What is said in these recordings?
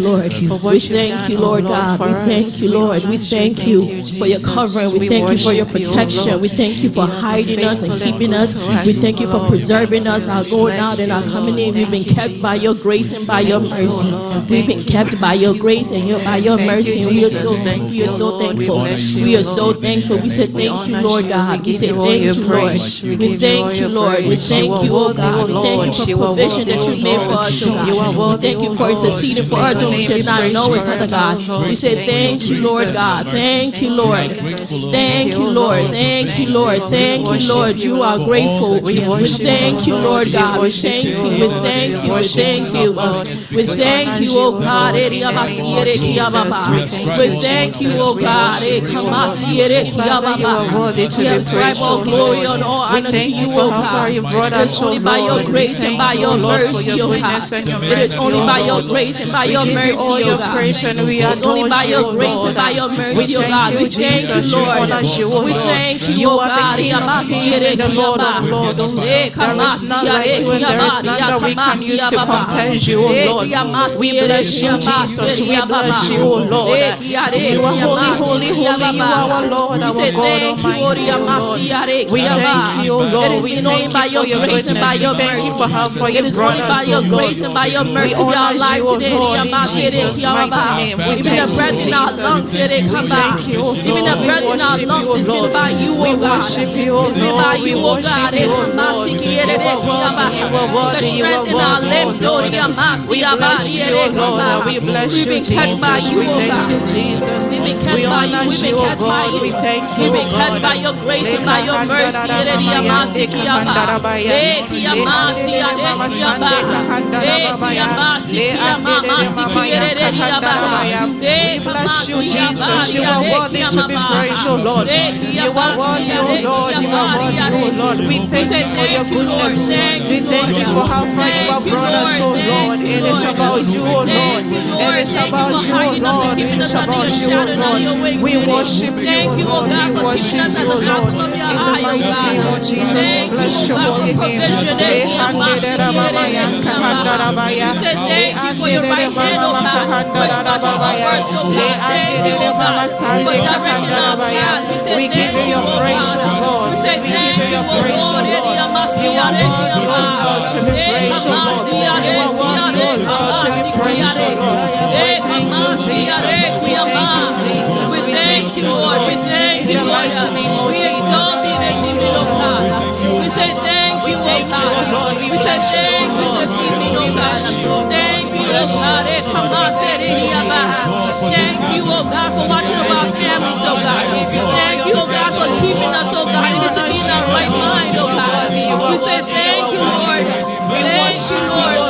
Lord. We thank you, Lord God. We thank you, Lord. We thank you for your covering. We thank you for your protection. We thank you for hiding us and keeping us. We thank you for preserving us, our going out and our coming in. We've been kept by your grace and by your mercy. We've been kept by your grace and by your mercy. And we are so thankful. We are so thankful. We are so thankful. We say thank you, Lord God. We say thank you, Lord. We thank you, Lord. We thank you, oh God. We thank you for provision that you made for us, oh God. We thank you for interceding for us when we did not know it, Father God. We say thank you, Lord God. Thank you, Lord. Thank you, Lord. Thank you, Lord. Thank you, Lord. You are grateful. We thank you, Lord God. We thank you. We thank you. We thank you. We thank you, oh God. We thank you, oh God. We ascribe all glory and all honor to you, oh God. It is only by your grace and by your mercy, oh God. It is only by your grace and by your mercy, oh God. It is only by your grace and by your mercy, oh God. We thank you, Lord. We thank you, oh God. The Lord of Lords. There is none like you, and there is none that we can use to compare you, O Lord. We bless you, Jesus. We bless you, O Lord. You are holy, holy, holy. You are our Lord, our God Almighty. We thank you, O Lord. We thank you for your goodness. We thank you for how far you brought us, O Lord. We honor you, O Lord, in Jesus' mighty name. Even the breath in our lungs, we thank you, O Lord. even the breath in our lungs is been by you, oh God. It's been by you, oh God. The strength in our limbs, Lord. We bless you, We've been kept by you, oh God. We've been kept by you. We've been kept by you. We've been kept by your grace and by your mercy. We bless you, Jesus. You are worthy to be praised, O Lord. You are worthy, O Lord. You are worthy, O Lord. We thank you for your goodness. We thank you for how far you have brought us, O Lord. It is about you, O Lord. It is about you, O Lord. It is about you, O Lord. We worship you, O Lord. We worship you, O Lord. In the mighty name of Jesus, bless your holy name. We say thank you for your right hand, oh God. We give you your praise, Lord. We give you your praise, Lord. You are worthy, O Lord, to be praised, Lord. You are worthy, O Lord, to be praised, Lord. We thank you, Lord. We thank you, Lord. We exalt thee this evening, oh God. We say thank you, oh God. We say thank you this evening, oh God. Thank you, oh God. Thank you, oh God, for watching over our families, oh God. Thank you, oh God, for keeping us, oh God, even to be in our right mind, oh God. We say thank you, Lord. Thank you, Lord.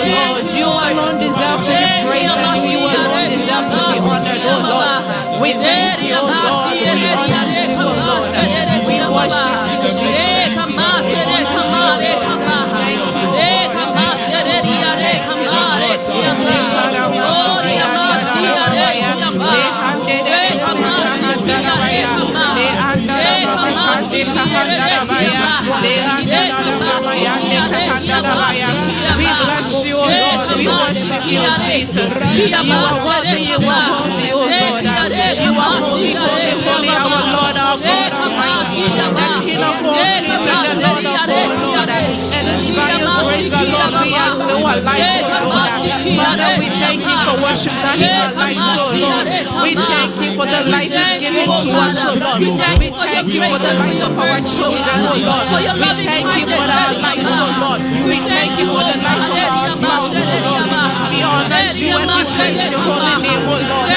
You alone deserve to be praised, and you alone deserve to be honored, oh Lord. We thank you, oh Lord. We honor you, oh Lord. We worship you, Jesus. We bless you, O Lord. We worship you, Jesus. You are worthy, you are holy, O Lord. You are holy, holy, holy, our Lord, our God Almighty, the King of all kings and the Lord of all Lord. And it's by your grace, O Lord, we are still alive, O Lord. Father, we thank you for worship that in our lives, O Lord. We thank you for the life you've given to us, O Lord. We thank you for the life of our children, O Lord. We thank you for our lives, O Lord. We thank you for the life of our spouse, O Lord. We honor you and we praise your holy name, O Lord.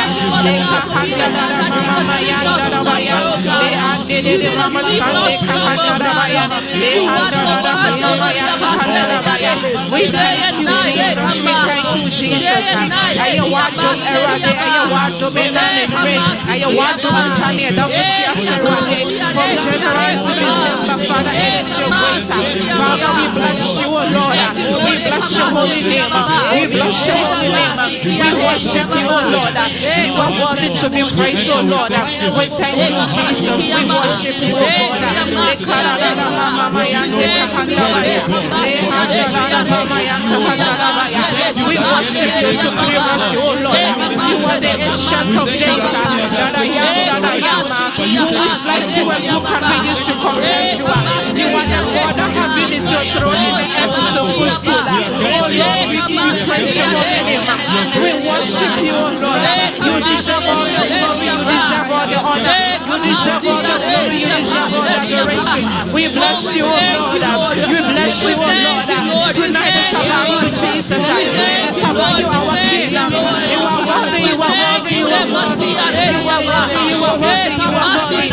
We thank you, Jesus. We thank you, Jesus. Ayawato erade, ayawato benashimre, ayawato antani adawuti asherade. From January to December, Father, it is your grace. Father, we bless you, O Lord. We bless your holy name. We bless your holy name. We worship you, O Lord. You are worthy to be praised, O Lord. We thank you, Jesus. We worship you, O Lord. We worship you, Supreme, O Lord. the ancient of days, that I am, who is like you and who can be used to compare you. You are the God that has been is your throne in the earth is the footstool. Oh Lord, we give you praise your name. We worship you, oh Lord. You deserve all the glory, you deserve all the honor, you deserve all the glory, you deserve all the adoration. We bless you, oh Lord. We bless you, oh Lord. Tonight is about you, Jesus. It's about you, our King. You are worthy, you are worthy, you are worthy, you are worthy, you are worthy, you are worthy.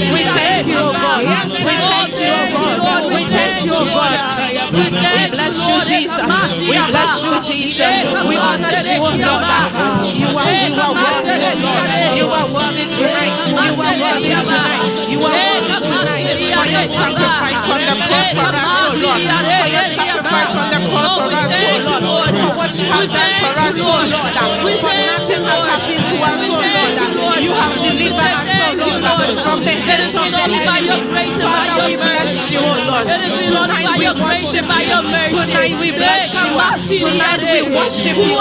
We thank you, oh Lord. We bless you, oh Lord. We bless you, Jesus. We bless you, Jesus. We honor you, Lord. You are worthy, Lord. You are worthy tonight. You are worthy tonight. You are worthy tonight. For your sacrifice on the cross for us, Lord. For your sacrifice on the cross for us, Lord. For what you have done for us, Lord. For nothing has happened to us, Lord. You have delivered us, Lord, from the hands of the enemy. Father, we bless you, Lord. Tonight we worship by your mercy. Tonight we bless you. Tonight we worship you.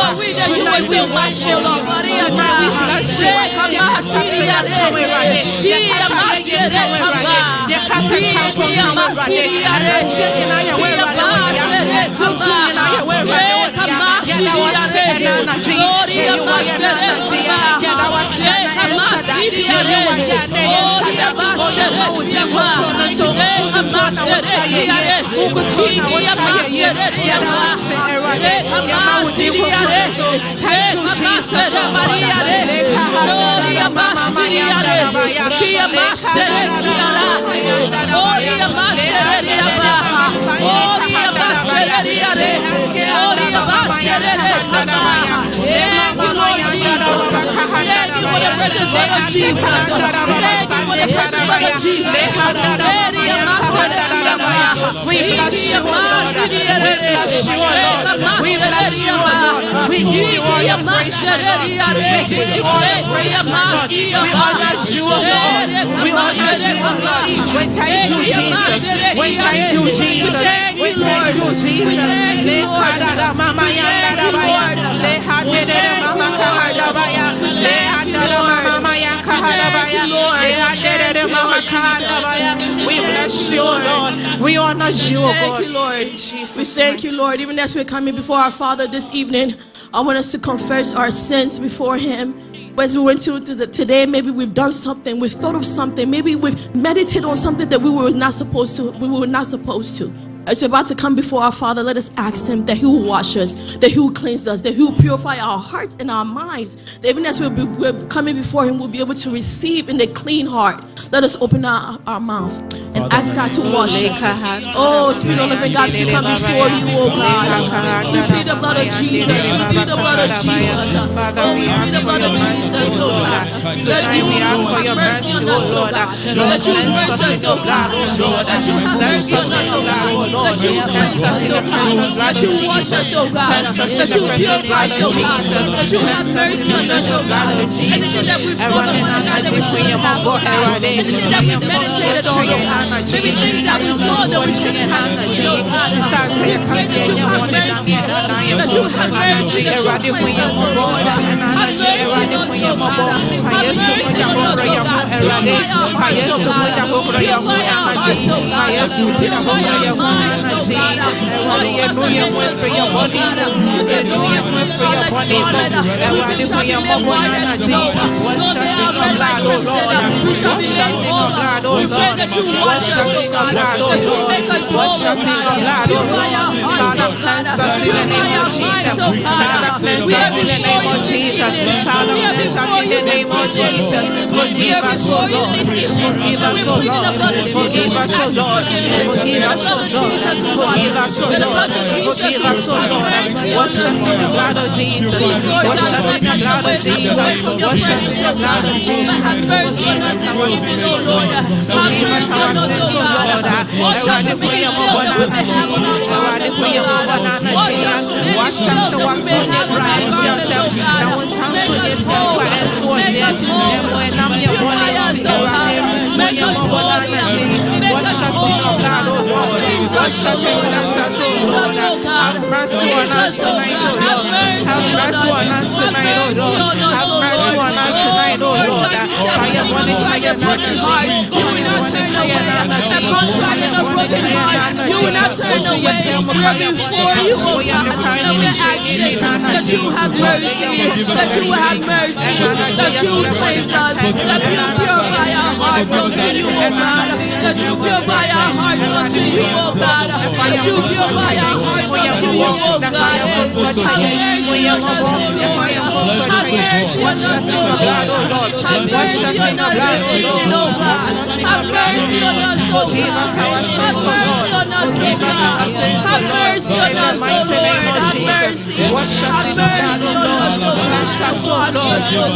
Tonight we worship you. Tonight we bless you. We bless you, Lord. We honor you, God. Thank you, Lord. We thank you, Lord. Even as we're coming before our Father this evening, I want us to confess our sins before Him. As we went to today, maybe we've done something, we've thought of something, maybe we've meditated on something that we were not supposed to. As we're about to come before our Father, let us ask Him that He will wash us, that He will cleanse us, that He will purify our hearts and our minds. That even as we're coming before Him, we'll be able to receive in a clean heart. Let us open our mouth and ask God to wash us. Oh, Spirit of the living God, as we come before you, oh God. We plead the blood of Jesus. We plead the blood of Jesus. Oh, we plead the blood of Jesus, oh God. that you have mercy on us, oh God, that you mercy us, oh God, that you have mercy on us, oh God, that you cleanse us, oh God, that you wash us, oh God, that you purify us, oh God, that you have mercy on us, oh God. Anything that we've done, oh God, that we shouldn't have, oh God, anything that we've meditated on, oh God, maybe things that we saw that we shouldn't have, oh God, we pray that you have mercy, that you have mercy, that you cleanse us, oh God, have mercy on us, oh God, have mercy on us, oh God, purify our hearts, oh God, purify our hearts, oh God, purify our minds, oh God, wash us and make us whole, oh God, you said the ones who smell like scarlet, we've been shopping them white as snow, though they are red like crimson, we shall be made whole, we pray that you wash us, oh God, that you make us whole, oh God, purify our hearts, oh God, purify our minds, oh God, we are before you this evening, we are before you this evening, we are before you this evening, we plead the blood of Jesus, ask for forgiveness, the blood of Jesus, the blood of Jesus, have mercy on us, oh God, please Lord God, take us away from your presence, oh God, have mercy on us this evening, oh Lord, have mercy on us, oh God, wash us from any filth that we may have on our garments, oh God, wash us from any filth that we may have on our garments, oh God, make us whole, make us whole, purify us, oh God, make us whole, make us whole, oh God, please us, oh God, please us, oh God, please us, oh God, have mercy on us, have mercy on us, oh Lord, Lord God, you said we are contrite and broken heart, you will not turn away, a contrite and a broken heart, you will not turn away, we are before you, oh God, and we are asking that you have mercy, that you have mercy, that you cleanse us, that you purify our hearts unto you, oh God, that you purify our hearts unto you, oh God, that you purify our hearts unto you, oh God, have mercy on us, oh Lord, have mercy on us, oh Lord, have mercy on us this evening, oh God, have mercy on us, oh God, have mercy on us, oh God, have mercy on us, oh Lord, have mercy, have mercy on us, oh God, wash us, oh Lord, have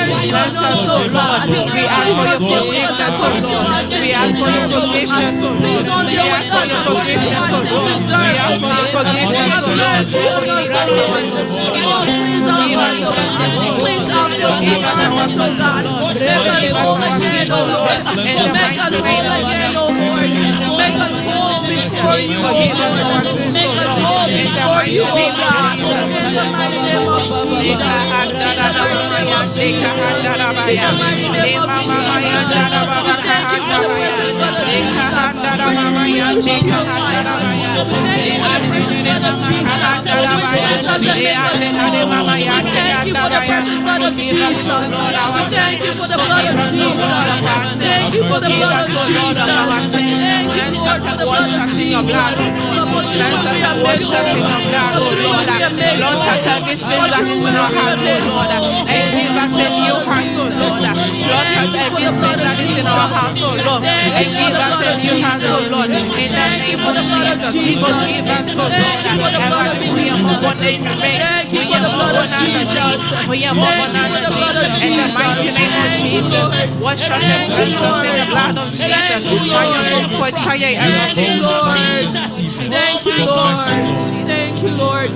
mercy on us, oh God, we ask for your forgiveness, oh Lord, we ask for your forgiveness, oh Lord, please don't deal with us according to our sins, we ask for your forgiveness, oh Lord, please have your forgiveness, oh God, make us whole again, oh Lord, make us whole again, oh Lord, make us whole before you, oh Lord, make us whole before you, oh God, in the mighty name of Jesus, in the mighty name of Jesus, in the mighty name of Jesus, we thank you for the precious blood of Jesus, we thank you for the precious blood of Jesus, we thank you for the precious blood of Jesus, we thank you for the blood of Jesus, thank you for the blood of Jesus, thank you Lord for the blood of Jesus, Lord, we are made whole, Lord, we are made whole, Lord, we are made whole, and give us a new heart, oh Lord, Lord, touch everything that is in our heart, oh Lord, and give us a new heart, oh Lord, in the name of Jesus, forgive us, oh Lord, thank you for the blood of Jesus, thank you for the blood of Jesus, thank you for the blood of Jesus, in the mighty name of Jesus, wash us and cleanse us in the blood of Jesus, thank you Lord, thank you Lord, thank you Lord,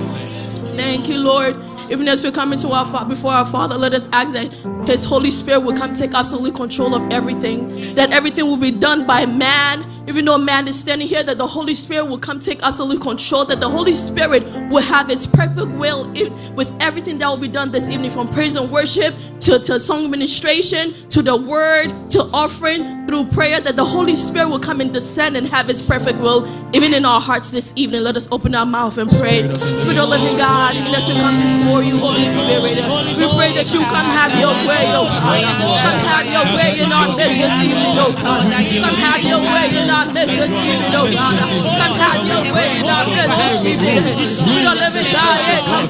thank you Lord. Even as we come into before our Father, let us ask that His Holy Spirit will come take absolute control of everything. That everything will be done by man. Even though man is standing here, that the Holy Spirit will come take absolute control. That the Holy Spirit will have His perfect will with everything that will be done this evening, from praise and worship to song administration, to the word, to offering, through prayer. That the Holy Spirit will come and descend and have His perfect will even in our hearts this evening. Let us open our mouth and pray. Spirit of living God, even as we come before you, Holy Spirit, we pray that you come have your way, oh God. Come have your way in our midst this evening, oh God. Come have your way in our midst this evening, oh God. Come have your way in our midst this evening. Spirit of living God, come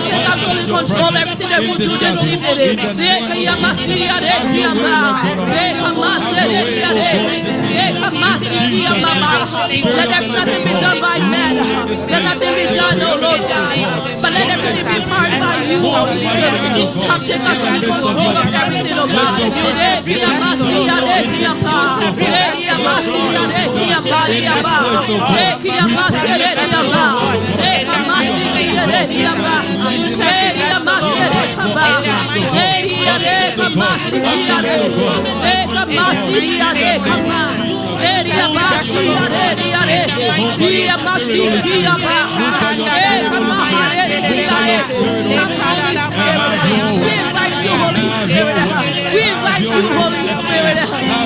take absolute control everything that we do this evening. Let nothing be done by man. Let nothing be done, oh Lord God. But let Holy Spirit. Come take us in control of everything, oh God.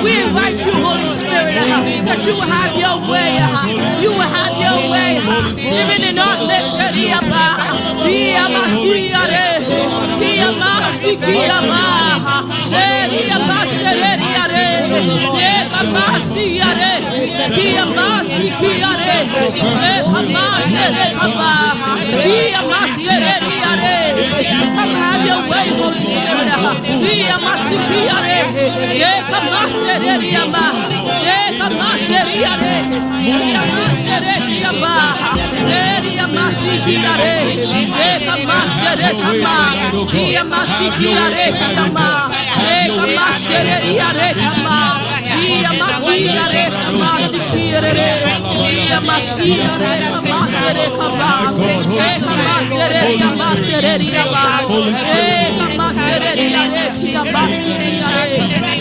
We invite you, Holy Spirit, that you will have your way. You will have your way. Even in our midst, come have your way, Holy Spirit.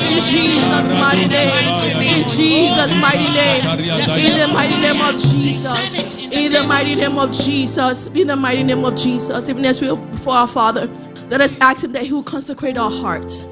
In Jesus' mighty name, in Jesus' mighty name, in the mighty name of Jesus, in the mighty name of Jesus, in the mighty name of Jesus. Even as we are before our Father, let us ask Him that He will consecrate our hearts.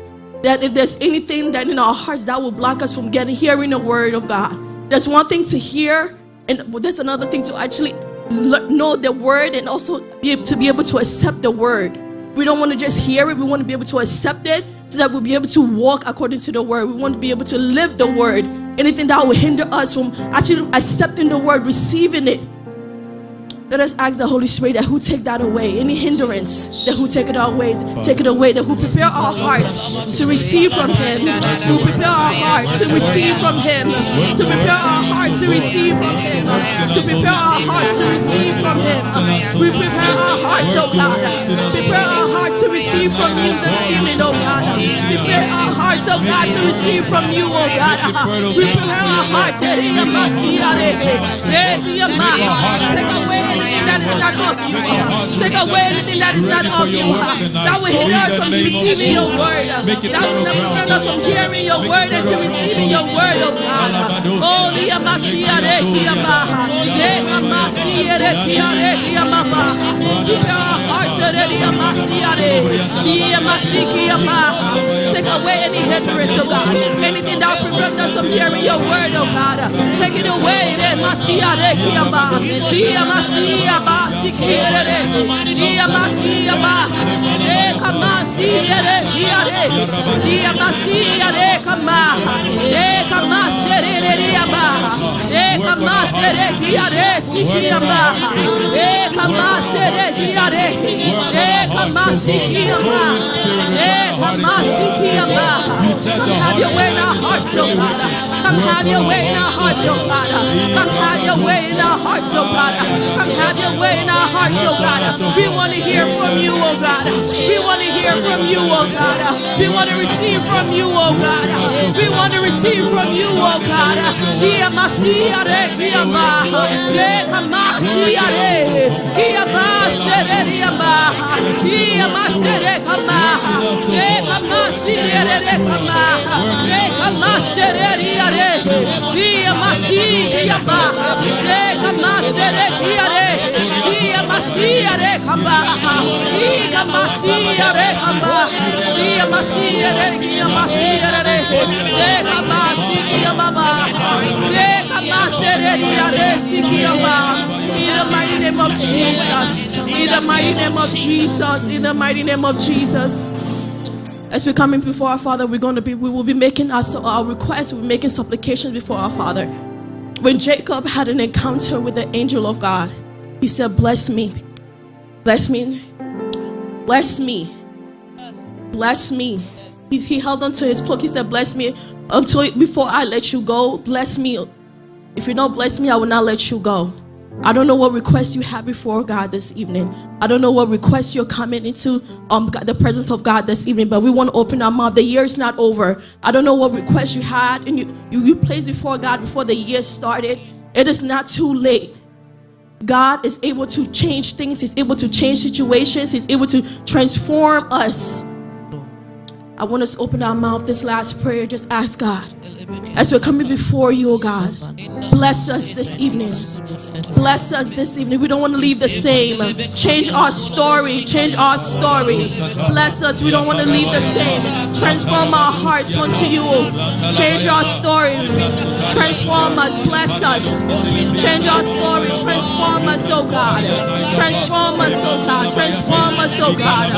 That if there's anything that in our hearts that will block us from hearing the word of God, there's one thing to hear, and there's another thing to actually know the word and also be able to accept the word. We don't want to just hear it. We want to be able to accept it so that we'll be able to walk according to the word. We want to be able to live the word. Anything that will hinder us from actually accepting the word, receiving it, let us ask the Holy Spirit that who take that away. Any hindrance, that who take it away, that who prepare our hearts to receive from Him, who prepare our hearts to receive from Him, to prepare our hearts to receive from Him, to prepare our hearts to receive from Him. We prepare our hearts, oh God. Prepare our hearts to receive from You this evening, oh God. Prepare our hearts, oh God, to receive from You, oh God. We prepare our hearts. Take away anything that is not of You. Take away anything that is not of You. That will hinder us from receiving Your word. That will never turn us from hearing Your word and to receiving Your word, oh God. Oh, prepare our hearts. Take away any hindrance, oh God. Anything that prevents us from hearing Your word, oh God. Take it away. Come have Your way in our hearts, oh God. Come have Your way in our hearts, oh God. Come have Your way in our hearts, oh God. Come have Your way in our hearts, oh God. We want to hear from You, oh God. We want to hear from You, oh God. We want to receive from You, oh God. We want to receive from You, oh God. In the mighty name of Jesus, in the mighty name of Jesus, in the mighty name of Jesus. As we're coming before our Father, we will be making our requests, we'll be making supplications before our Father. When Jacob had an encounter with the angel of God, he said, bless me, bless me, bless me, bless me. He held onto his cloak. He said, bless me before I let you go. Bless me. If you don't bless me, I will not let you go. I don't know what request you have before God this evening. I don't know what request you're coming into the presence of God this evening, but we want to open our mouth. The year is not over. I don't know what request you had and you placed before God before the year started. It is not too late. God is able to change things. He's able to change situations. He's able to transform us. I want us to open our mouth this last prayer. Just ask God. As we're coming before you, oh God, bless us this evening. Bless us this evening. We don't want to leave the same. Change our story. Change our story. Bless us. We don't want to leave the same. Transform our hearts unto you. Change our story. Transform us. Bless us. Change our story. Transform us, oh God. Transform us, oh God. Transform us, oh God.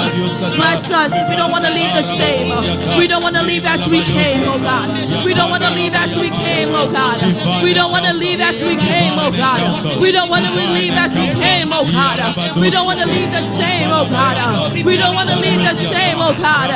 Bless us. We don't want to leave the same. We don't want to leave as we came, oh God. We don't want to leave as we came, oh God. We don't want to leave as we came, oh God. We don't want to leave as we came, oh God. We don't want to leave the same, oh God. We don't want to leave the same, oh God.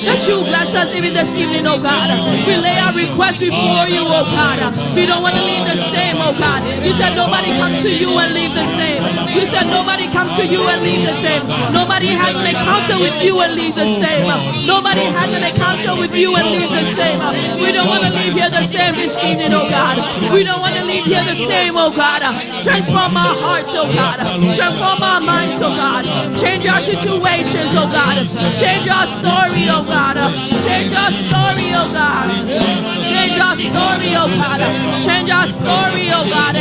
That you bless us even this evening, oh God. We lay our requests before you, oh God. We don't want to leave the same, oh God. You said nobody comes to you and leave the same. You said nobody comes to you and leave the same. Nobody has an encounter with you and leave the same. Nobody has an encounter with you and leave the same. We don't want to leave here the same this evening, oh God. We don't want to leave here the same, oh God. Transform our hearts, oh God. Transform our minds, oh God. Change our situations, oh God. Change our story, oh God. Change our story, oh God. Change our story, oh God. Change our story, oh God.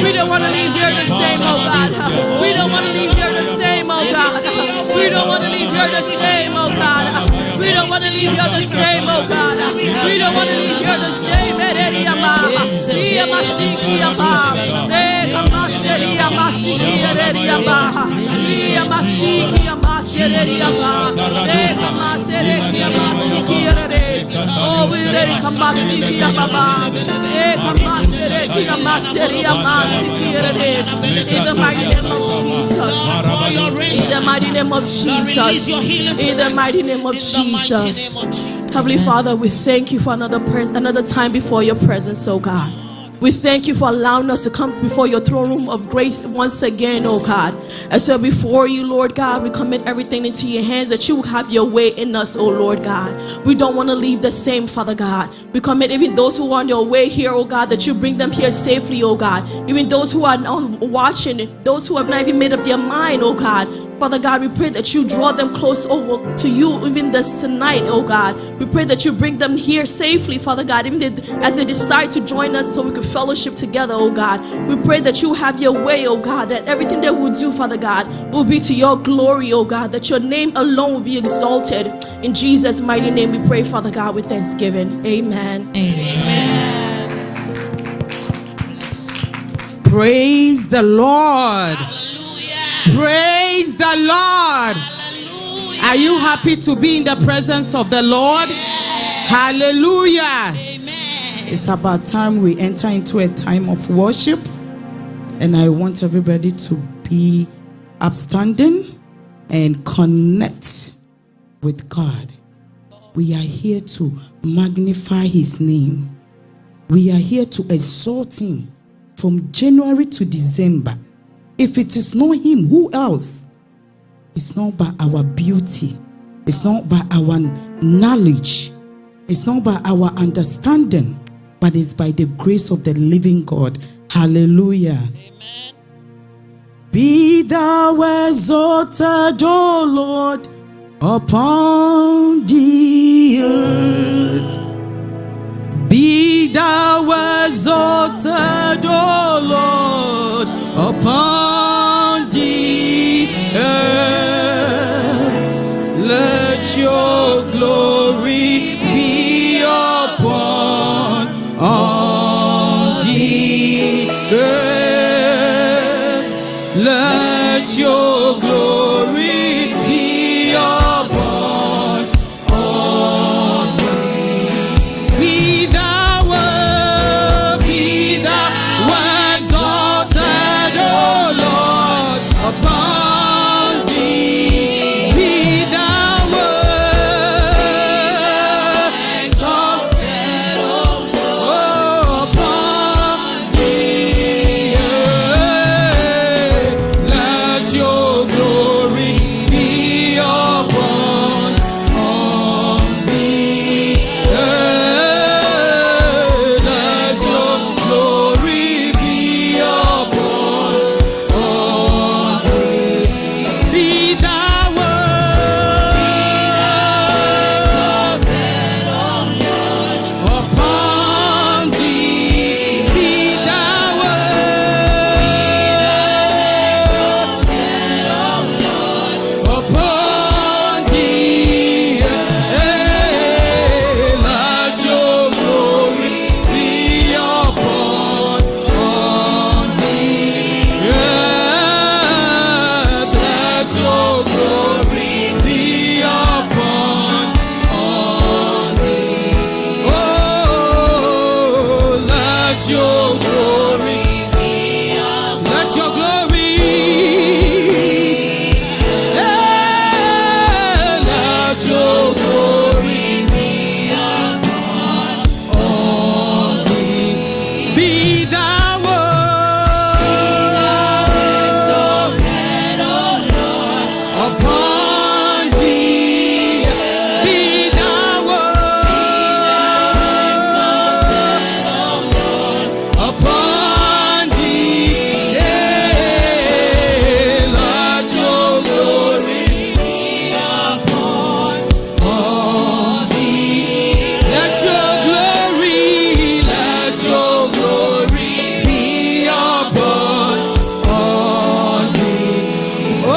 We don't want to leave here the same, oh God. We don't want to leave here the same, oh God. We don't want to leave here the same, oh God. We don't want to leave here the same, oh God. We don't want to leave here the same, oh God. We don't want to leave here the same. Oh, we let it come back. In the mighty name of Jesus. In the mighty name of Jesus. In the mighty name of Jesus. Heavenly Father, we thank you for another time before your presence, oh God. We thank you for allowing us to come before your throne room of grace once again, oh God. As we're before you, Lord God, we commit everything into your hands, that you will have your way in us, oh Lord God. We don't want to leave the same, Father God. We commit even those who are on their way here, oh God, that you bring them here safely, oh God. Even those who are watching, those who have not even made up their mind, oh God. Father God, we pray that you draw them close over to you even this tonight, oh God. We pray that you bring them here safely, Father God, even as they decide to join us so we can fellowship together, oh God. We pray that you have your way, oh God, that everything that we'll do, Father God, will be to your glory, oh God, that your name alone will be exalted. In Jesus' mighty name we pray, Father God, with thanksgiving. Amen. Amen. Praise the Lord. Praise the Lord. Hallelujah. Are you happy to be in the presence of the Lord? Yes. Hallelujah. Amen. It's about time we enter into a time of worship, and I want everybody to be upstanding and connect with God. We are here to magnify his name. We are here to exalt him from January to December. If it is not him, who else? It's not by our beauty. It's not by our knowledge. It's not by our understanding, but it's by the grace of the living God. Hallelujah. Amen. Be thou exalted, O Lord, upon the earth. Be thou exalted, O Lord, upon the earth. Let your glory be upon all the earth. Let your glory be upon all the earth. Be thou exalted, O Lord, upon thee. Be thou exalted, O Lord, upon thee. Let your glory be upon all thee. Let your glory be upon all thee. Be thou exalted, O Lord, upon thee. Be thou exalted, O Lord, upon thee. Let your glory be upon all thee. Let your glory be upon all thee. Oh, let your glory be upon. Let your glory. Let your glory be upon all thee. Be thou exalted, O Lord, upon thee. Be thou exalted, O Lord, upon thee. Let your glory be upon all thee. Let your glory be upon all thee. Oh,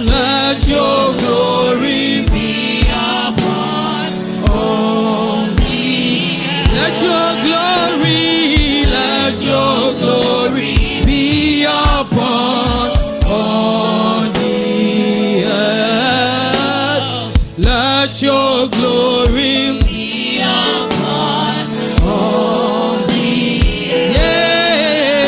let your glory be upon all thee. Let your glory be upon all thee. Let your glory be upon all thee. Yeah,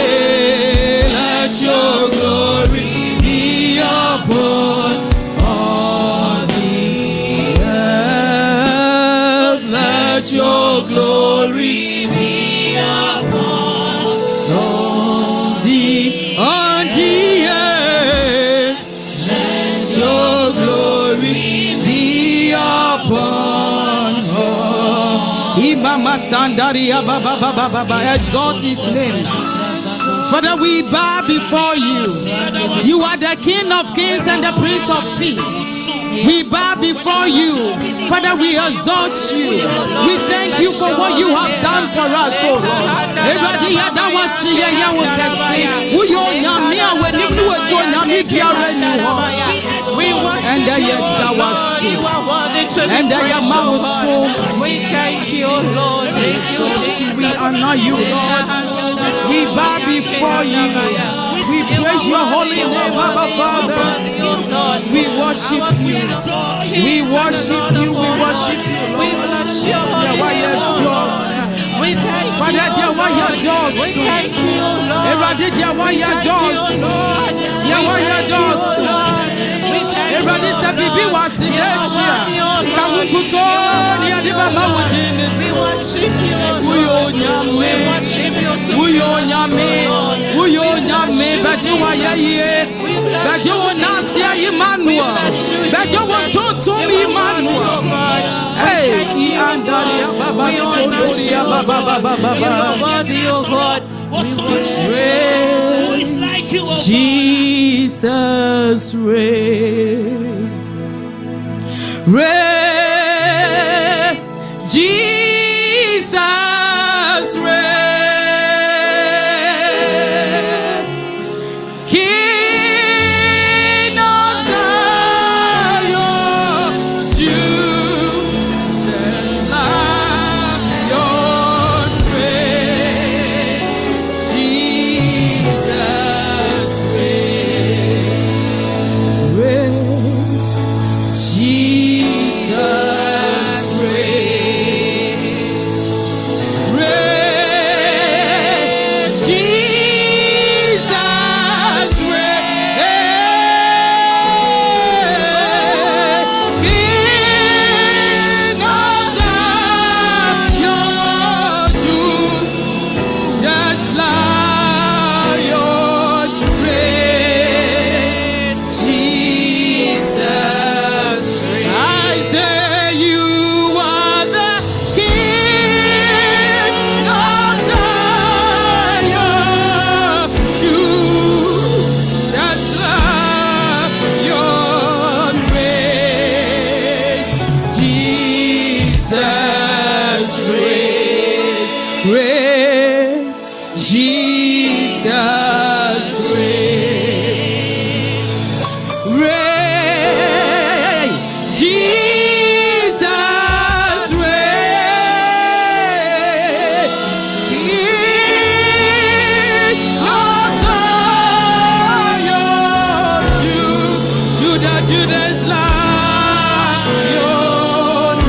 let your glory be upon all thee. Yeah, let your glory be upon all thee. On the earth, let your glory be upon all. Imama Sandaria Baba Baba Baba, exalt his name. Father, we bow before you. You are the King of Kings and the Prince of Peace. We bow before you. Father, we exalt you. We thank you for what you have done for us, oh Lord. Everybody here that was here, you will say, "Who you are me? When you do it, you are me. And there you was so. And there you was so. We thank you, Lord. We honor you, Lord. We bow before you. We praise praise your holy name, Abba Father. We worship you. We worship you. We worship you. We bless your holy name. We thank you. We thank you, Lord. Everybody, We thank you, Lord. everybody, We worship you, Lord. Jesus reign, reign, Jesus reign, King of Zion, Judas Lion reign, Jesus reign, Jesus reign, Jesus reign, King of Zion, Judas Lion reign, Jesus reign. I say you are the King of Zion, Judas Lion reign, Jesus reign, reign, Jesus reign, reign, Jesus reign, King of Zion, Judas Lion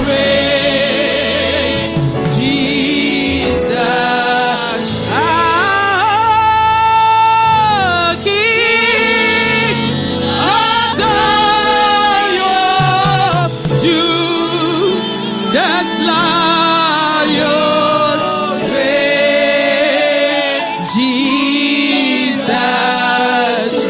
reign, Jesus, King of Zion, Judas Lion reign, Jesus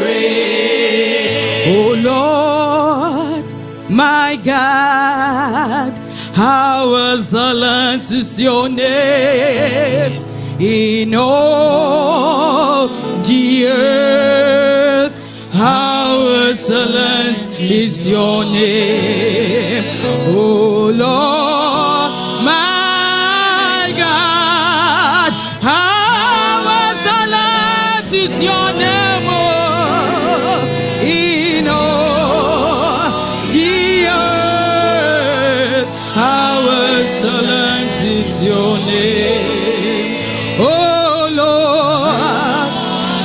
reign. Oh Lord, my God, how excellent is your name in all the earth. How excellent is your name, oh Lord, my God. How excellent is your name, oh, in all the earth. How excellent is your name, oh Lord,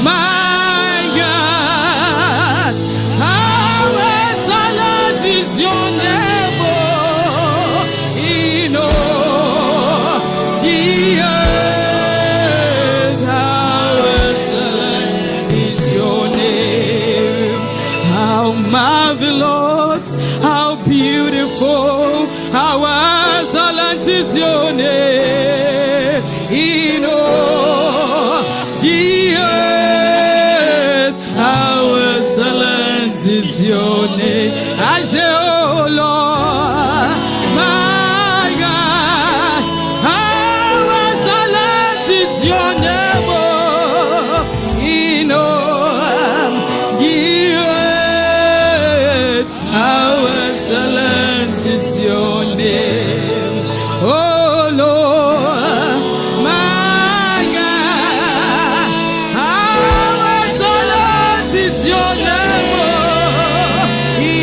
my God. How excellent is your name, oh, in all the earth. How excellent is your name. How marvelous, how beautiful, how excellent is your name in all the earth. How excellent is your name. I say, oh Lord, my God, how excellent is your name, oh, in all the earth. How excellent is your name, oh Lord, my God. How excellent is your name, oh, in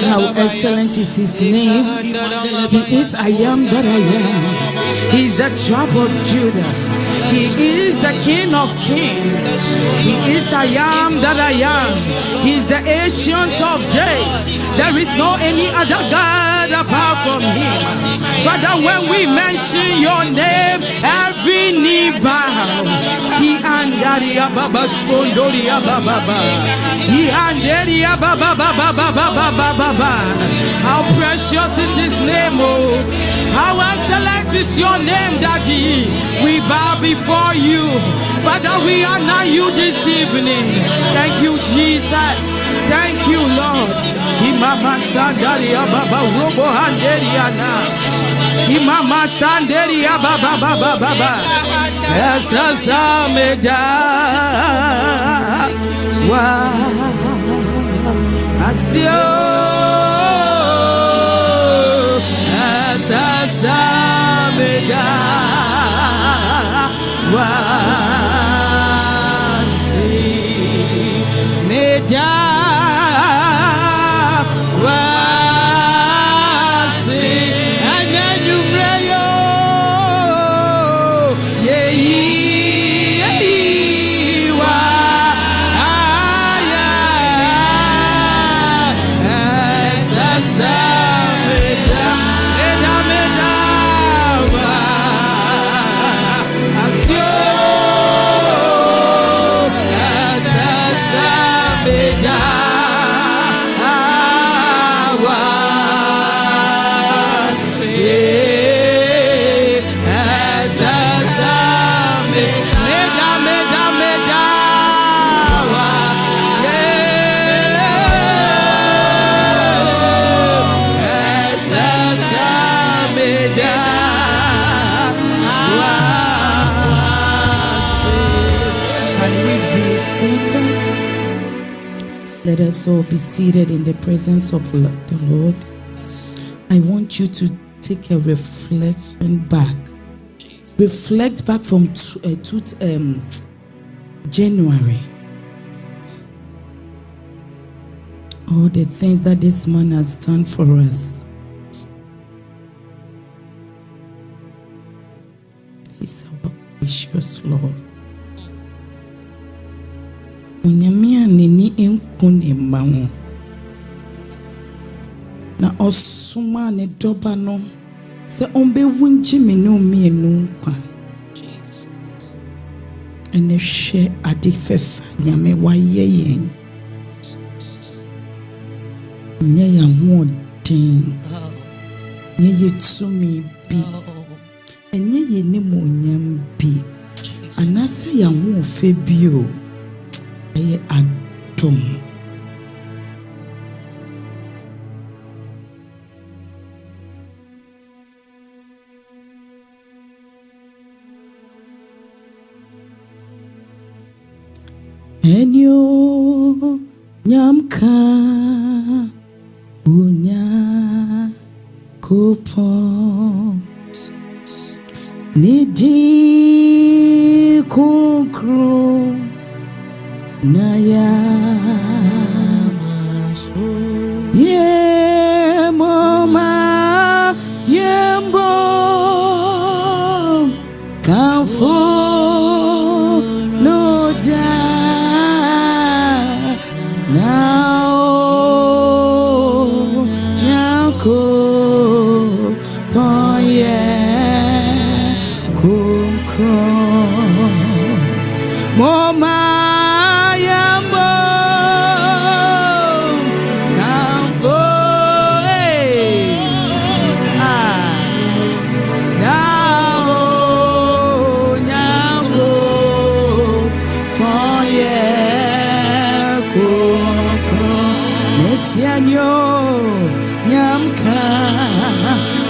How excellent is his name. He is I am that I am. He is the tribe of Judah. He is the King of kings. He is I am that I am. He is the Ancient of days. There is no any other God apart from him. Father, when we mention your name, every knee bow. He andaria baba sondoria baba. He andaria baba baba baba baba. How precious is his name, oh. How excellent is your name, Daddy. We bow before you. Father, we honor you this evening. Thank you, Jesus. Thank you, Lord. Imama sandaria baba robo handeriana. Imama sandaria baba baba baba. Esa meda wa asio. Esa meda wa meda. Let us all be seated in the presence of the Lord. I want you to take a reflection back. Reflect back from January. All the things that this man has done for us. He's our gracious Lord. Onyamia nini enkune mawo na osuma ne doba no se ombe wunji me no mienu kwa ene hwe ade fefa nyame waye yen nye ya hoden nye yetsumi bi enye ye ne monyam bi anase ya ho fe bio Adum. Enyo nyamka unya kupo nidi kukru Naya Ye mama Yembo Kamfo No da Now Nyako Poye Kumkro Mama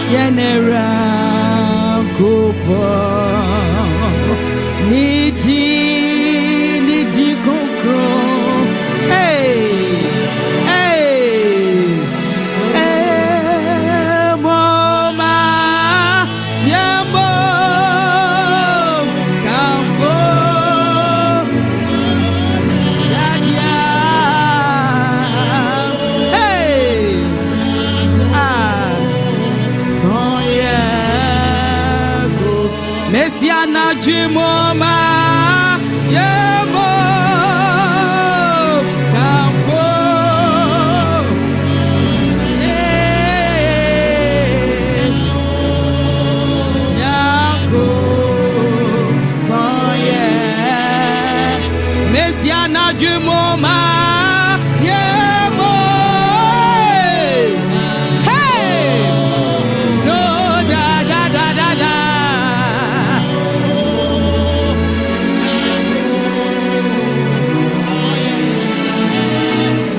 Yanera Kupo Nidi Koko Mama Yambo Kamfo Dadia Jimoma, Yemo, Campo, Yanko, Poye, Messiana Jimoma, Yemo, hey, no, da, da, da, da, da.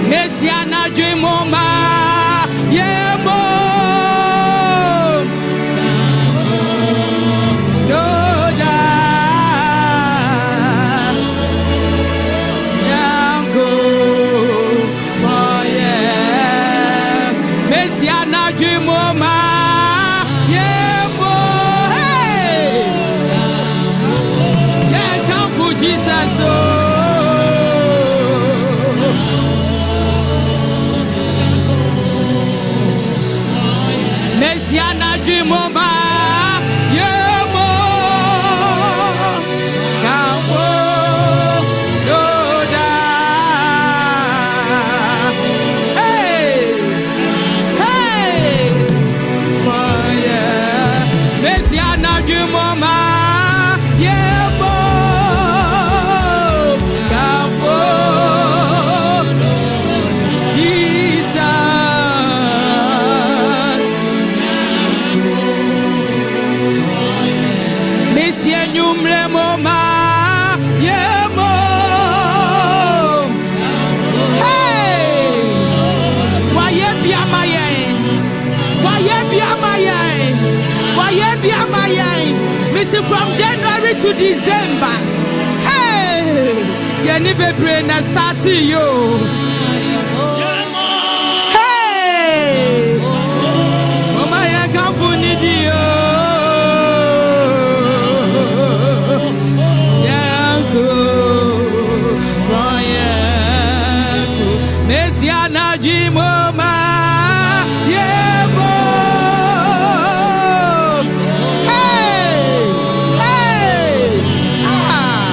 Messiana Jimoma, Yemo, no da, Yango, Poye, Messiana Jimoma, Yemo, hey, yeah, come for Jesus, oh. Messiana Jimoma, Yemo, Campo, Yoda, hey, hey, oh yeah, Messiana Jimoma, Yemo, Campo, Jesus. Monsieur Numre Moma, Yemo, hey, why you be a mayen? Why you be a mayen? Why you be a mayen? Mr. From January to December, hey, you need to brain and start to you. Hey, Mama, you can't find it. Messiana Jimoma, Yemo, hey, hey, ah,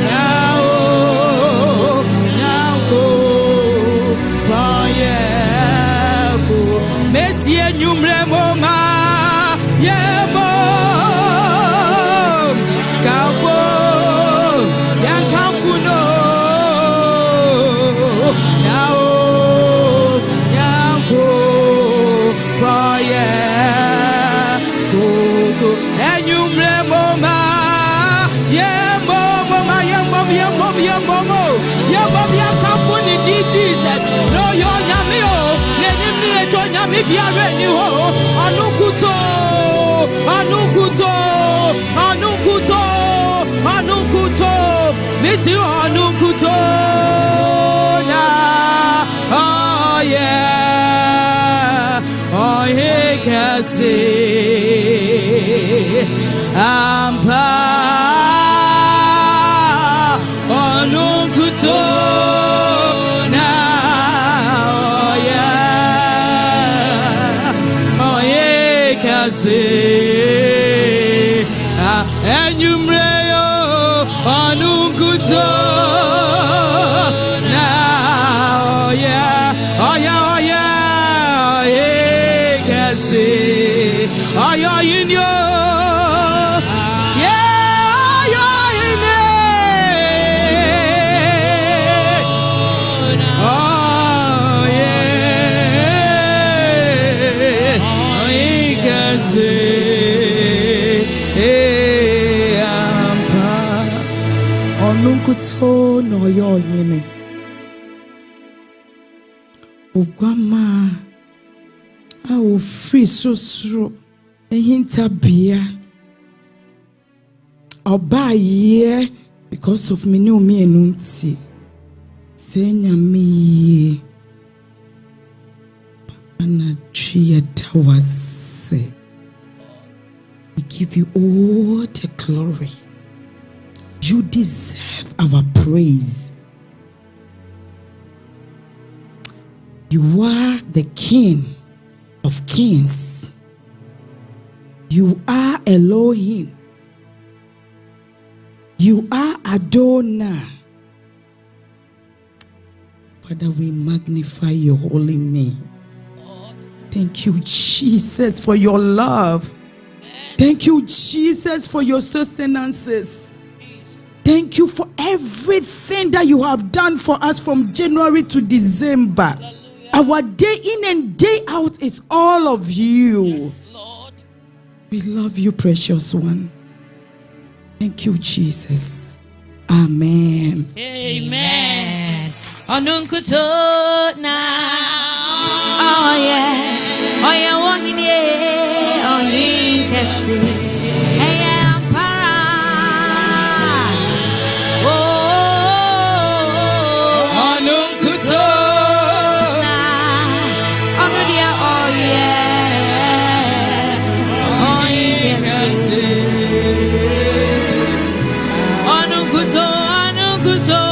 now, Messie Numre Moma, Yemo, Campo, Yan Campuno. Jesus, no, you're Yamio, Nenny, Yami, Anukuto, Anukuto, Anukuto, Anukuto, Miti Anukuto, oh yeah, oh he can see, Ampa, Anukuto. And you may Anukuto now, yeah, oh yeah, oh yeah, oh yeah, can see, oh yeah, in your, yeah, oh yeah, in it, oh yeah, oh yeah, can see. Onunkuto no yo yene Ogwama a o free so ehinta bia oba ye because of me no me enunti senya me ana tria dawase. We give you all the glory. You deserve our praise. You are the King of Kings. You are Elohim. You are Adonai. Father, we magnify your holy name. Thank you, Jesus, for your love. Thank you, Jesus, for your sustenances. Thank you for everything that you have done for us from January to December. Our day in and day out is all of you. Yes, Lord. We love you, precious one. Thank you, Jesus. Amen. Amen. Onunkutona. Oh yeah. Oh yeah. Wahine. Oh hinkesi. Hey ampara. Oh. Onunkutona. Onudia. Oh yeah. Oh hinkesi. Onunkuto. Onunkuto.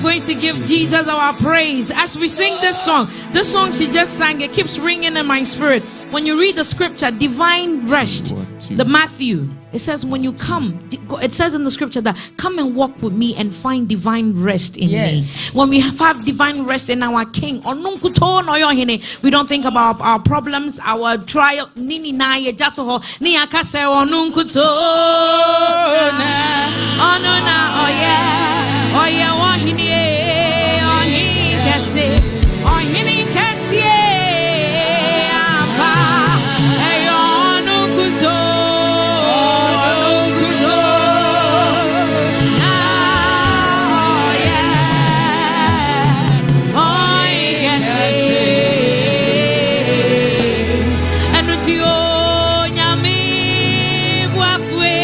Going to give Jesus our praise as we sing this song. This song she just sang, it keeps ringing in my spirit. When you read the scripture, divine rest, the Matthew, it says when you come, it says in the scripture that come and walk with me and find divine rest in me. When we have divine rest in our King, we don't think about our problems, our trial. Oh yeah, wahine, oh he kase, oh hini kase, apa, ayo nukuto, oh yeah, oh he kase, enutio nyami buafwe.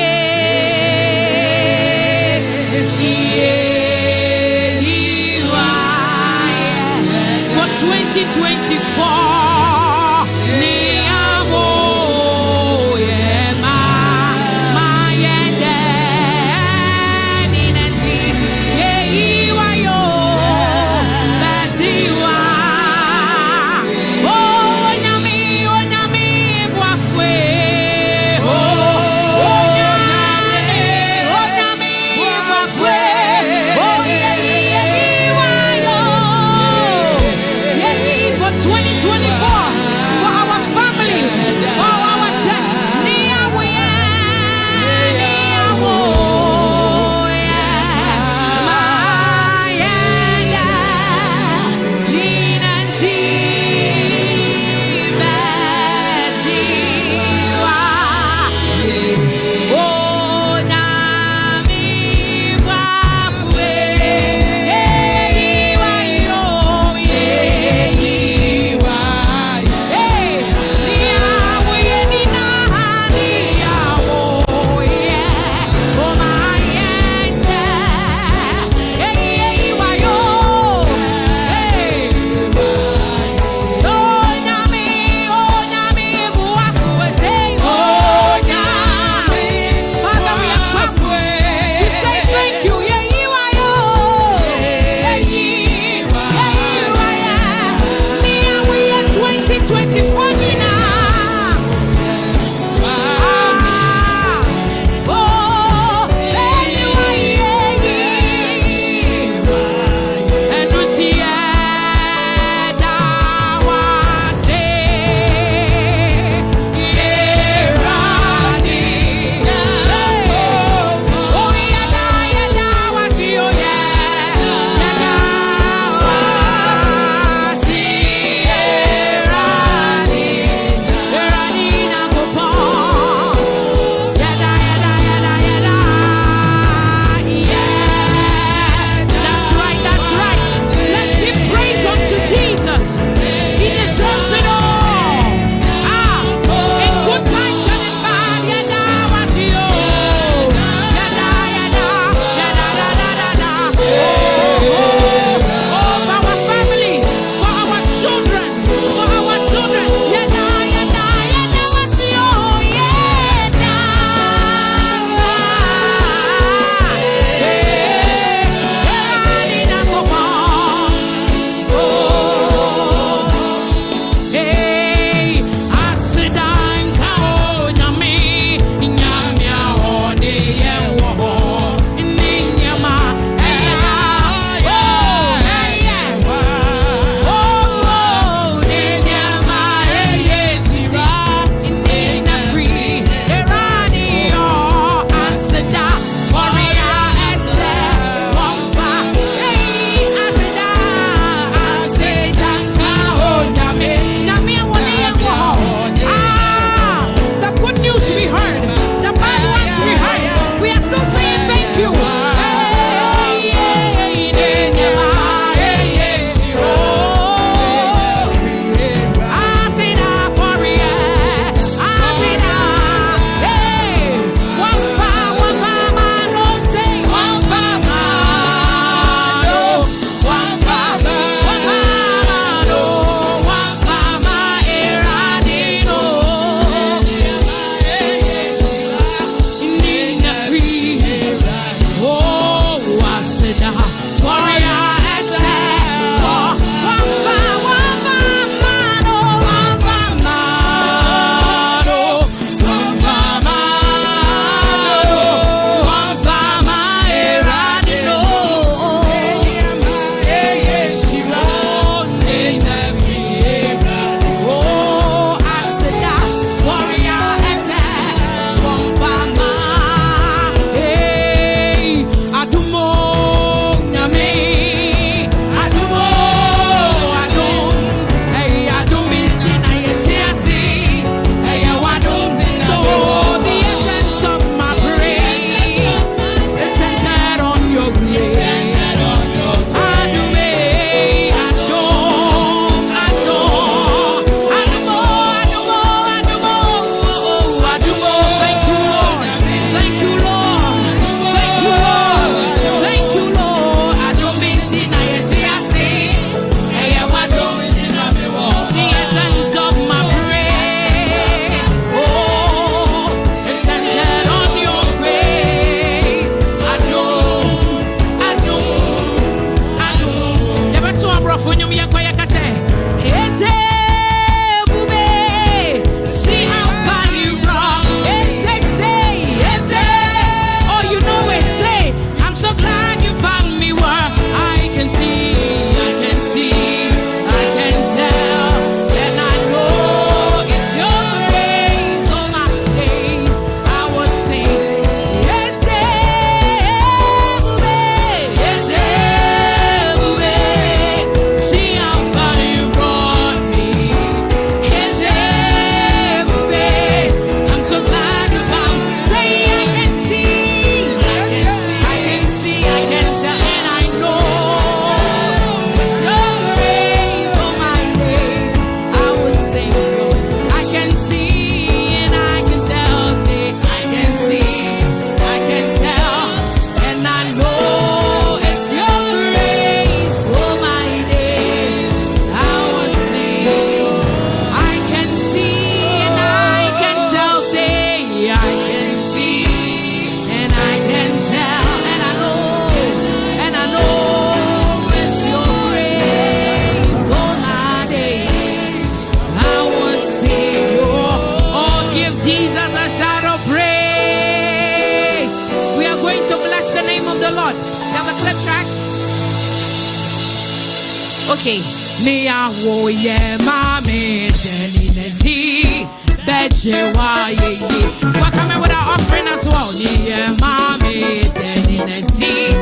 Okay. Nia wo ye mami denineti beje wa ye. We're coming with our offering as well. Nia mami denineti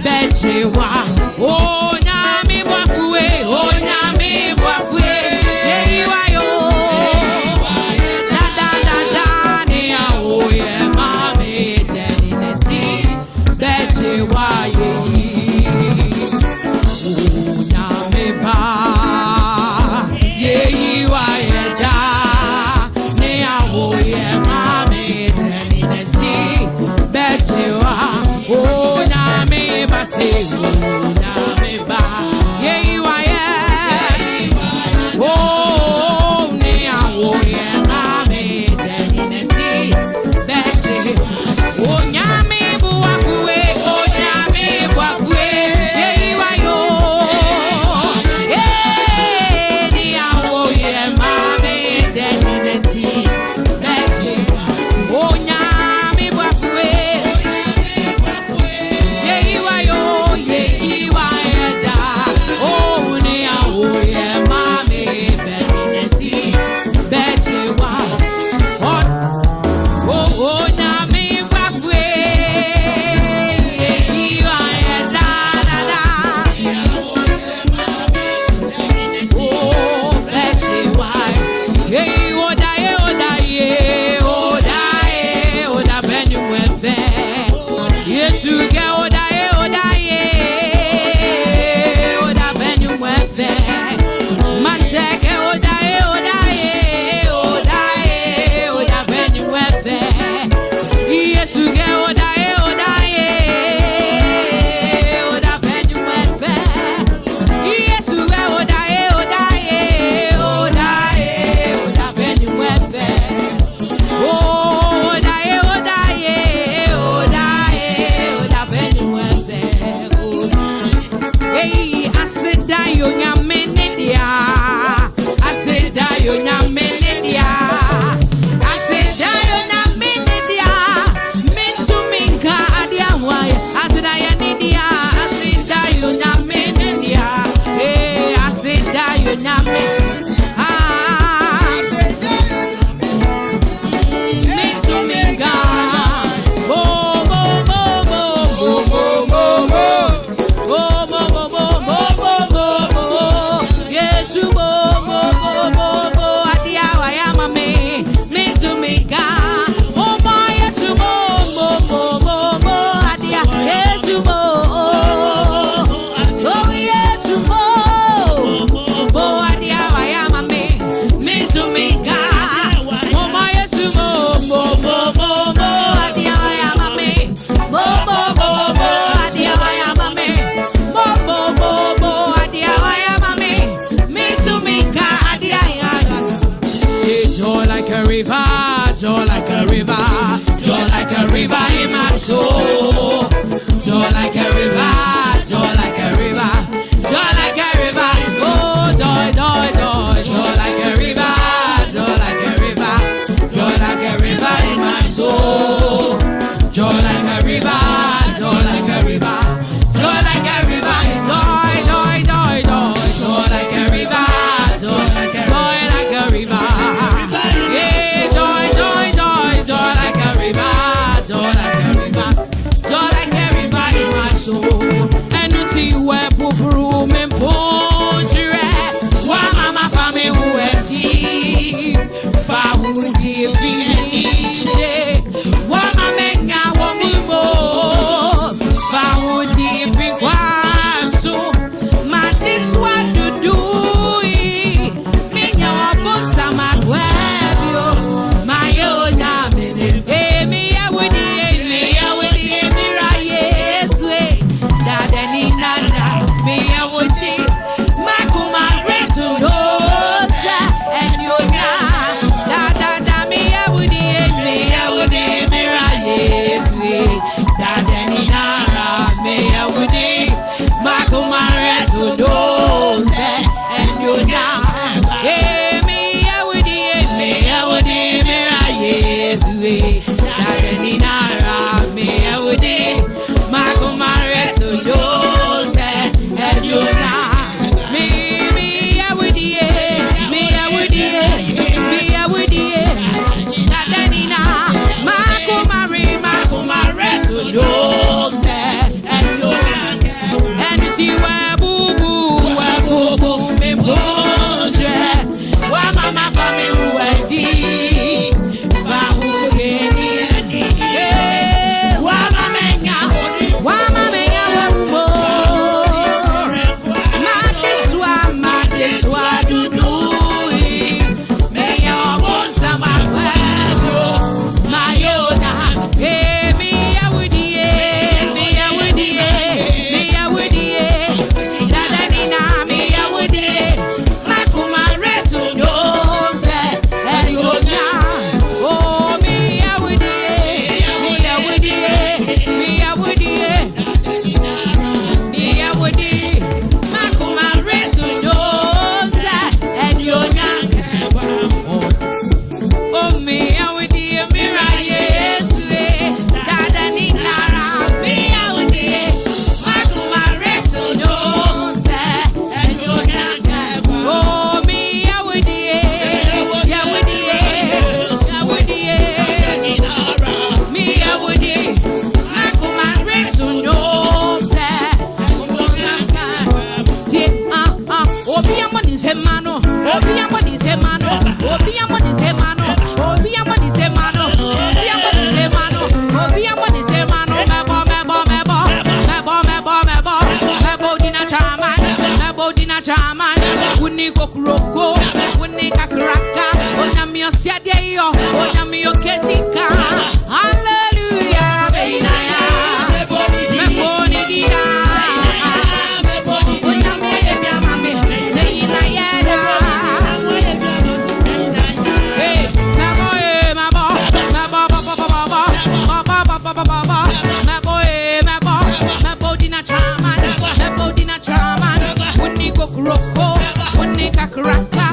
beje wa. Oh nyami wafuwe, oh nyami wafuwe. Ye wa yo. Da da da da. Nia wo ye mami denineti beje wa ye. chaman, wuni kokuroko, wuni kakraka, onamio siadeyo, onamio ketika. Hallelujah, Benaya, Meboni Dida, onamio yamame, Neyina Yeda. Hey, Mabo, Dina Chaman, Wuni Kokuroko, Wuni Kakraka,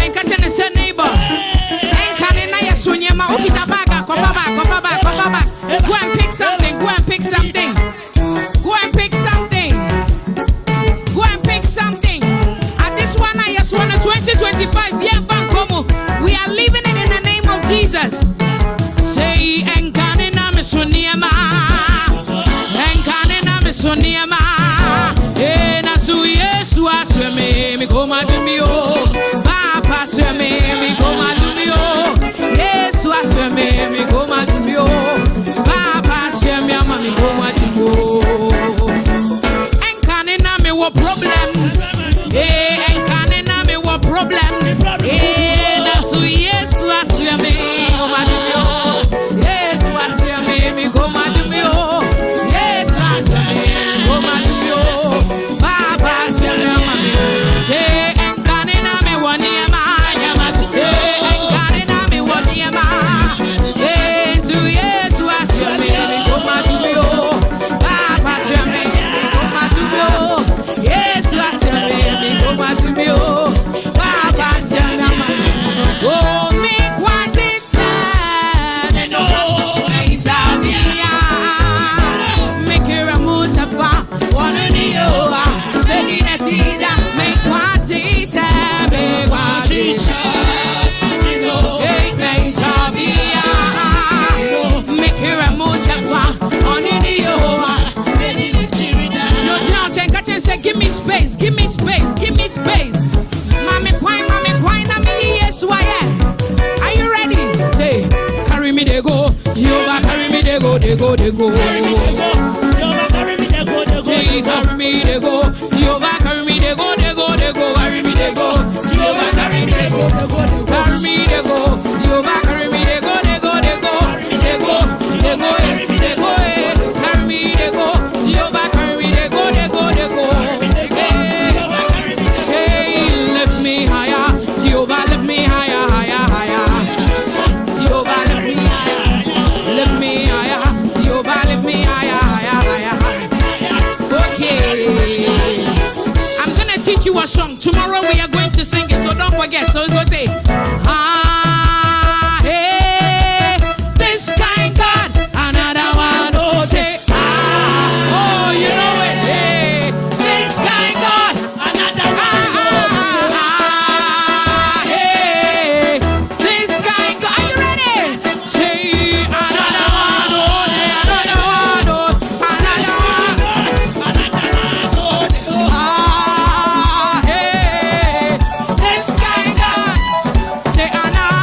ten catching a neighbor. And can I sunyama ukitabaga kofaba. Go and pick something. Go and pick something. At this one I just want 2025. Yeah, Vankomo. We are living it in the name of Jesus. Say and can I sunyama. And can I sunyama. Eh na su Yesu asweme mi koma dumio. Papa sweme mi koma dumio. Yesu asweme mi koma dumio. Papa sweme ama mi koma dumio. And can I me what problems? Eh and can I me what problems? Eh na su Yesu asweme mi koma dumio. Yesu asweme mi koma dumio. Yesu asweme mi koma dumio. Papa sweme ama mi. Eh and can I me one yama yama. Eh and can I me one yama. Eh to Yesu asweme mi koma dumio. Papa sweme mi koma dumio. Yesu asweme mi koma dumio. Papa sweme ama mi. Oh me kwatita no itabia. Make her a mutafa one ni yo. Benediction me kwatita me kwatita. Hey me itabia. Make her a mutafa one ni yo. No doubt and got and say give me space. Mommy quine, na me yes why. Are you ready? Say carry me they go. Jehovah carry me they go. Say carry me they go. Jehovah carry me they go. Carry me they go. Jehovah carry me they go. Carry me they go. Jehovah carry me they go. Carry me they go. Jehovah carry me they go. Say lift me higher. Jehovah lift me higher. Jehovah lift me higher. Jehovah lift me higher. Okay. I'm gonna teach you a song. Tomorrow we are going to sing it, so don't forget. So go say, ah, hey, this kind God, another one. Oh, say, ah, oh, you know it. Hey, this kind God, another one. Ah, hey, this kind God. Are you ready? Say, another one. Oh, another one. Oh, another one. Ah, hey, this kind God. Say another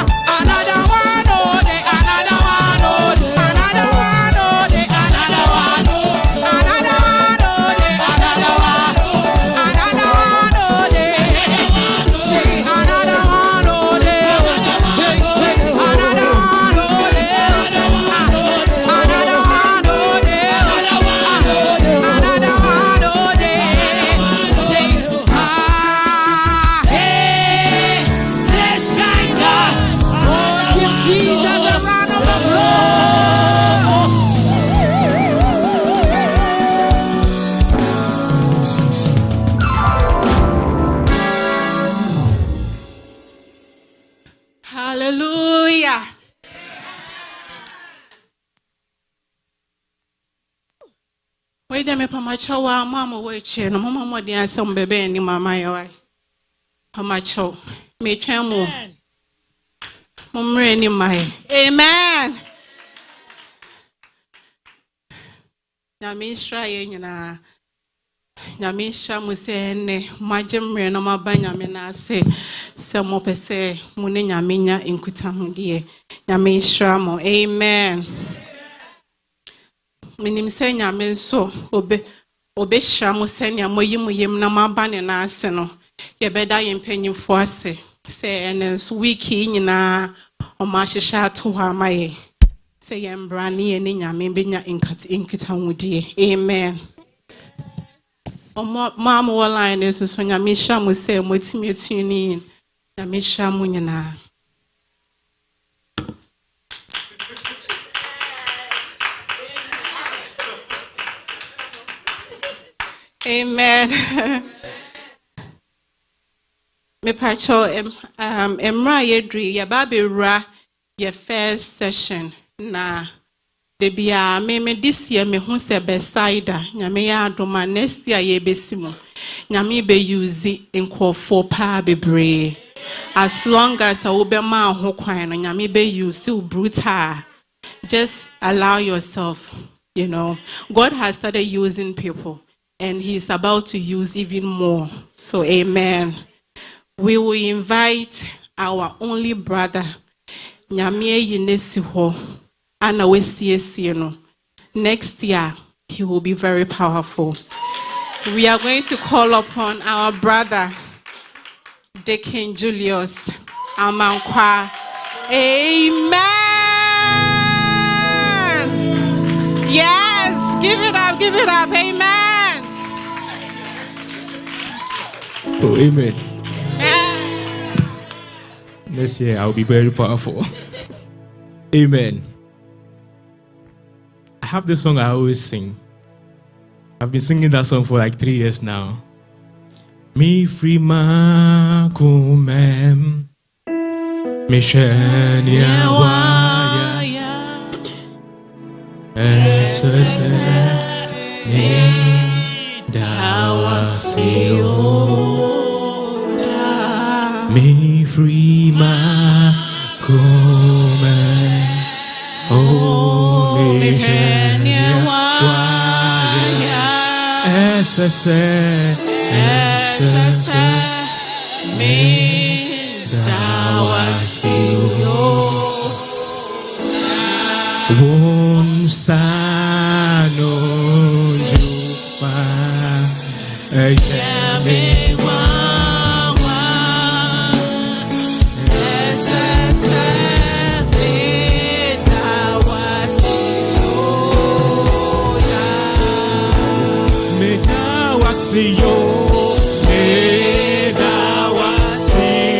one. Oh, another one. Oh, another one. Oh, another one. Oh, another one. Oh, another one. Another one. Oh, say another one. Oh, another one. Oh, another one. Oh, another one. Oh, say ah, hey, this kind God. Oh, give Jesus a round of applause. Hallelujah. Wait a minute, Pamacho, Mama, wait, no, Mama, the answer, baby, and Mama, Pamacho, me chamo, Mumre, any my, amen. Namistra, Namistra, Musene, Majamre, no, my banyamina, say, some more per se, Munina, Mina, in Kutamudie, Namistra, mo, amen. Minim say nyame so obehira mo senya moyim na mabane na ase no ye beda ye mpanyimfo ase say enenso wiki nyina o ma hyehyɛ ato ha amaye say ye mbrane ye ne nyame benya inkita wudie amen. Mama line is so nyame hira mo say motimi etuni nyame hira mo nyina. Amen. Me pacho emra yedri ya babira your first session na debia me this year me hu se beside nyame ya adoma next year ye besimo nyame be use nkofo pa bebre as long as I will be ma ho kwan no nyame be use still brutal. Just allow yourself, God has started using people and he's about to use even more. So amen. We will invite our only brother Nyame Yinesiho Ana Wesiesieno. Next year he will be very powerful. We are going to call upon our brother Deacon Julius Amankwa. Amen. Yes, give it up, amen. Oh, amen. Next year I'll be very powerful. Amen. I have this song I always sing. I've been singing that song for like 3 years now. Mi frima kumem Mishenia waya Esese ni dawasiyoda Mi frima kumem Oh Mishenia waya Esese mi dawasiyo Wonsano juma Ejemi wawa Esese mi dawasiyo Mi dawasiyo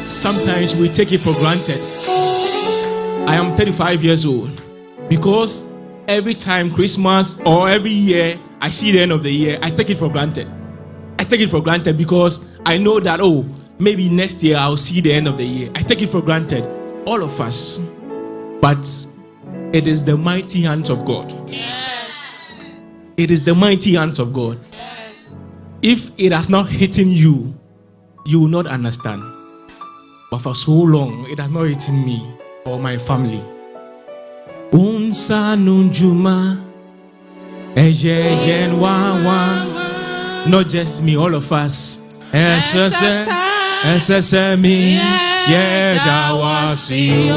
Sometimes we take it for granted. I am 35 years old because every time Christmas or every year I see the end of the year, I take it for granted. I take it for granted because I know that, maybe next year I'll see the end of the year. I take it for granted. All of us. But it is the mighty hands of God. Yes. It is the mighty hands of God. Yes. If it has not hit you, you will not understand. But for so long, it has not hit me or my family. Unsa nunjuma, ejejen wawa. Not just me, all of us. SSM, yeah, that was you.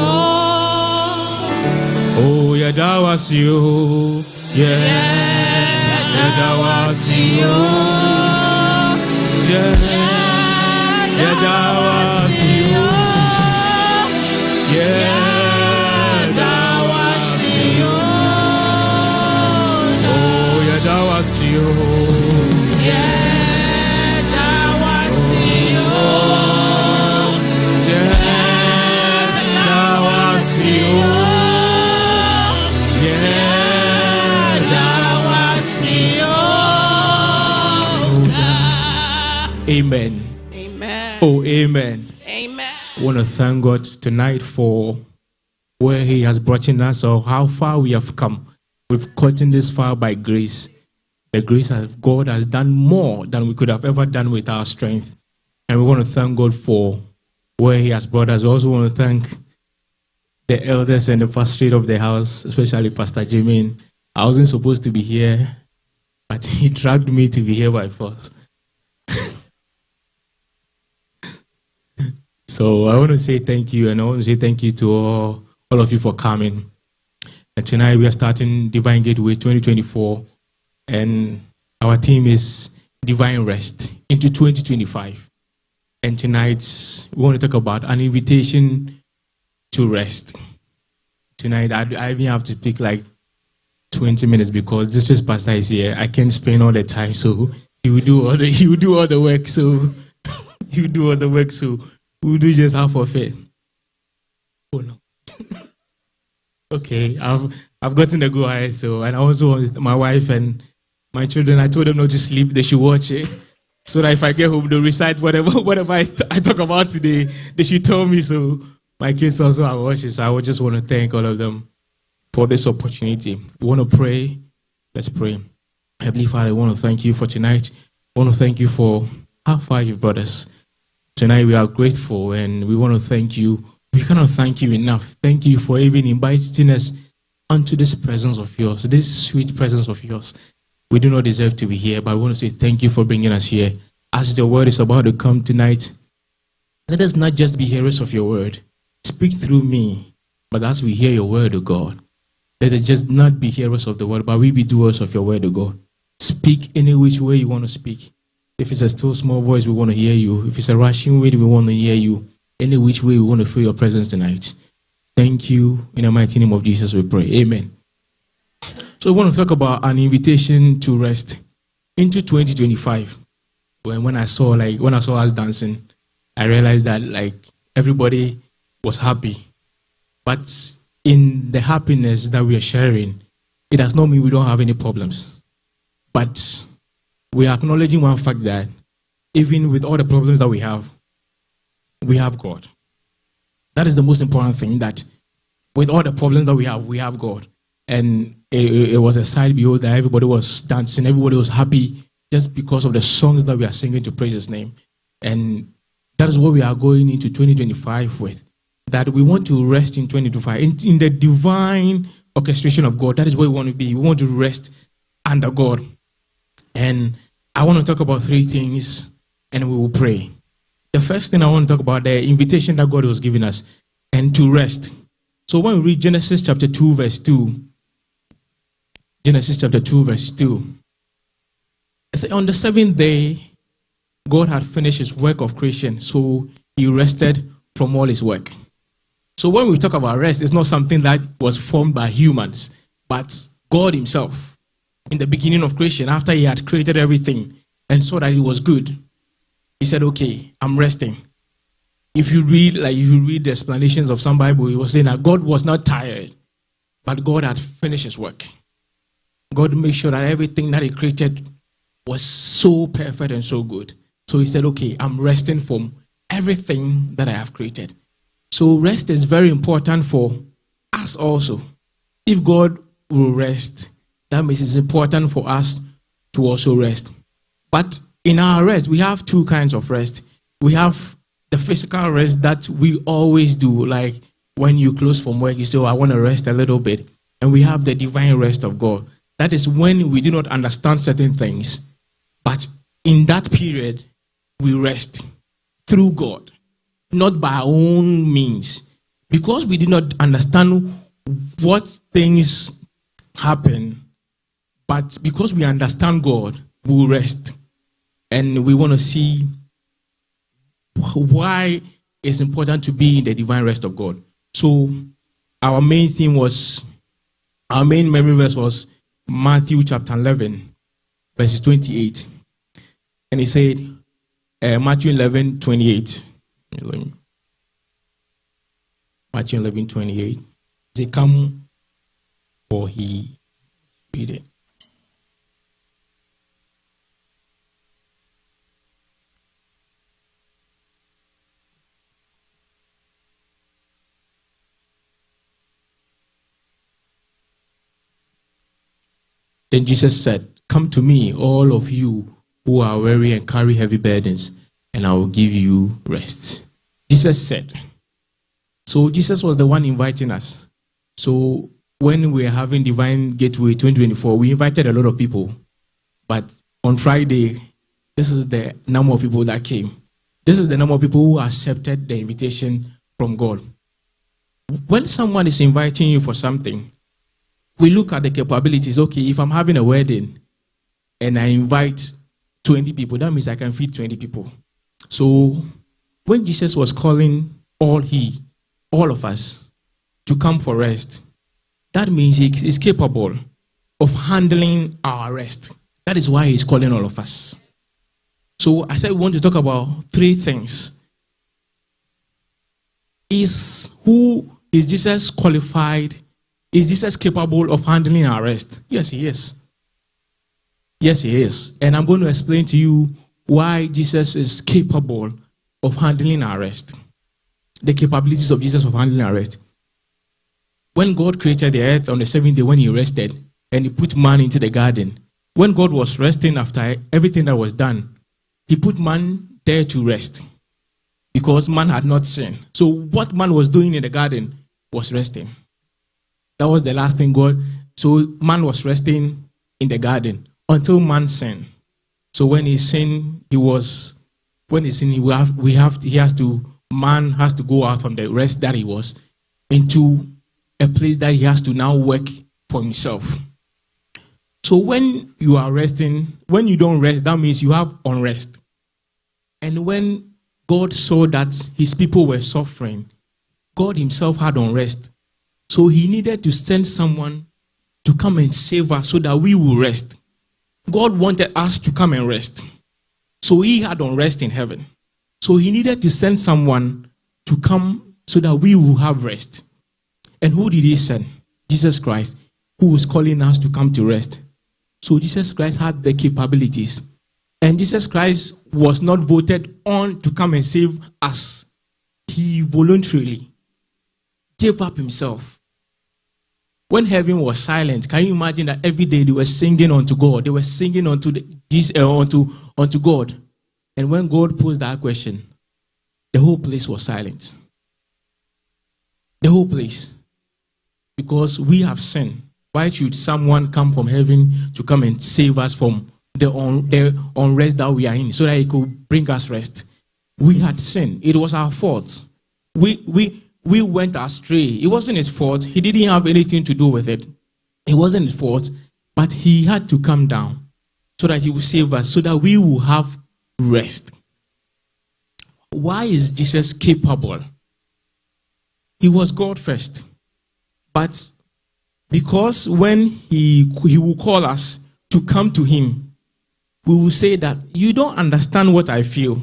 Oh, yeah, that was you. Yeah, that was you. Yeah, that was you. Yeah, that was you. Oh, yeah, that was you. Yeah, that was you. Yeah, that was you. Yeah, that was you. Amen. Amen. Oh, amen. Amen. I want to thank God tonight for where He has brought us or how far we have come. We've gotten this far by grace. The grace of God has done more than we could have ever done with our strength. And we want to thank God for where He has brought us. We also want to thank the elders and the pastorate of the house, especially Pastor Jimin. I wasn't supposed to be here, but he dragged me to be here by force. So I want to say thank you, and I want to say thank you to all of you for coming. And tonight we are starting Divine Gateway 2024, and our theme is Divine Rest into 2025. And tonight we want to talk about an invitation to rest. Tonight I even have to speak like 20 minutes because this first pastor is here. I can't spend all the time, so he will do all the work. So he will do all the work. So we'll do just half of it. Oh no. Okay, I've gotten the go ahead. So, and I also want my wife and my children. I told them not to sleep. They should watch it, so that if I get home, they'll recite whatever I talk about today. They should tell me. So my kids also are watching. So I would just want to thank all of them for this opportunity. We want to pray. Let's pray. Heavenly Father, I want to thank you for tonight. I want to thank you for how far you've brought us. Tonight we are grateful and we want to thank you. We cannot thank you enough. Thank you for even inviting us unto this presence of yours, this sweet presence of yours. We do not deserve to be here, but I want to say thank you for bringing us here. As the word is about to come tonight, let us not just be hearers of your word. Speak through me, but as we hear your word, O God, let us just not be hearers of the word, but we be doers of your word, O God. Speak any which way you want to speak. If it's a still small voice, we want to hear you. If it's a rushing wind, we want to hear you. Any which way we want to feel your presence tonight. Thank you. In the mighty name of Jesus we pray. Amen. So we want to talk about an invitation to rest into 2025. When I saw us dancing, I realized that everybody was happy. But in the happiness that we are sharing, it does not mean we don't have any problems. But we are acknowledging one fact that even with all the problems that we have God. That is the most important thing, that with all the problems that we have God. And it was a sight, behold, that everybody was dancing, everybody was happy just because of the songs that we are singing to praise his name. And that is what we are going into 2025 with, that we want to rest in 2025, in the divine orchestration of God. That is where we want to be. We want to rest under God. And I want to talk about three things, and we will pray. The first thing I want to talk about, the invitation that God was giving us, and to rest. So when we read Genesis chapter 2, verse 2, Genesis chapter 2, verse 2, it says, on the seventh day, God had finished his work of creation, so he rested from all his work. So when we talk about rest, it's not something that was formed by humans, but God himself, in the beginning of creation, after he had created everything and saw that it was good, he said, okay, I'm resting. If you read the explanations of some Bible, he was saying that God was not tired, but God had finished his work. God made sure that everything that he created was so perfect and so good. So he said, okay, I'm resting from everything that I have created. So rest is very important for us also. If God will rest, that means it's important for us to also rest. But in our rest, we have two kinds of rest. We have the physical rest that we always do, like when you close from work, you say, oh, I want to rest a little bit. And we have the divine rest of God. That is when we do not understand certain things, but in that period, we rest through God, not by our own means. Because we did not understand what things happen, but because we understand God, we will rest. And we want to see why it's important to be in the divine rest of God. So our main memory verse was Matthew chapter 11, verses 28. And he said, Matthew 11, 28. Matthew 11, 28. They come, or he read it. Then Jesus said, come to me, all of you who are weary and carry heavy burdens, and I will give you rest. Jesus said. So Jesus was the one inviting us. So when we were having Divine Gateway 2024, we invited a lot of people. But on Friday, this is the number of people that came. This is the number of people who accepted the invitation from God. When someone is inviting you for something, we look at the capabilities. Okay, if I'm having a wedding and I invite 20 people, that means I can feed 20 people. So when Jesus was calling all of us to come for rest, that means he is capable of handling our rest. That is why he's calling all of us. So I said we want to talk about three things. Is Jesus qualified? Is Jesus capable of handling our rest? Yes, he is. Yes, he is. And I'm going to explain to you why Jesus is capable of handling our rest. The capabilities of Jesus of handling our rest. When God created the earth on the seventh day, when he rested, and he put man into the garden, when God was resting after everything that was done, he put man there to rest because man had not sinned. So what man was doing in the garden was resting. That was the last thing God. So man was resting in the garden until man sinned. So when he sinned, man has to go out from the rest that he was into a place that he has to now work for himself. So when you are resting, when you don't rest, that means you have unrest. And when God saw that his people were suffering, God himself had unrest. So he needed to send someone to come and save us so that we will rest. God wanted us to come and rest. So he had unrest in heaven. So he needed to send someone to come so that we will have rest. And who did he send? Jesus Christ, who was calling us to come to rest. So Jesus Christ had the capabilities. And Jesus Christ was not voted on to come and save us. He voluntarily gave up himself. When heaven was silent, can you imagine that every day they were singing unto God? They were singing unto God. And when God posed that question, the whole place was silent. The whole place. Because we have sinned. Why should someone come from heaven to come and save us from the unrest that we are in, so that he could bring us rest? We had sinned. It was our fault. We went astray. It wasn't his fault. He didn't have anything to do with it. It wasn't his fault. But he had to come down so that he would save us, so that we will have rest. Why is Jesus capable? He was God first. But because when he will call us to come to him, we will say that you don't understand what I feel.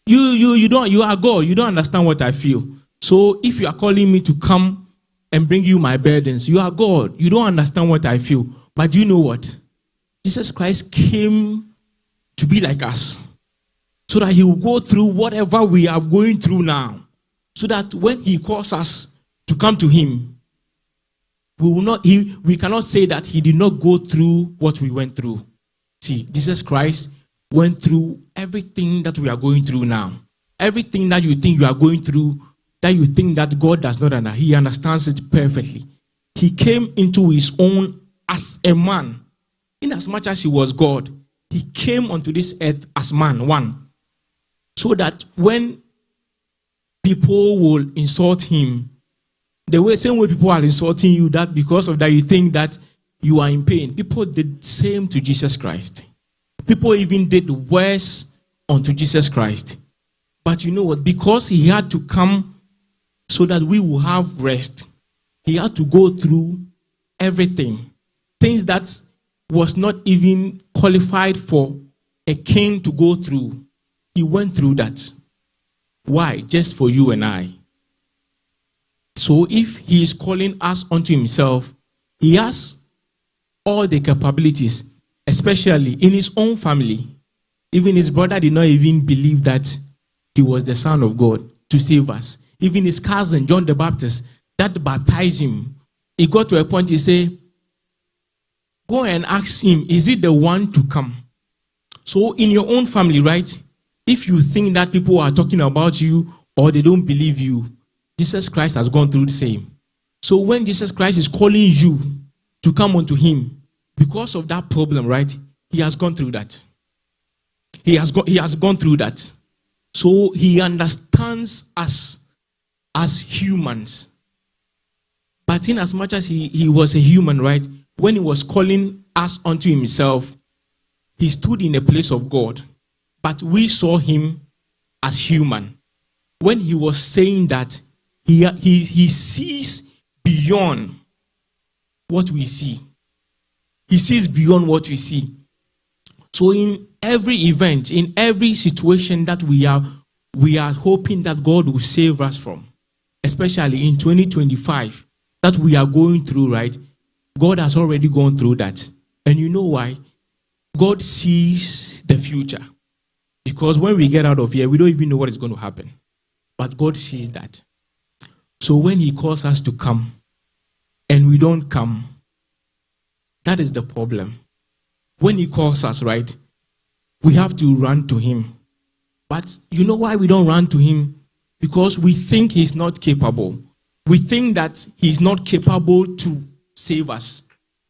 You are God. You don't understand what I feel. So if you are calling me to come and bring you my burdens, you are God. You don't understand what I feel. But you know what? Jesus Christ came to be like us, so that he will go through whatever we are going through now, so that when he calls us to come to him, we cannot say that he did not go through what we went through. See, Jesus Christ went through everything that we are going through now. Everything that you think you are going through, that you think that God does not understand, he understands it perfectly. He came into his own as a man. In as much as he was God, he came onto this earth as man, one. So that when people will insult him, same way people are insulting you, that because of that you think that you are in pain. People did the same to Jesus Christ. People even did worse unto Jesus Christ. But you know what? Because he had to come so that we will have rest, he had to go through everything. Things that was not even qualified for a king to go through. He went through that. Why? Just for you and I. So if he is calling us unto himself, he has all the capabilities, especially in his own family. Even his brother did not even believe that he was the Son of God to save us. Even his cousin, John the Baptist, that baptized him. He got to a point, he said, go and ask him, is he the one to come? So in your own family, right? If you think that people are talking about you or they don't believe you, Jesus Christ has gone through the same. So when Jesus Christ is calling you to come unto him, because of that problem, right? He has gone through that. He has gone through that. So he understands us as humans. But in as much as he was a human, right? When he was calling us unto himself, he stood in a place of God. But we saw him as human. When he was saying that, he sees beyond what we see. He sees beyond what we see. So in every event, in every situation that we are hoping that God will save us from, especially in 2025, that we are going through, right? God has already gone through that. And you know why? God sees the future. Because when we get out of here, we don't even know what is going to happen. But God sees that. So when he calls us to come, and we don't come, that is the problem. When he calls us, right, we have to run to him. But you know why we don't run to him? Because we think he's not capable. We think that he's not capable to save us.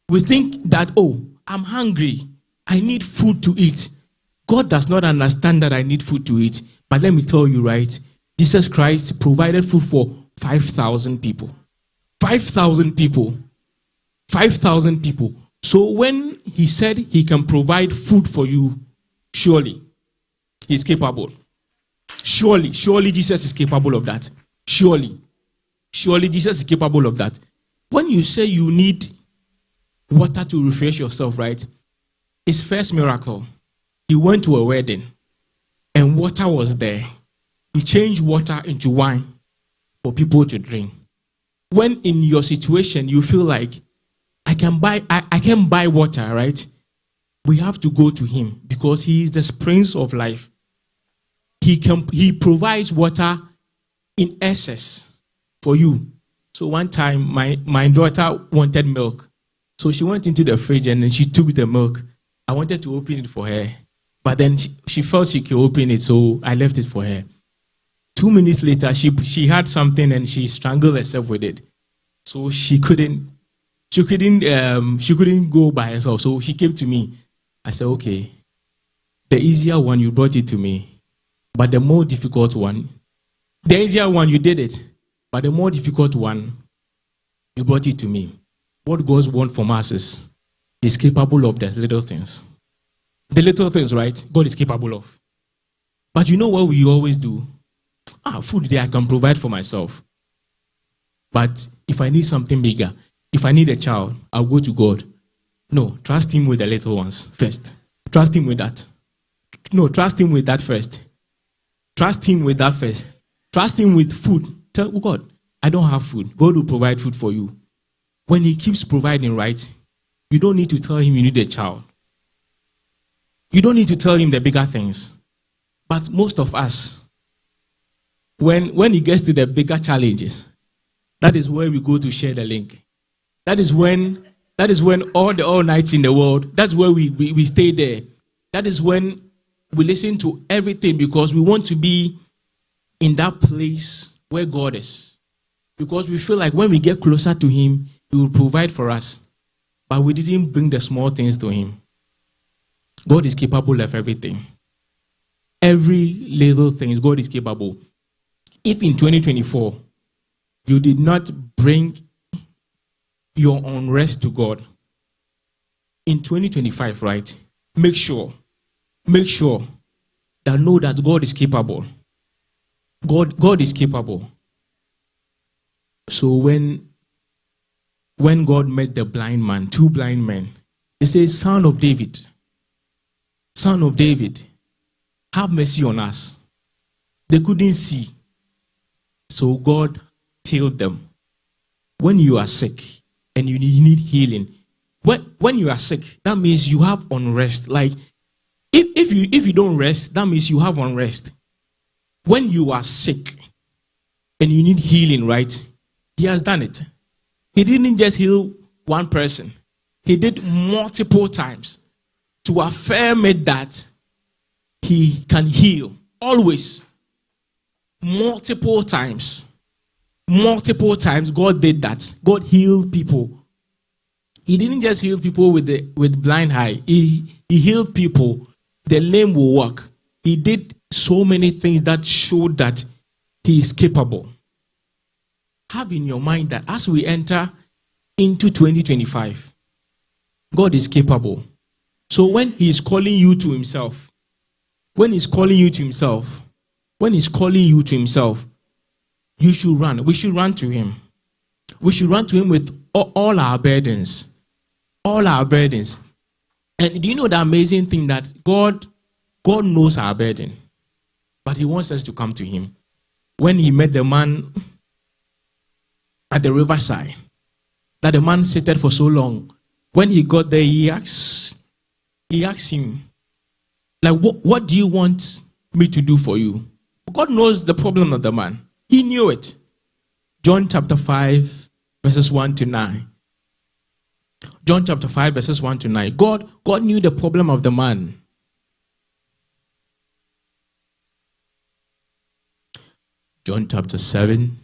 We think that, oh, I'm hungry. I need food to eat. God does not understand that I need food to eat. But let me tell you, right, Jesus Christ provided food for 5,000 people. 5,000 people. 5,000 people. So when he said he can provide food for you, surely he's capable. Surely Jesus is capable of that. Surely Jesus is capable of that. When you say you need water to refresh yourself, right? His first miracle, he went to a wedding and water was there. He changed water into wine for people to drink. When in your situation you feel like I can buy water, right? We have to go to him because he is the springs of life. He provides water in excess for you. So one time my daughter wanted milk. So she went into the fridge and then she took the milk. I wanted to open it for her. But then she felt she could open it, so I left it for her. 2 minutes later, she had something and she strangled herself with it. So she couldn't go by herself. So she came to me. I said, okay, the easier one, you brought it to me. But the more difficult one, the easier one, you did it. But the more difficult one, you brought it to me. What God wants from us is he's capable of the little things. The little things, right? God is capable of. But you know what we always do? Food there I can provide for myself. But if I need something bigger, if I need a child, I'll go to God. No, trust him with the little ones first. Trust him with that. No, trust him with that first. Trust him with that first. Trust him with food. Tell God, I don't have food. God will provide food for you. When he keeps providing, right, you don't need to tell him you need a child. You don't need to tell him the bigger things. But most of us, when it gets to the bigger challenges, that is where we go to share the link. That is when all nights in the world, that's where we stay there. That is when we listen to everything because we want to be in that place where God is. Because we feel like when we get closer to him, he will provide for us. But we didn't bring the small things to him. God is capable of everything. Every little thing, God is capable. If in 2024, you did not bring your unrest to God, in 2025, right, make sure that know that God is capable. God is capable. So when God met the blind man, 2 blind men, they say, Son of David, have mercy on us. They couldn't see. So God healed them. When you are sick and you need healing, when you are sick, that means you have unrest. Like, if you don't rest, that means you have unrest. When you are sick and you need healing, right? He has done it. He didn't just heal one person. He did multiple times to affirm it that he can heal. Always. Multiple times God did that. God healed people. He didn't just heal people with blind eye. He healed people. The lame will walk. He did so many things that show that he is capable. Have in your mind that as we enter into 2025, God is capable. So when he is calling you to himself, you should run. We should run to him. We should run to him with all our burdens. All our burdens. And do you know the amazing thing that God knows our burden, but he wants us to come to him. When he met the man at the riverside, that the man sat for so long, when he got there, he asked him, like, what do you want me to do for you? God knows the problem of the man. He knew it. John chapter 5, verses 1 to 9. John chapter 5, verses 1 to 9. God knew the problem of the man. John chapter 7.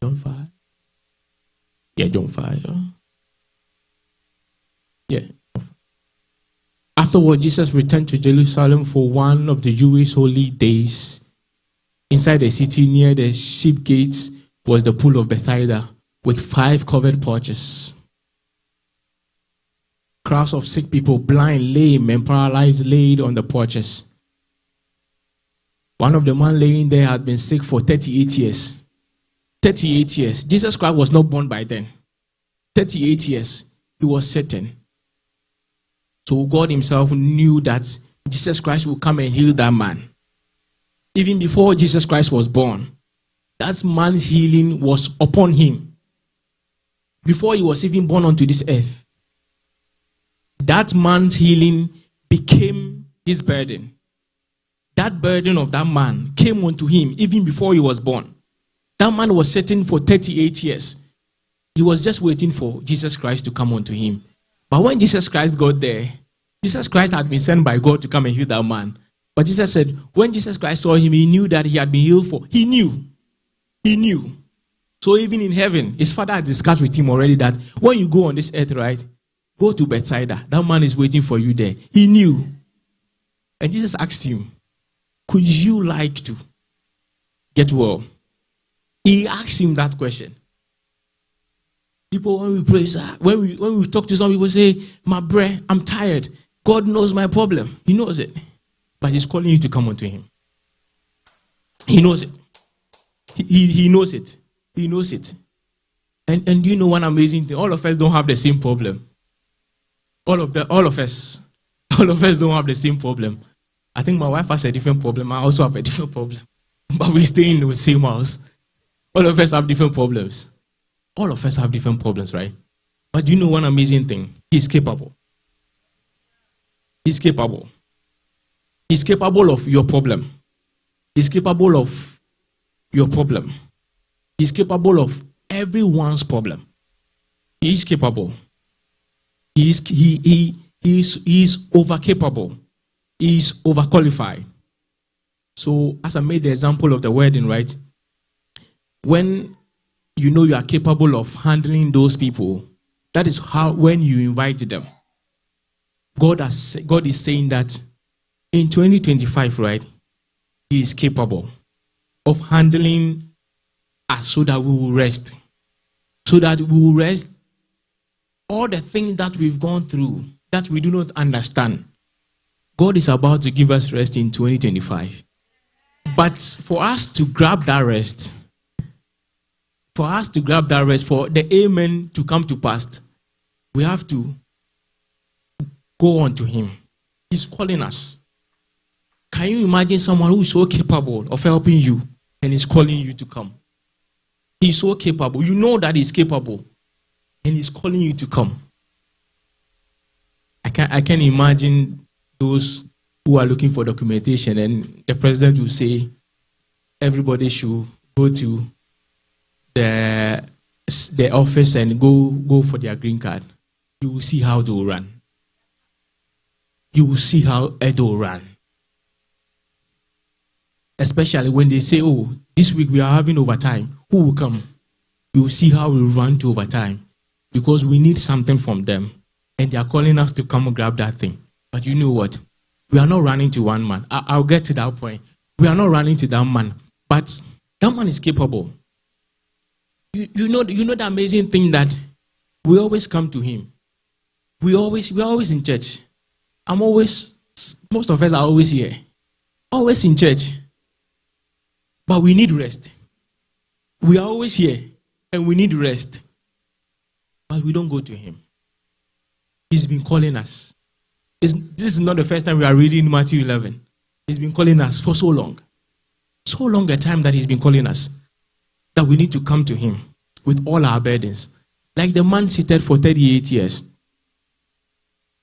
John 5. Yeah, John 5. Yeah. Afterward, Jesus returned to Jerusalem for one of the Jewish holy days. Inside the city near the sheep gates was the pool of Bethesda with 5 covered porches. Crowds of sick people, blind, lame, and paralyzed, laid on the porches. One of the men laying there had been sick for 38 years. 38 years. Jesus Christ was not born by then. 38 years. He was certain. So God himself knew that Jesus Christ would come and heal that man. Even before Jesus Christ was born, that man's healing was upon him. Before he was even born onto this earth, that man's healing became his burden. That burden of that man came onto him even before he was born. That man was sitting for 38 years. He was just waiting for Jesus Christ to come onto him. But when Jesus Christ got there, Jesus Christ had been sent by God to come and heal that man. But Jesus said, when Jesus Christ saw him, he knew that he had been healed for. He knew. So even in heaven, his father had discussed with him already that when you go on this earth, right, go to Bethsaida. That man is waiting for you there. He knew. And Jesus asked him, could you like to get well? He asked him that question. People, when we pray, when we talk to some people, say, my bro, I'm tired. God knows my problem. He knows it. But he's calling you to come unto him. He knows it. He knows it. He knows it. And you know one amazing thing? All of us don't have the same problem. All of us don't have the same problem. I think my wife has a different problem. I also have a different problem. But we stay in the same house. All of us have different problems. All of us have different problems, right? But you know one amazing thing? He's capable. He's capable. He's capable of your problem. He's capable of your problem. He's capable of everyone's problem. He is capable. He is overcapable. He is overqualified. So, as I made the example of the wedding, right? When you know you are capable of handling those people, that is how when you invite them. God is saying that in 2025, right? He is capable of handling us so that we will rest. So that we will rest all the things that we've gone through that we do not understand. God is about to give us rest in 2025. But for us to grab that rest, for the amen to come to pass, we have to go on to him. He's calling us. Can you imagine someone who is so capable of helping you and is calling you to come? He's so capable. You know that he's capable and he's calling you to come. I can imagine those who are looking for documentation and the president will say everybody should go to the office and go for their green card. You will see how they will run. You will see how they will run. Especially when they say, oh, this week we are having overtime. Who will come? You will see how we run to overtime. Because we need something from them. And they are calling us to come and grab that thing. But you know what? We are not running to one man. I'll get to that point. We are not running to that man, but that man is capable. You know the amazing thing that we always come to him. We're always in church. Most of us are always here, always in church. But we need rest. We are always here and we need rest. But we don't go to him. He's been calling us. This is not the first time we are reading Matthew 11. He's been calling us for so long. So long a time that he's been calling us that we need to come to him with all our burdens. Like the man seated for 38 years.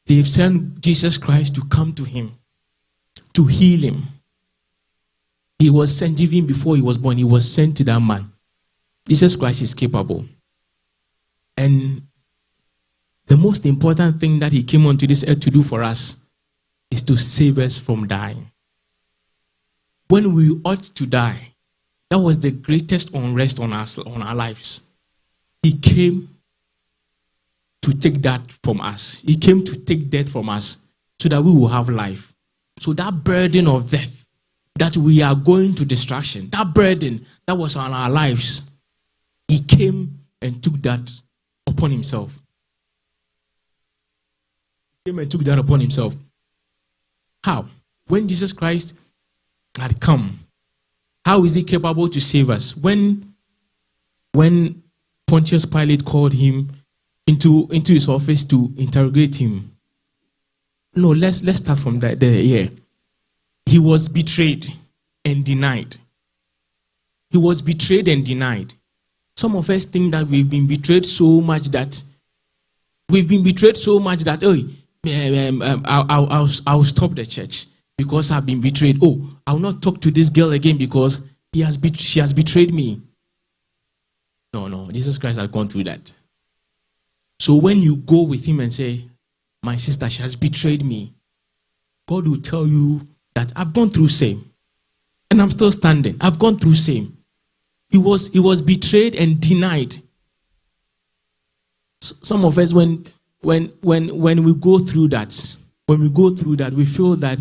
They've sent Jesus Christ to come to him, to heal him. He was sent even before he was born. He was sent to that man. Jesus Christ is capable. And the most important thing that he came onto this earth to do for us is to save us from dying. When we ought to die, that was the greatest unrest on our lives. He came to take that from us. He came to take death from us so that we will have life. So that burden of death, that we are going to destruction, that burden that was on our lives, he came and took that upon himself. He came and took that upon himself. How? When Jesus Christ had come, how is he capable to save us? When Pontius Pilate called him into his office to interrogate him. No, let's start from there. Yeah. He was betrayed and denied. He was betrayed and denied. Some of us think that we've been betrayed so much that I'll stop the church because I've been betrayed. Oh, I'll not talk to this girl again because she has betrayed me. No, Jesus Christ has gone through that. So when you go with him and say, my sister, she has betrayed me, God will tell you that I've gone through same. And I'm still standing. I've gone through same. He was betrayed and denied. Some of us, when we go through that, we feel that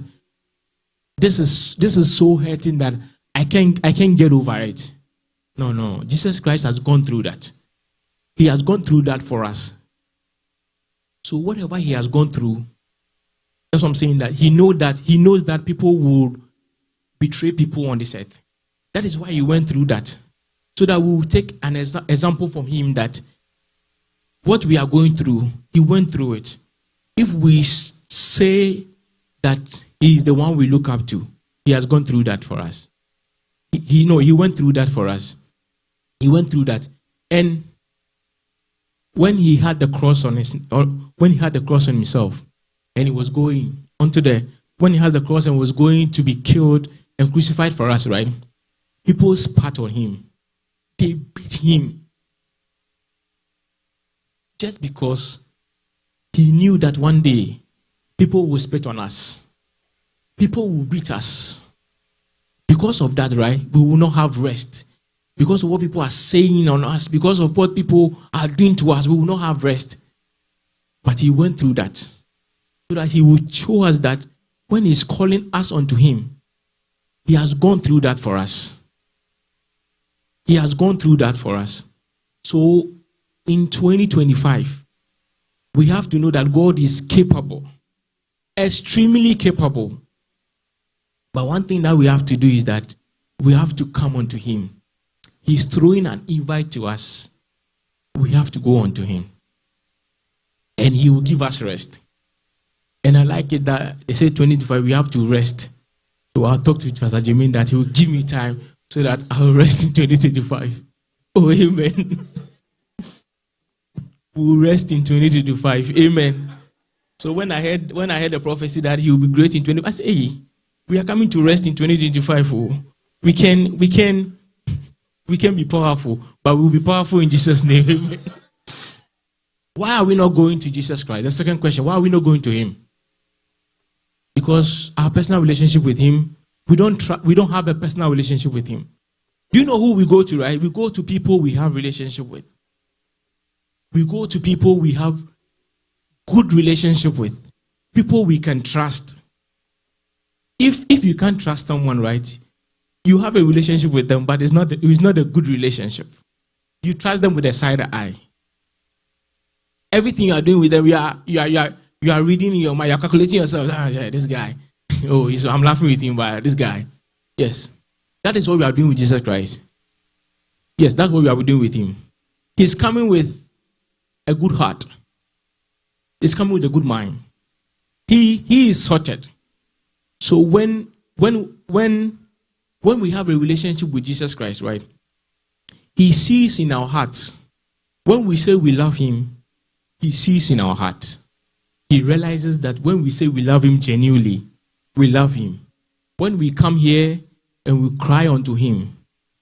this is so hurting that I can't get over it. No. Jesus Christ has gone through that. He has gone through that for us. So whatever he has gone through, that's what I'm saying, that he knows that people will betray people on this earth. That is why he went through that. So that we will take an example from him that what we are going through, he went through it. If we say that he is the one we look up to, he has gone through that for us. He went through that for us. He went through that. And when he had the cross on himself, and he was going when he has the cross and was going to be killed and crucified for us, right? People spat on him. They beat him. Just because he knew that one day people will spit on us. People will beat us. Because of that, right? We will not have rest. Because of what people are saying on us, because of what people are doing to us, we will not have rest. But he went through that so that he would show us that when he's calling us unto him, he has gone through that for us. He has gone through that for us. So in 2025, we have to know that God is capable, extremely capable. But one thing that we have to do is that we have to come unto him. He's throwing an invite to us. We have to go unto him. And he will give us rest. And I like it that they say 2025, we have to rest. So I'll talk to Pastor Jermaine that he will give me time so that I'll rest in 2025. Oh, amen. We'll rest in 2025. Amen. So when I heard the prophecy that he will be great in 2025, I said, hey, we are coming to rest in 2025. Oh. We can be powerful, but we'll be powerful in Jesus' name. Why are we not going to Jesus Christ? The second question, why are we not going to him? Because our personal relationship with him, we don't have a personal relationship with him. You know who we go to, right? We go to people we have relationship with. We go to people we have good relationship with. People we can trust. if you can't trust someone, right, you have a relationship with them, but it's not a good relationship. You trust them with a side eye. Everything you are doing with them, you are reading in your mind, you are calculating yourself. Yeah, this guy. I'm laughing with him, but this guy. Yes. That is what we are doing with Jesus Christ. Yes, that's what we are doing with him. He's coming with a good heart. He's coming with a good mind. He is sorted. So when we have a relationship with Jesus Christ, right, he sees in our hearts. When we say we love him, he sees in our heart. He realizes that when we say we love him genuinely, we love him. When we come here and we cry unto him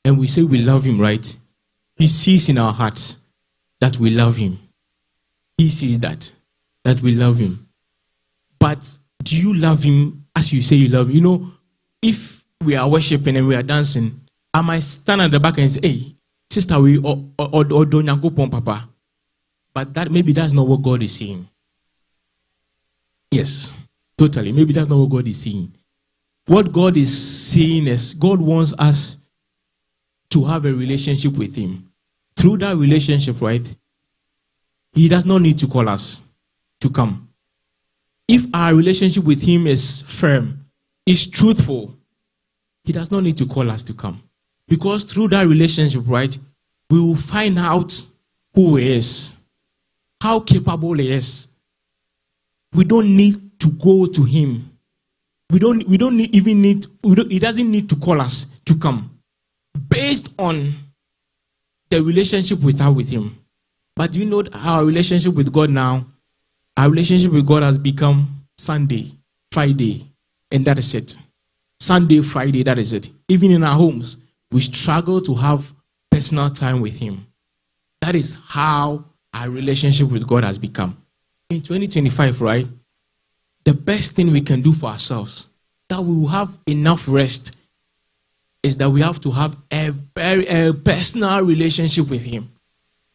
and we say we love him, right, he sees in our hearts that we love him. He sees that we love him. But do you love him as you say you love him? You know, if we are worshiping and we are dancing, I might stand at the back and say, hey, sister, we or papa. But that's not what God is saying. Yes, totally. Maybe that's not what God is saying. What God is saying is God wants us to have a relationship with him. Through that relationship, right, he does not need to call us to come. If our relationship with him is firm, is truthful, he does not need to call us to come. Because through that relationship, right, we will find out who he is, how capable he is. We don't need to go to him. He doesn't need to call us to come based on the relationship we have with him. But you know our relationship with God now, our relationship with God has become Sunday, Friday, and that is it. Sunday, Friday, that is it. Even in our homes, we struggle to have personal time with him. That is how our relationship with God has become. In 2025, right, the best thing we can do for ourselves, that we will have enough rest, is that we have to have a very personal relationship with him.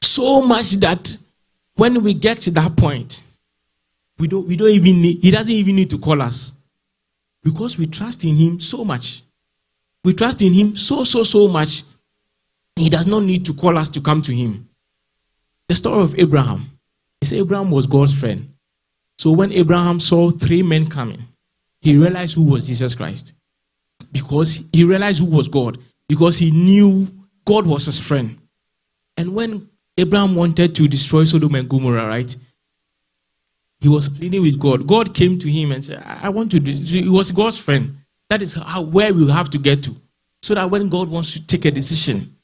So much that when we get to that point, we don't even need, he doesn't even need to call us. Because we trust in him so much. We trust in him so much. He does not need to call us to come to him. The story of Abraham. Is Abraham was God's friend. So when Abraham saw 3 men coming, he realized who was Jesus Christ. Because he realized who was God. Because he knew God was his friend. And when Abraham wanted to destroy Sodom and Gomorrah, right, he was pleading with God. God came to him and said, I want to do. He was God's friend. That is where we have to get to. So that when God wants to take a decision,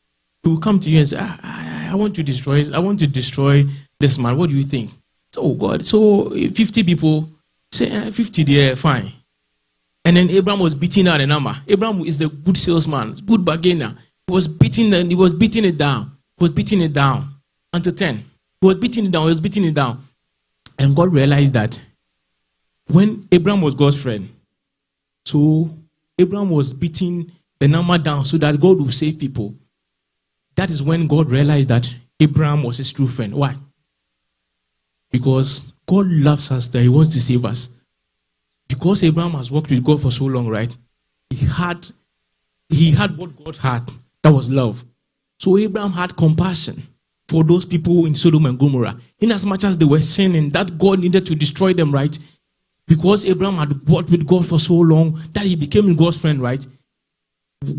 he will come to you and say, I want to destroy this man. What do you think? So God, 50 people say 50 there, fine. And then Abraham was beating out a number. Abraham is the good salesman, good bargainer. He was beating it down until 10. He was beating it down. And God realized that when Abraham was God's friend, so Abraham was beating the number down so that God would save people. That is when God realized that Abraham was his true friend. Why? Because God loves us, that he wants to save us. Because Abraham has worked with God for so long, right? He had what God had, that was love. So Abraham had compassion for those people in Sodom and Gomorrah. In as much as they were sinning, that God needed to destroy them, right? Because Abraham had worked with God for so long that he became God's friend, right?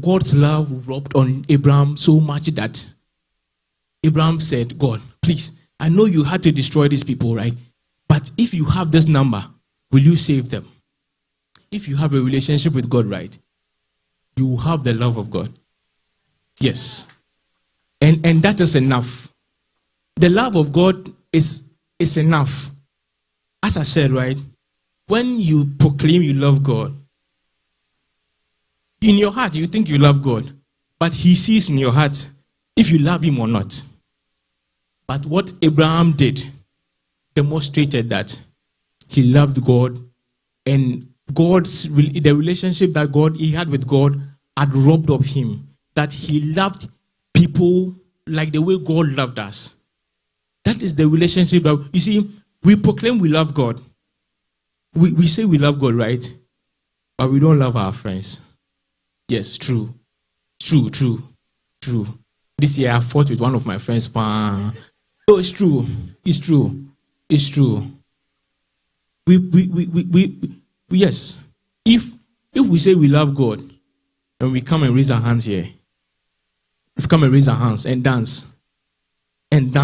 God's love rubbed on Abraham so much that Abraham said, God, please, I know you had to destroy these people, right? But if you have this number, will you save them? If you have a relationship with God, right, you will have the love of God. Yes. And that is enough. The love of God is enough. As I said, right, when you proclaim you love God, in your heart you think you love God, but he sees in your heart if you love him or not. But what Abraham did demonstrated that he loved God, and the relationship that he had with God had robbed of him, that he loved people like the way God loved us. That is the relationship that, you see, we proclaim we love God. We say we love God, right? but we don't love our friends. Yes, true. This year I fought with one of my friends. Oh, it's true. We yes. If we say we love God, and we come and raise our hands here, if we come and raise our hands and dance, and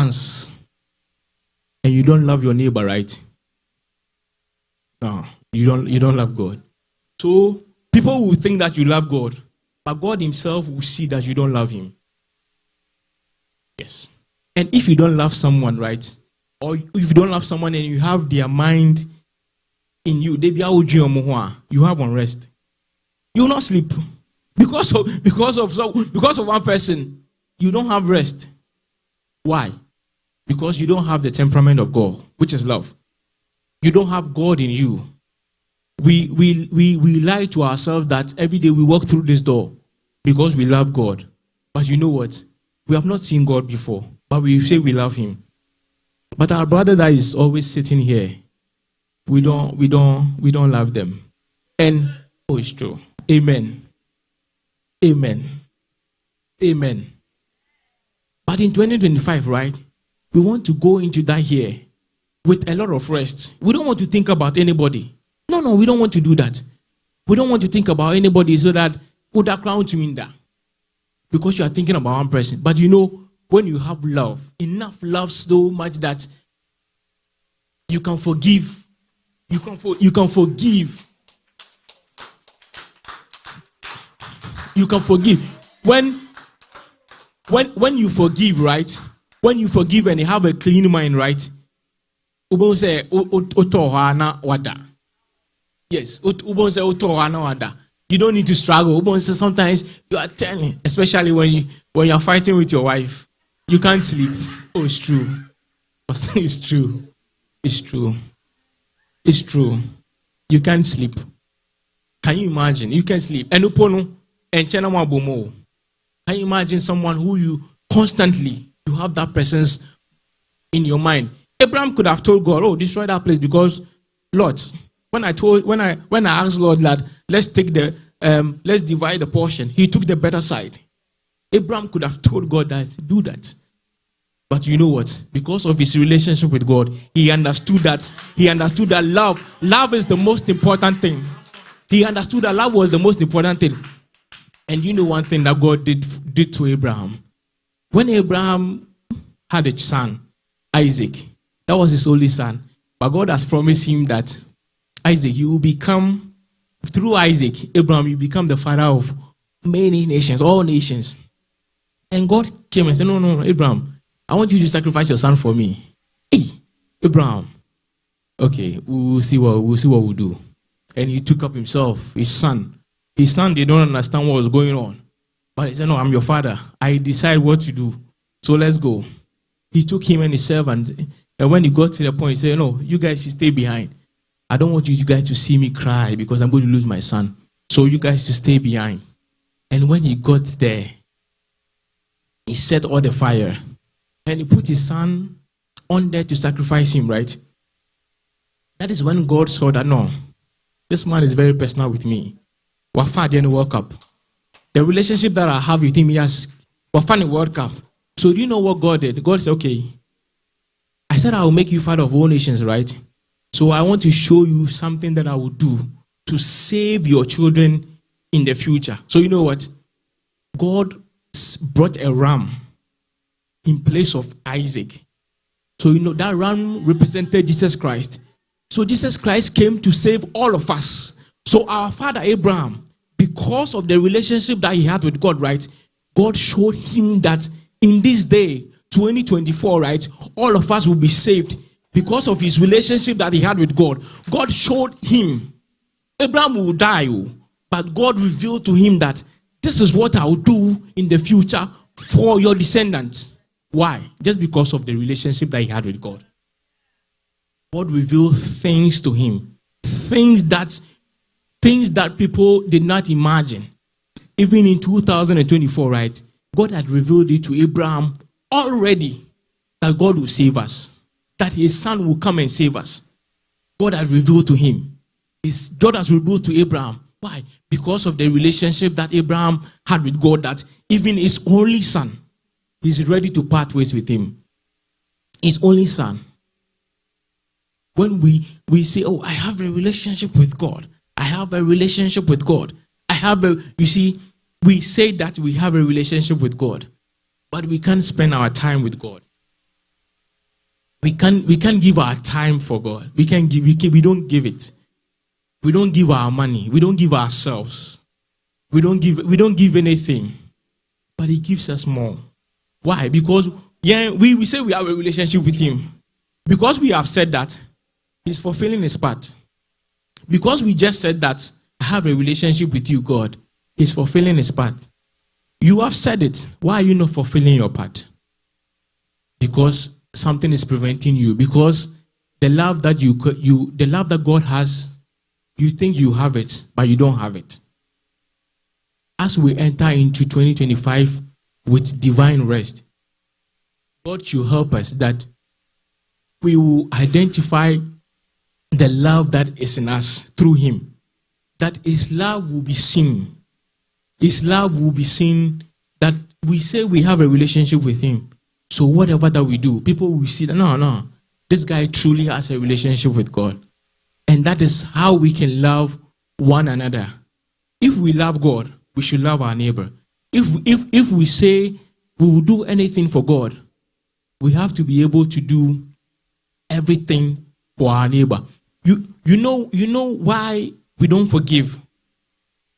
you don't love your neighbor, right? No, you don't love God. So people will think that you love God, but God himself will see that you don't love him. Yes. And if you don't love someone, right? Or if you don't love someone and you have their mind in you, you have unrest. You will not sleep. Because of one person, you don't have rest. Why? Because you don't have the temperament of God, which is love. You don't have God in you. We lie to ourselves that every day we walk through this door because we love God. But you know what? We have not seen God before, but we say we love him. But our brother that is always sitting here, we don't love them. And oh, it's true. Amen. But in 2025, right? We want to go into that year with a lot of rest. We don't want to think about anybody. No, we don't want to do that. We don't want to think about anybody so that would that crown to mean that. Because you are thinking about one person. But you know, when you have love, enough love so much that you can forgive. You can forgive. You can forgive. When you forgive, right? When you forgive and you have a clean mind, right? Ubon say wada. Yes, ubon say wada. You don't need to struggle. Ubon say sometimes you are telling, especially when you are fighting with your wife, you can't sleep. Oh, it's true. It's true. It's true. It's true. You can't sleep. Can you imagine? You can sleep. And can you imagine someone who you constantly, you have that presence in your mind? Abraham could have told God, "Oh, destroy that place," because Lord, when I asked Lord that let's divide the portion, he took the better side. Abraham could have told God that do that. But you know what? Because of his relationship with God, he understood that love is the most important thing. He understood that love was the most important thing. And you know one thing that God did to Abraham? When Abraham had a son, Isaac, that was his only son. But God has promised him that Isaac, you will become, through Isaac, Abraham, you become the father of many nations, all nations. And God came and said, no, Abraham, I want you to sacrifice your son for me. Hey, Abraham, okay, we'll see what we'll do. And he took up himself, his son. His son, they don't understand what was going on. But he said, no, I'm your father. I decide what to do. So let's go. He took him and his servant. And when he got to the point, he said, no, you guys should stay behind. I don't want you guys to see me cry because I'm going to lose my son. So you guys should stay behind. And when he got there, he set all the fire. And he put his son on there to sacrifice him, right? That is when God saw that, no, this man is very personal with me. Wafa didn't work up. The relationship that I have with him, yes, Wafa didn't work up. So do you know what God did? God said, okay, I said I will make you father of all nations, right? So I want to show you something that I will do to save your children in the future. So you know what? God brought a ram in place of Isaac. So you know that ram represented Jesus Christ. So Jesus Christ came to save all of us. So our father Abraham, because of the relationship that he had with God, right? God showed him that in this day, 2024, right? All of us will be saved because of his relationship that he had with God. God showed him Abraham will die, but God revealed to him that this is what I will do in the future for your descendants. Why? Just because of the relationship that he had with God. God revealed things to him. Things that people did not imagine. Even in 2024, right? God had revealed it to Abraham already that God will save us. That his son will come and save us. God had revealed to him. God has revealed to Abraham Why? Because of the relationship that Abraham had with God, that even his only son is ready to part ways with him. His only son. When we say, oh, I have a relationship with God. I have a relationship with God. You see, we say that we have a relationship with God, but we can't spend our time with God. We can't give our time for God. We don't give it. We don't give our money. We don't give ourselves. We don't give anything. But He gives us more. Why? Because we say we have a relationship with Him. Because we have said that, He's fulfilling His part. Because we just said that, I have a relationship with you, God, He's fulfilling His part. You have said it. Why are you not fulfilling your part? Because something is preventing you. Because the love that the love that God has, you think you have it, but you don't have it. As we enter into 2025 with divine rest, God should help us that we will identify the love that is in us through Him. That His love will be seen. His love will be seen, that we say we have a relationship with Him. So whatever that we do, people will see that, no, this guy truly has a relationship with God. And that is how we can love one another. If we love God, we should love our neighbor. If we say we will do anything for God, we have to be able to do everything for our neighbor. You know why we don't forgive?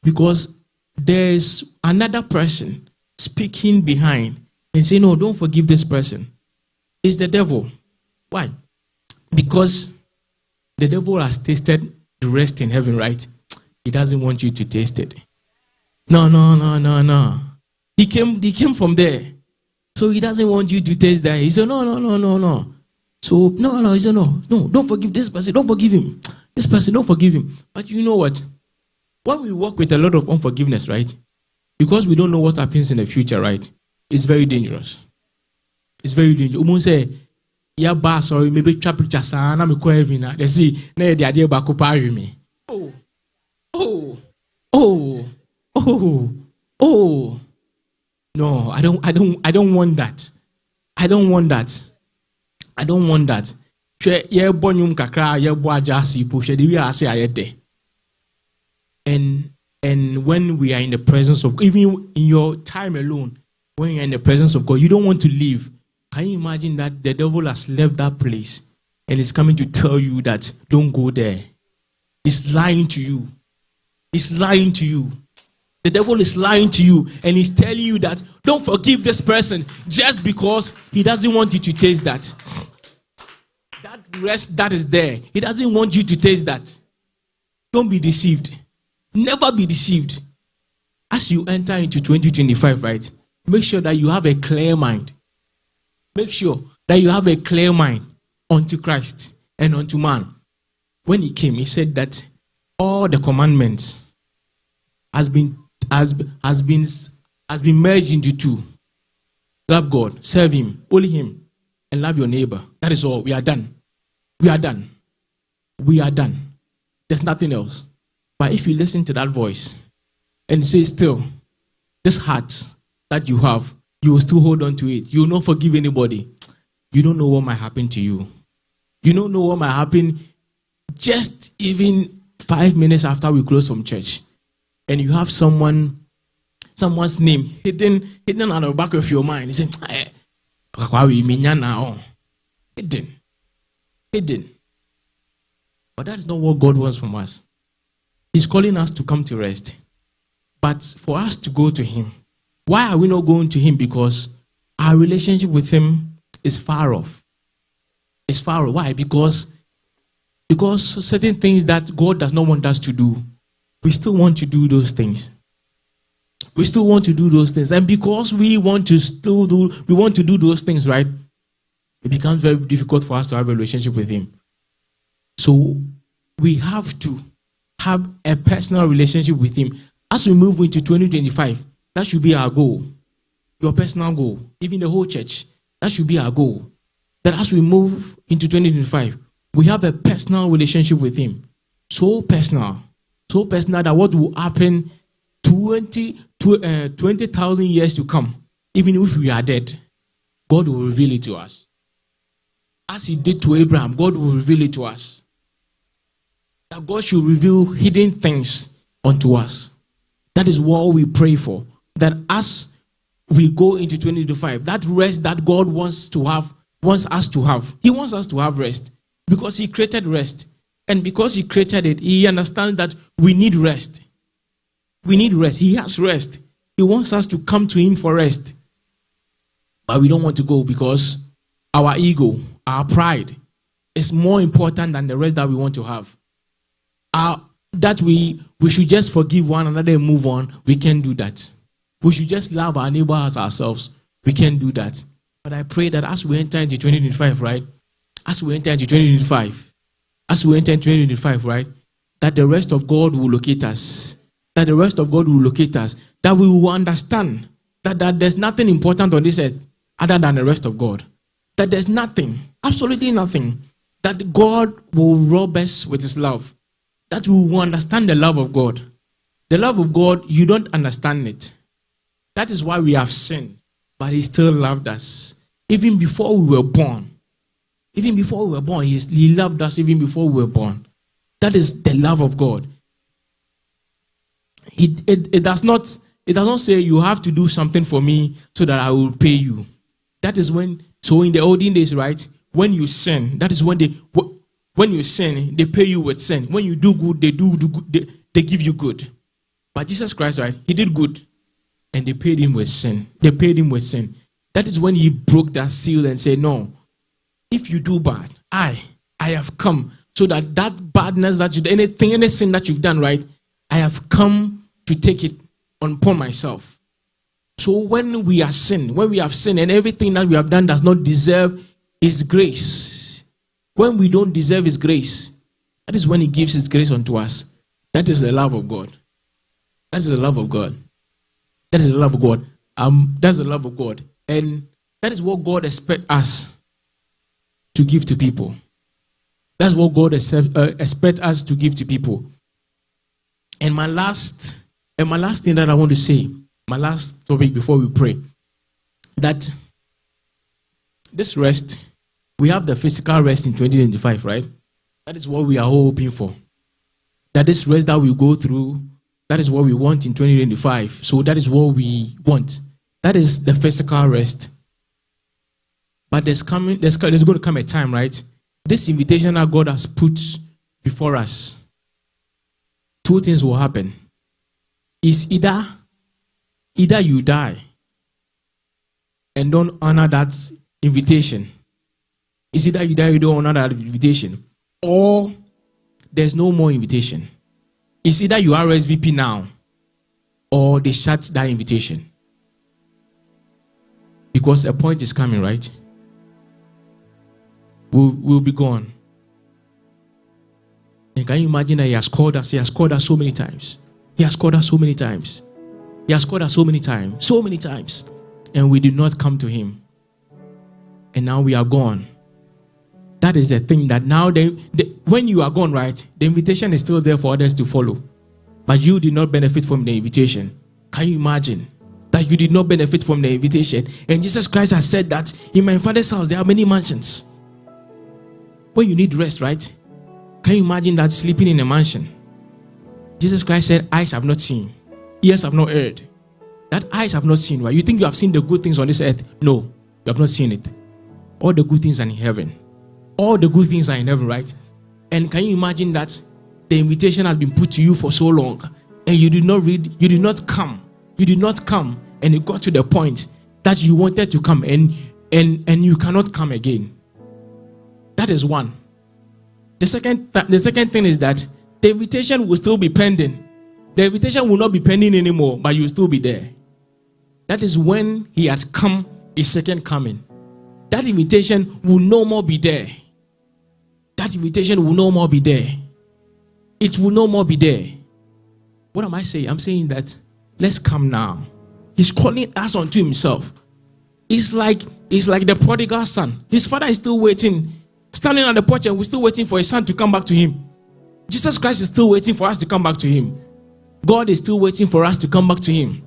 Because there's another person speaking behind and saying, no, don't forgive this person. It's the devil. Why? Because the devil has tasted the rest in heaven, right? He doesn't want you to taste it. No. He came from there. So he doesn't want you to taste that. He said, no. So, no, he said, no, don't forgive this person. Don't forgive him. This person, don't forgive him. But you know what? When we walk with a lot of unforgiveness, right? Because we don't know what happens in the future, right? It's very dangerous. It's very dangerous. Umun say, yeah, boss, or maybe traffic chasana, me ko evina. They see, na the idea ba kupari me. Oh. No, I don't want that. I don't want that. Ye bonyum kakra, ye bo ajasi po, she we are say ayede. And when we are in the presence of, even in your time alone, when you're in the presence of God, you don't want to leave. Can you imagine that the devil has left that place and is coming to tell you that don't go there? He's lying to you. The devil is lying to you and he's telling you that don't forgive this person just because he doesn't want you to taste that. That rest that is there, he doesn't want you to taste that. Don't be deceived. Never be deceived. As you enter into 2025, right? Make sure that you have a clear mind. Make sure that you have a clear mind unto Christ and unto man. When he came, he said that all the commandments has been merged into two. Love God, serve Him, only Him, and love your neighbor. That is all. We are done. There's nothing else. But if you listen to that voice and say still, this heart that you have, you will still hold on to it. You will not forgive anybody. You don't know what might happen to you. You don't know what might happen just even 5 minutes after we close from church. And you have someone's name hidden at the back of your mind. You say, hidden. But that is not what God wants from us. He's calling us to come to rest. But for us to go to Him, why are we not going to Him? Because our relationship with Him is far off. It's far off. Why? Because certain things that God does not want us to do, we still want to do those things. And because we want to do those things, right? It becomes very difficult for us to have a relationship with Him. So we have to have a personal relationship with Him. As we move into 2025, that should be our goal. Your personal goal. Even the whole church. That should be our goal. That as we move into 2025, we have a personal relationship with Him. So personal So personal that what will happen 20,000 years to come, even if we are dead, God will reveal it to us. As he did to Abraham, God will reveal it to us. That God should reveal hidden things unto us. That is what we pray for. That as we go into 2025, that rest that God wants us to have. He wants us to have rest because he created rest. And because he created it, he understands that we need rest. We need rest. He has rest. He wants us to come to him for rest. But we don't want to go because our ego, our pride is more important than the rest that we want to have. That we should just forgive one another and move on. We can't do that. We should just love our neighbor as ourselves. We can't do that. But I pray that as we enter into 2025, right? As we enter into 2025, right? That the rest of God will locate us. That the rest of God will locate us. That we will understand that there's nothing important on this earth other than the rest of God. That there's nothing, absolutely nothing, that God will rob us with his love. That we will understand the love of God. The love of God, you don't understand it. That is why we have sinned. But he still loved us. Even before we were born. Even before we were born, he loved us even before we were born. That is the love of God. It does not say you have to do something for me so that I will pay you. That is so in the olden days, right? When you sin, that is when you sin, they pay you with sin. When you do good, they give you good. But Jesus Christ, right? He did good. And they paid him with sin. They paid him with sin. That is when he broke that seal and said, no, if you do bad, I have come so that badness that any sin that you've done, right? I have come to take it upon myself. So when we have sinned and everything that we have done does not deserve his grace, when we don't deserve his grace, that is when he gives his grace unto us. That is the love of God. That is the love of God. That is the love of God. That's the love of God. And that is what God expects us to give to people. That's what God expects us to give to people. And my last thing that I want to say, my last topic before we pray, that this rest, we have the physical rest in 2025, right? That is what we are hoping for. That this rest that we go through, that is what we want in 2025. So that is what we want. That is the physical rest. But there's going to come a time, right? This invitation that God has put before us, two things will happen. It's either you die and don't honor that invitation. It's either you die, you don't honor that invitation, or there's no more invitation. It's either you are RSVP now, or they shut that invitation. Because a point is coming, right? We'll be gone. And can you imagine that he has called us? He has called us so many times. He has called us so many times. He has called us so many times. So many times. And we did not come to him. And now we are gone. That is the thing that now, when you are gone, right, the invitation is still there for others to follow. But you did not benefit from the invitation. Can you imagine that you did not benefit from the invitation? And Jesus Christ has said that in my Father's house there are many mansions. When you need rest, right? Can you imagine that sleeping in a mansion? Jesus Christ said, eyes have not seen, ears have not heard. That eyes have not seen, right? You think you have seen the good things on this earth? No, you have not seen it. All the good things are in heaven. All the good things are in heaven, right? And can you imagine that the invitation has been put to you for so long and you did not read, you did not come, and it got to the point that you wanted to come and you cannot come again. That is one. The second thing is that the invitation will still be pending. The invitation will not be pending anymore, but you will still be there. That is when he has come, his second coming. That invitation will no more be there. That invitation will no more be there. It will no more be there. What am I saying? I'm saying that let's come now. He's calling us unto himself. It's like the prodigal son. His father is still waiting, standing on the porch, and we're still waiting for his son to come back to him. Jesus Christ is still waiting for us to come back to him. God is still waiting for us to come back to him.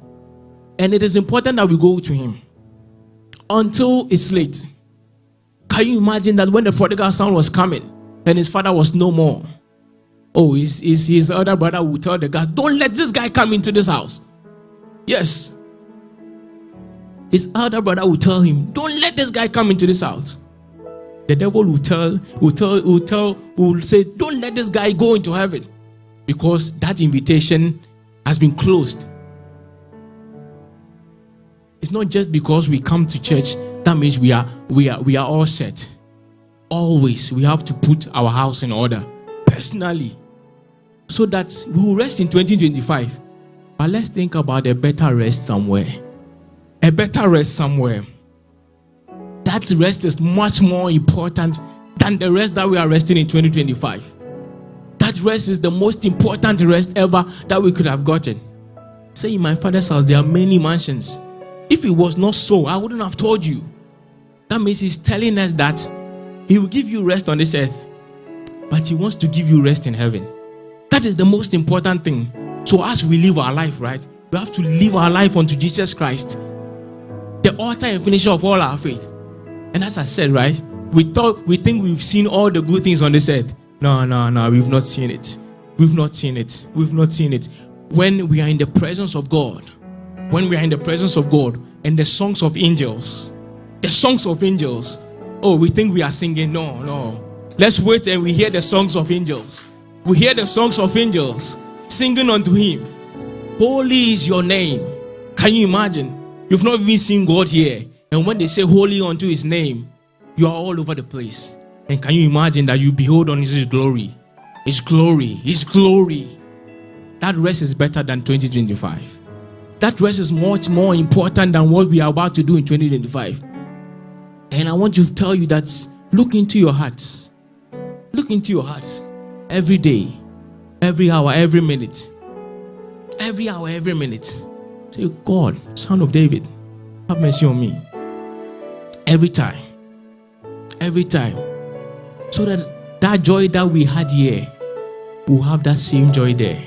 And it is important that we go to him until it's late. Can you imagine that when the prodigal son was coming and his father was no more? Oh, his elder brother would tell the guy, don't let this guy come into this house. Yes. His elder brother would tell him, don't let this guy come into this house. The devil will say, don't let this guy go into heaven, because that invitation has been closed. It's not just because we come to church that means we are all set. Always we have to put our house in order personally, so that we will rest in 2025. But let's think about a better rest somewhere. A better rest somewhere. That rest is much more important than the rest that we are resting in 2025. That rest is the most important rest ever that we could have gotten. Say, in my father's house there are many mansions. If it was not so, I wouldn't have told you. That means he's telling us that he will give you rest on this earth, but he wants to give you rest in heaven. That is the most important thing. So as we live our life, right, we have to live our life unto Jesus Christ, the author and finisher of all our faith. And as I said, right, we think we've seen all the good things on this earth. No, we've not seen it. We've not seen it. When we are in the presence of God, and the songs of angels, oh, we think we are singing. No. Let's wait and we hear the songs of angels. We hear the songs of angels singing unto him. Holy is your name. Can you imagine? You've not even seen God here. And when they say holy unto his name, you are all over the place. And can you imagine that you behold on his glory? His glory. That rest is better than 2025. That rest is much more important than what we are about to do in 2025. And I want to tell you that look into your heart. Look into your heart. Every day, every hour, every minute. Say, God, Son of David, have mercy on me. Every time. So that joy that we had here, we'll have that same joy there.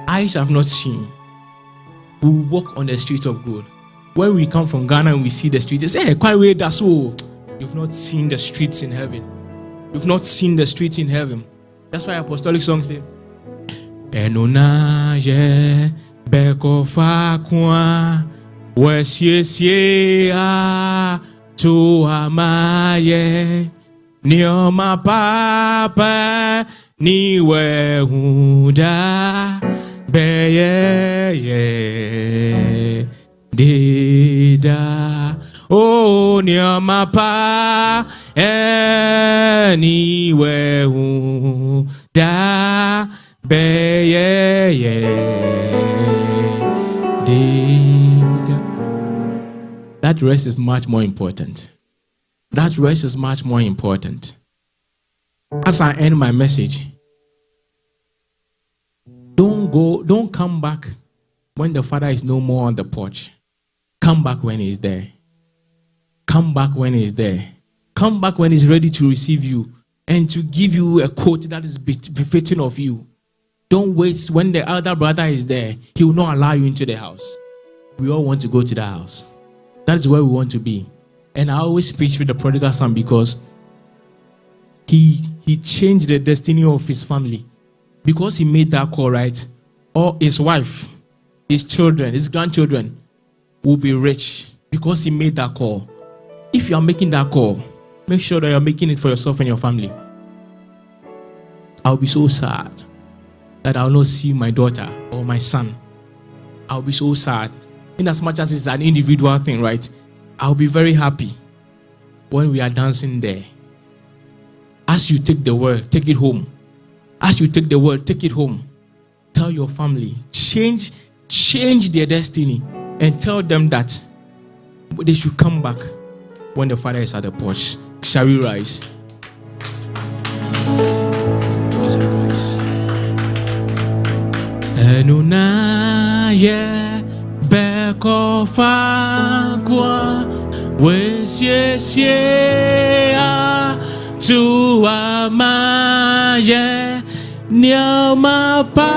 Eyes have not seen. We walk on the streets of gold. When we come from Ghana and we see the streets, they say, hey, quite way that's all. You've not seen the streets in heaven. That's why apostolic songs say, Enona ye beko fa kwa wesiesie a to amaye nioma papa ni we huda beye dida o nioma pa anywhere da beye dida. That rest is much more important. As I end my message, don't come back when the Father is no more on the porch. Come back when he's there. Come back when he's ready to receive you and to give you a coat that is befitting of you. Don't wait when the elder brother is there. He will not allow you into the house. We all want to go to the house. That is where we want to be. And I always preach with the prodigal son because he changed the destiny of his family. Because he made that call, right? Or his wife, his children, his grandchildren will be rich because he made that call. If you are making that call, make sure that you are making it for yourself and your family. I'll be so sad that I'll not see my daughter or my son. I'll be so sad. In as much as it's an individual thing, right? I'll be very happy when we are dancing there. As you take the word, take it home. As you take the word, take it home. Tell your family, change their destiny, and tell them that they should come back when the Father is at the porch. Shall we rise? Enunaye beko fakwa wesiesie tu amaye Nyamapa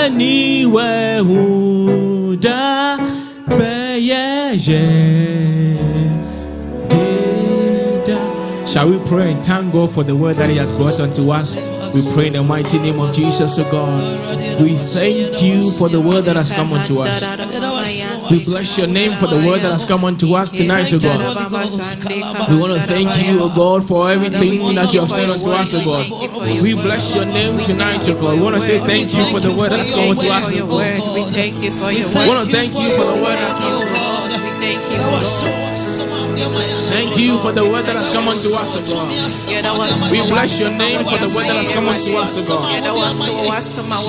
anywhere who da beye. Shall we pray and thank God for the word that He has brought unto us? We pray in the mighty name of Jesus, O God. We thank you for the word that has come unto us. We bless your name for the word that has come unto us tonight, O God. We want to thank you, O God, for everything that you have said unto us, O God. We bless your name tonight, O God. We want to say thank you for the word that has come unto us, O God. We thank you for your word. We want to thank you for the word that has come unto us. We thank you, Lord. Thank you for the word that has come unto us, O God. We bless your name for the word that has come unto us, O God.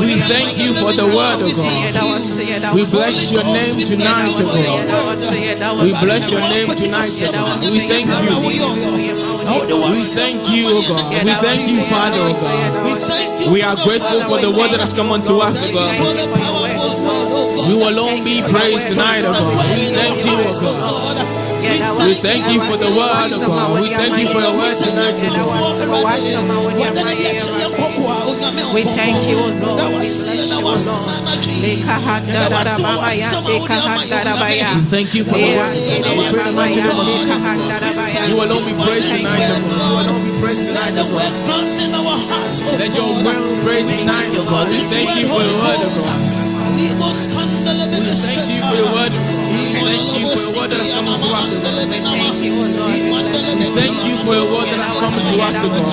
We thank you for the word, O God. We bless your name tonight, O God. We bless your name tonight, O God. We thank you. We thank you, O God. We thank you, Father, O God. We are grateful for the word that has come unto us, O God. You alone be praised tonight, O God. We thank you, O God. We thank you for the word, O God. We thank you for your word tonight, O God. We thank you, O Lord. We bless you, O Lord. We thank you for the word. You alone be praised tonight, O God. You alone be praised tonight, O God. Let your word be praised tonight, O God. We thank you for your word, O God. We thank you for your word. Thank you for your word that has come unto us, O God. Thank you for your word that has come unto us, O God.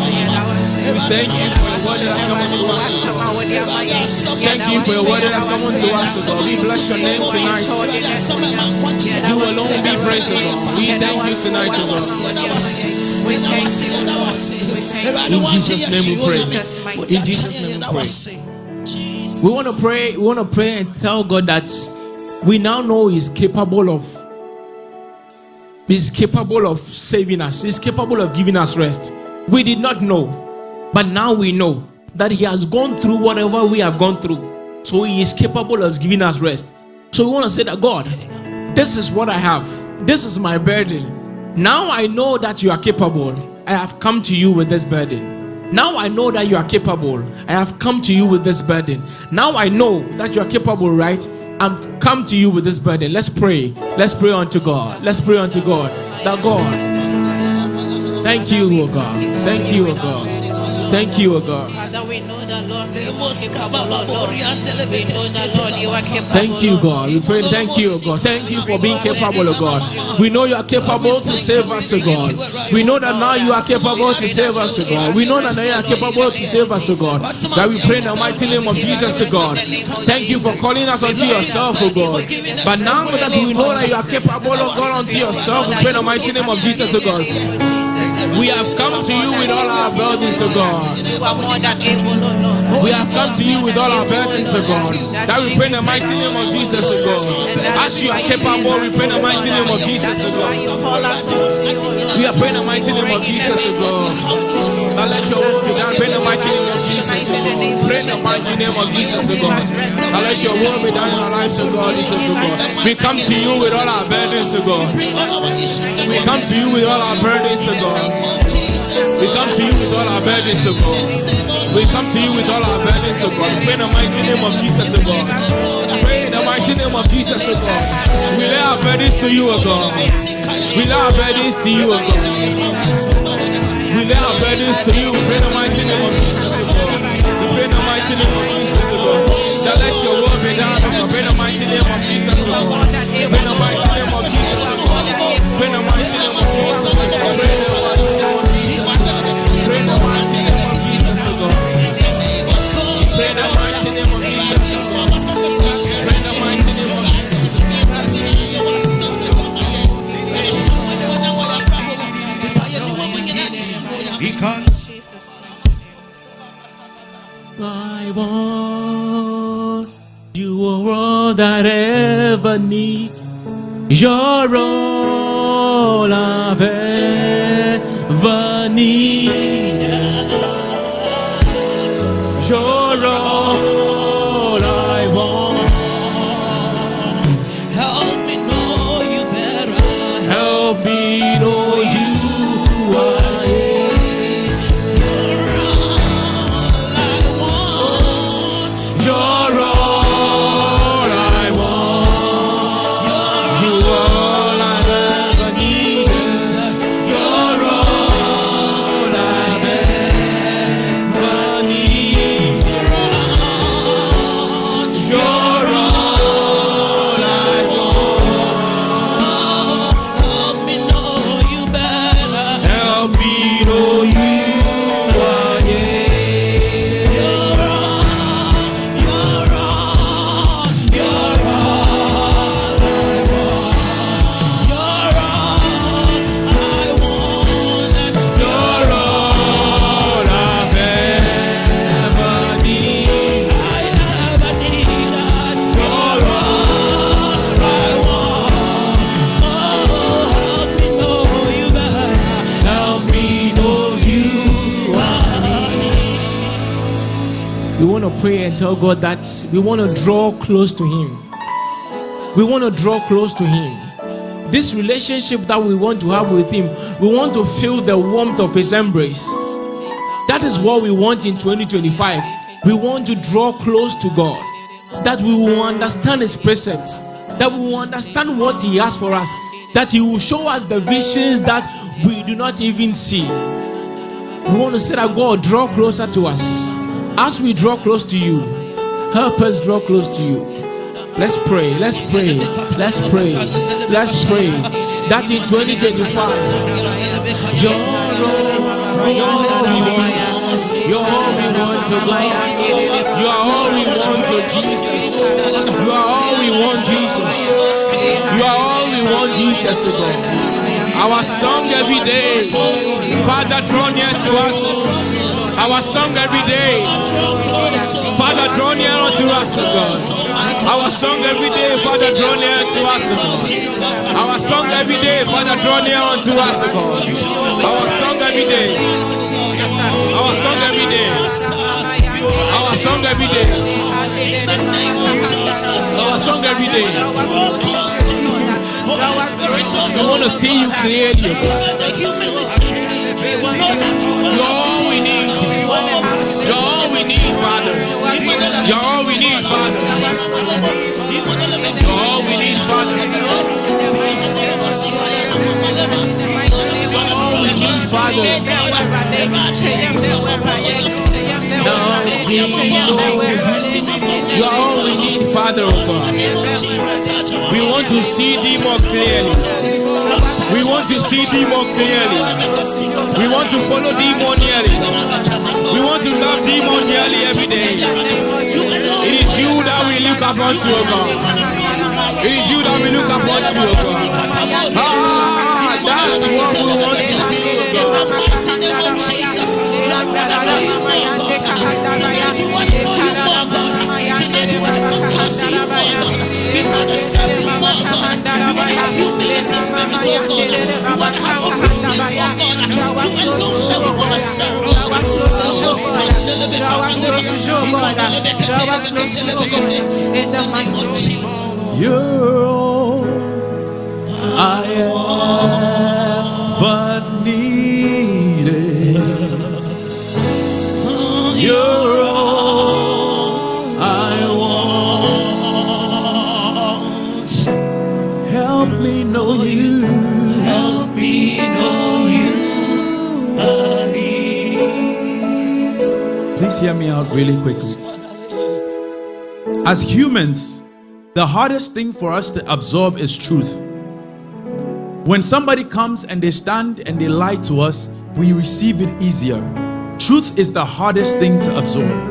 Thank you for your word that has come unto us, O God. Thank you for your word that has come unto us, O God. We bless your name tonight. You alone be praised, O God. We thank you tonight, O God. In Jesus' name we pray. In Jesus' name we pray. We want to pray and tell God that we now know He's capable of saving us. He's capable of giving us rest. We did not know, but now we know that He has gone through whatever we have gone through. So He is capable of giving us rest. So we want to say that, God, this is what I have. This is my burden. Now I know that you are capable. I have come to you with this burden. Now I know that you are capable. I have come to you with this burden. Now I know that you are capable, right? I've come to you with this burden. Let's pray. Let's pray unto God. Let's pray unto God. That God, thank you, O God. Thank you, O God. Thank you, O God. Father, we know that, Lord, we know that, Lord, you are capable. Thank you, God. We pray, thank you, O God. Thank you for being capable, O God. We know you are capable to save us, O God. We know that now you are capable to save us, O God. We know that now you are capable to save us, O God. That we pray in the mighty name of Jesus, O God. Thank you for calling us unto yourself, O God. But now that we know that you are capable of calling unto yourself, we pray in the mighty name of Jesus, O God. We have come to you with all our burdens, O God. We have come to you with all our burdens, O God. That we pray in the mighty name of Jesus, O God. As you are capable, we pray in the mighty name of Jesus, O God. We are praying in the mighty name of Jesus, O God. Now let your will be done. Pray in the mighty name of Jesus, O God. Pray in the mighty name of Jesus, O God. Now let your will be done in our lives, O God, Jesus, O God. We come to you with all our burdens, O God. We come to you with all our burdens, O God. We come to you with all our burdens, O God. We come to you with all our burdens, O God. Pray in the mighty name of Jesus, O God. Pray in the mighty name of Jesus, O God. We lay our burdens to you, O God. We lay our burdens to you, O God. We lay our burdens to you. Pray in the mighty name of Jesus, O God. We pray in the mighty name of Jesus, O God. That let your will be done, O God. Pray in the mighty name of Jesus, O God. Pray in the mighty name of Jesus, O God. Pray in the mighty name of Jesus, O God. Pray in the mighty name of Jesus, O God. Pray in the mighty name of Jesus, O God. Pray in the mighty name of Jesus. I want you are all that I ever need. You're all I've ever needed. You're all I want. Help me know you better. Help me know you are. want to pray and tell God that we want to draw close to Him. We want to draw close to Him. This relationship that we want to have with Him, we want to feel the warmth of His embrace. That is what we want in 2025. We want to draw close to God, that we will understand His precepts, that we will understand what He has for us, that He will show us the visions that we do not even see. We want to say that God, draw closer to us. As we draw close to You, help us draw close to You. Let's pray, let's pray, let's pray, let's pray that in 2025, You're all we want. You're all we want to God. You are all we want to Jesus. You are all we want, Jesus. You are all we want, Jesus, to God. Our song every day, Father, draw near to us. Our song every day, Father, draw near unto us, God. Our song every day, Father, draw near to us, God. Our song every day, Father, draw near unto us, God. Our song every day. Our song every day. Our song every day. Our song every day. I want to see You clearly. You're all we need. You're all we need, Father. You're all we need, Father. You're all we need, Father. You're all we need, Father. You're all we need, Father, oh God. We want to see Thee more clearly. We want to see Thee more clearly. We want to follow Thee more nearly. We want to love Thee more nearly every day. It is You that we look upon to, oh God. It is You that we look upon to, oh God. That's what we want to do, oh God. We want to serve You more, God. We want to have humility spirit, oh God. We want to have obedience, oh God. You alone that we want to serve, oh God. In the name of Jesus. You're all I ever needed. You're all I want. Help me know You. Help me know You. Please hear me out really quickly. As humans, the hardest thing for us to absorb is truth. When somebody comes and they stand and they lie to us, we receive it easier. Truth is the hardest thing to absorb.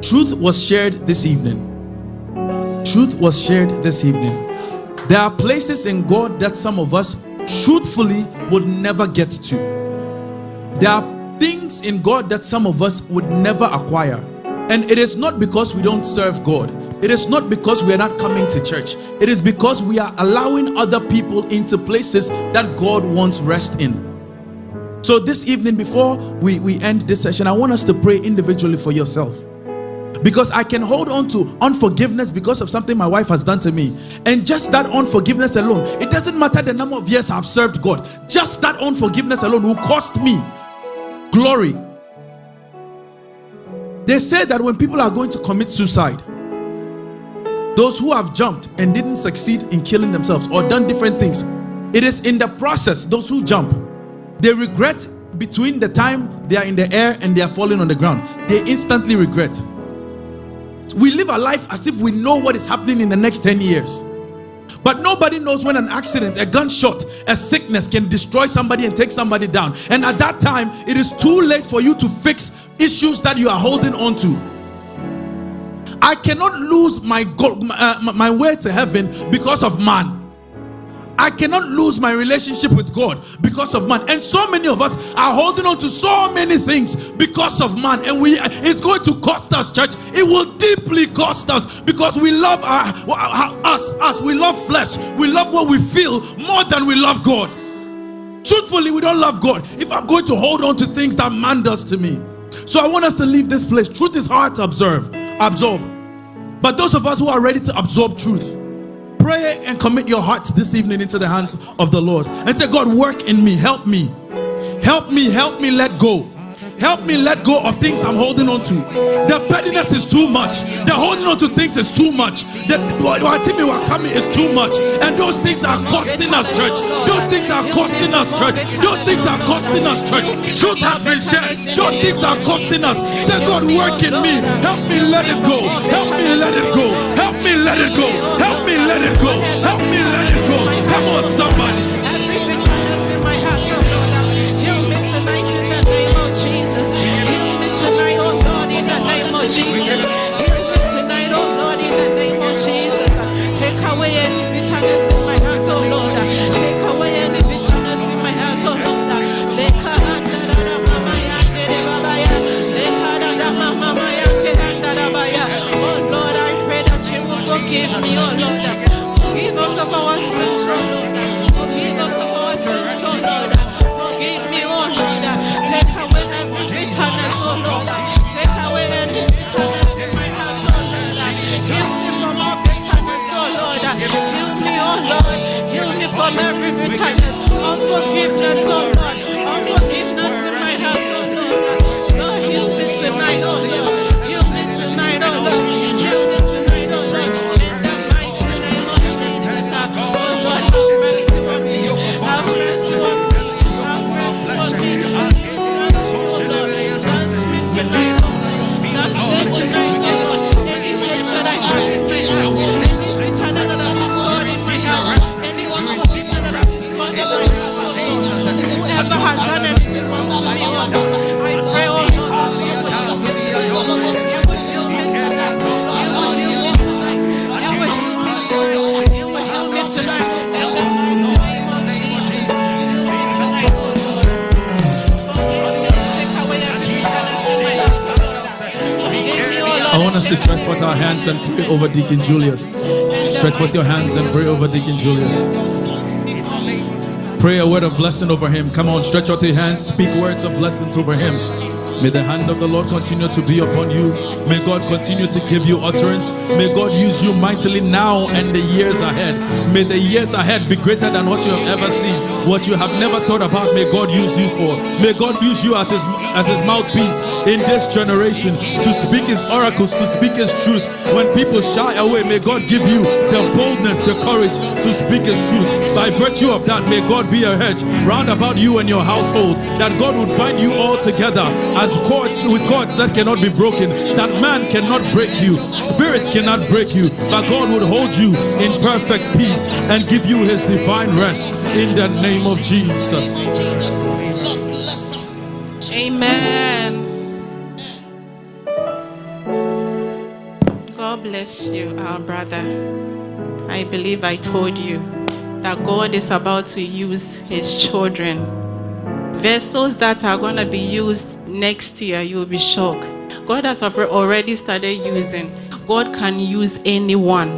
Truth was shared this evening. Truth was shared this evening. There are places in God that some of us truthfully would never get to. There are things in God that some of us would never acquire. And it is not because we don't serve God. It is not because we are not coming to church. It is because we are allowing other people into places that God wants rest in. So this evening, before we end this session, I want us to pray individually for yourself. Because I can hold on to unforgiveness because of something my wife has done to me. And just that unforgiveness alone, it doesn't matter the number of years I've served God. Just that unforgiveness alone will cost me glory. They say that when people are going to commit suicide, those who have jumped and didn't succeed in killing themselves or done different things, it is in the process, those who jump, they regret between the time they are in the air and they are falling on the ground. They instantly regret. We live a life as if we know what is happening in the next 10 years. But nobody knows when an accident, a gunshot, a sickness can destroy somebody and take somebody down. And at that time, it is too late for you to fix issues that you are holding on to. I cannot lose my way to heaven because of man. I cannot lose my relationship with God because of man. And so many of us are holding on to so many things because of man. And it's going to cost us, church. It will deeply cost us because we love us. We love flesh. We love what we feel more than we love God. Truthfully, we don't love God. If I'm going to hold on to things that man does to me, So I want us to leave this place. Truth is hard to absorb. But those of us who are ready to absorb truth, pray and commit your hearts this evening into the hands of the Lord and say, God, work in me, help me, let go. Help me let go of things I'm holding on to. The pettiness is too much. The holding on to things is too much. The coming is too much. And those things are costing us, church. Those things are costing us, church. Those things are costing us, church. Truth has been shared. Those things are costing us. Say, God, work in me. Help me let it go. Help me let it go. Help me let it go. Help me let it go. Help me let it go. Come on, somebody. Jesus, heal me tonight, oh Lord, in the name of Jesus. Take away any bitterness in my heart, oh Lord. Take away any bitterness in my heart, oh Lord. Oh Lord, I pray that you will forgive me, oh Lord. Forgive us of our sins, oh Lord. Forgive us of our sins, oh Lord. Forgive me, oh Lord. Take away every bitterness, oh Lord. Take away any bitterness in my heart, oh Lord. Heal me from all bitterness, oh Lord. Heal me, oh Lord. Heal me from every bitterness. Unforgiveness, oh Lord. Unforgiveness in my heart, oh Lord. Lord, heal me tonight, oh Lord. Heal me tonight, oh Lord. Heal me tonight, oh Lord. In the mighty name of Jesus. Oh Lord, have mercy on me. Have mercy on me. Have mercy on me. Oh Lord, bless me tonight, oh Lord. Bless me tonight, oh Lord. Any hatred I have in my heart. Any bitterness that is stored in my heart. Anyone who is that is stored in my heart, oh Lord. Whoever has done anything wrong to me, oh Lord. I pray, oh Lord, that you will help me tonight, oh Lord. You will heal me tonight, oh Lord. You will heal me tonight. You will heal me tonight. You will heal me tonight. In the mighty name of Jesus. Heal me tonight, oh Lord. Forgive me. Take away every bitterness in my heart, oh Lord. Forgive me, oh Lord. I want us to stretch forth our hands and pray over Deacon Julius. Stretch forth your hands and pray over Deacon Julius. Pray a word of blessing over him. Come on, stretch out your hands. Speak words of blessings over him. May the hand of the Lord continue to be upon you. May God continue to give you utterance. May God use you mightily now and the years ahead. May the years ahead be greater than what you have ever seen. What you have never thought about, may God use you for. May God use you as his mouthpiece in this generation to speak his oracles, to speak his truth. When people shy away, may God give you the boldness, the courage to speak his truth. By virtue of that, may God be a hedge round about you and your household, that God would bind you all together as cords, with cords that cannot be broken, that man cannot break you, spirits cannot break you, but God would hold you in perfect peace and give you his divine rest in the name of Jesus. Amen. God bless you, our brother. I believe I told you that God is about to use his children. Vessels that are going to be used next year, you'll be shocked. God has already started using. God can use anyone.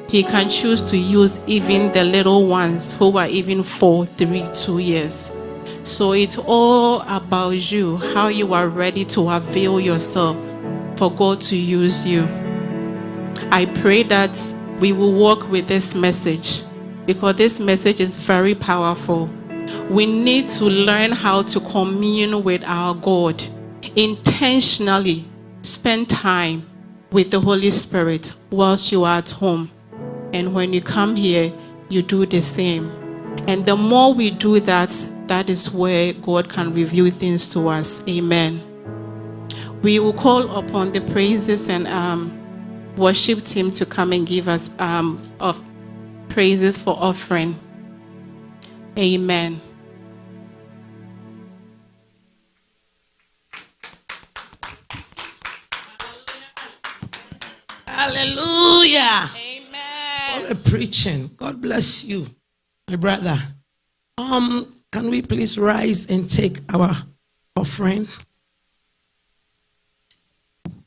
He can choose to use even the little ones who are even 4, 3, 2 years. So it's all about you, how you are ready to avail yourself for God to use you. I pray that we will walk with this message, because this message is very powerful. We need to learn how to commune with our God. Intentionally spend time with the Holy Spirit whilst you are at home. And when you come here, you do the same. And the more we do that, that is where God can reveal things to us. Amen. We will call upon the praises and worship team to come and give us of praises for offering. Amen. Hallelujah. Amen. What a preaching. God bless you, my brother. Can we please rise and take our offering?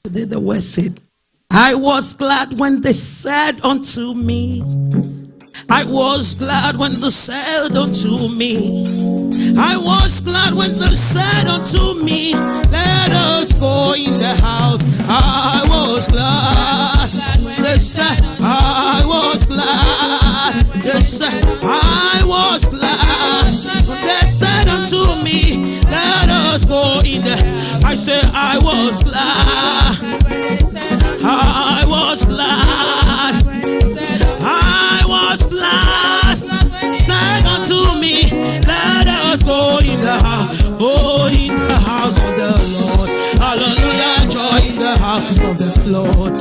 Today the word said, I was glad when they said unto me, I was glad when they said unto me, I was glad when they said unto me, let us go in the house. I was glad. They said, I was glad. They said, I was glad. They said unto me, let us go in the house. I said, I was glad. I was glad. I was glad. Said unto me, let us go in the house. Oh, in the house of the Lord. Hallelujah. Joy in the house of the Lord.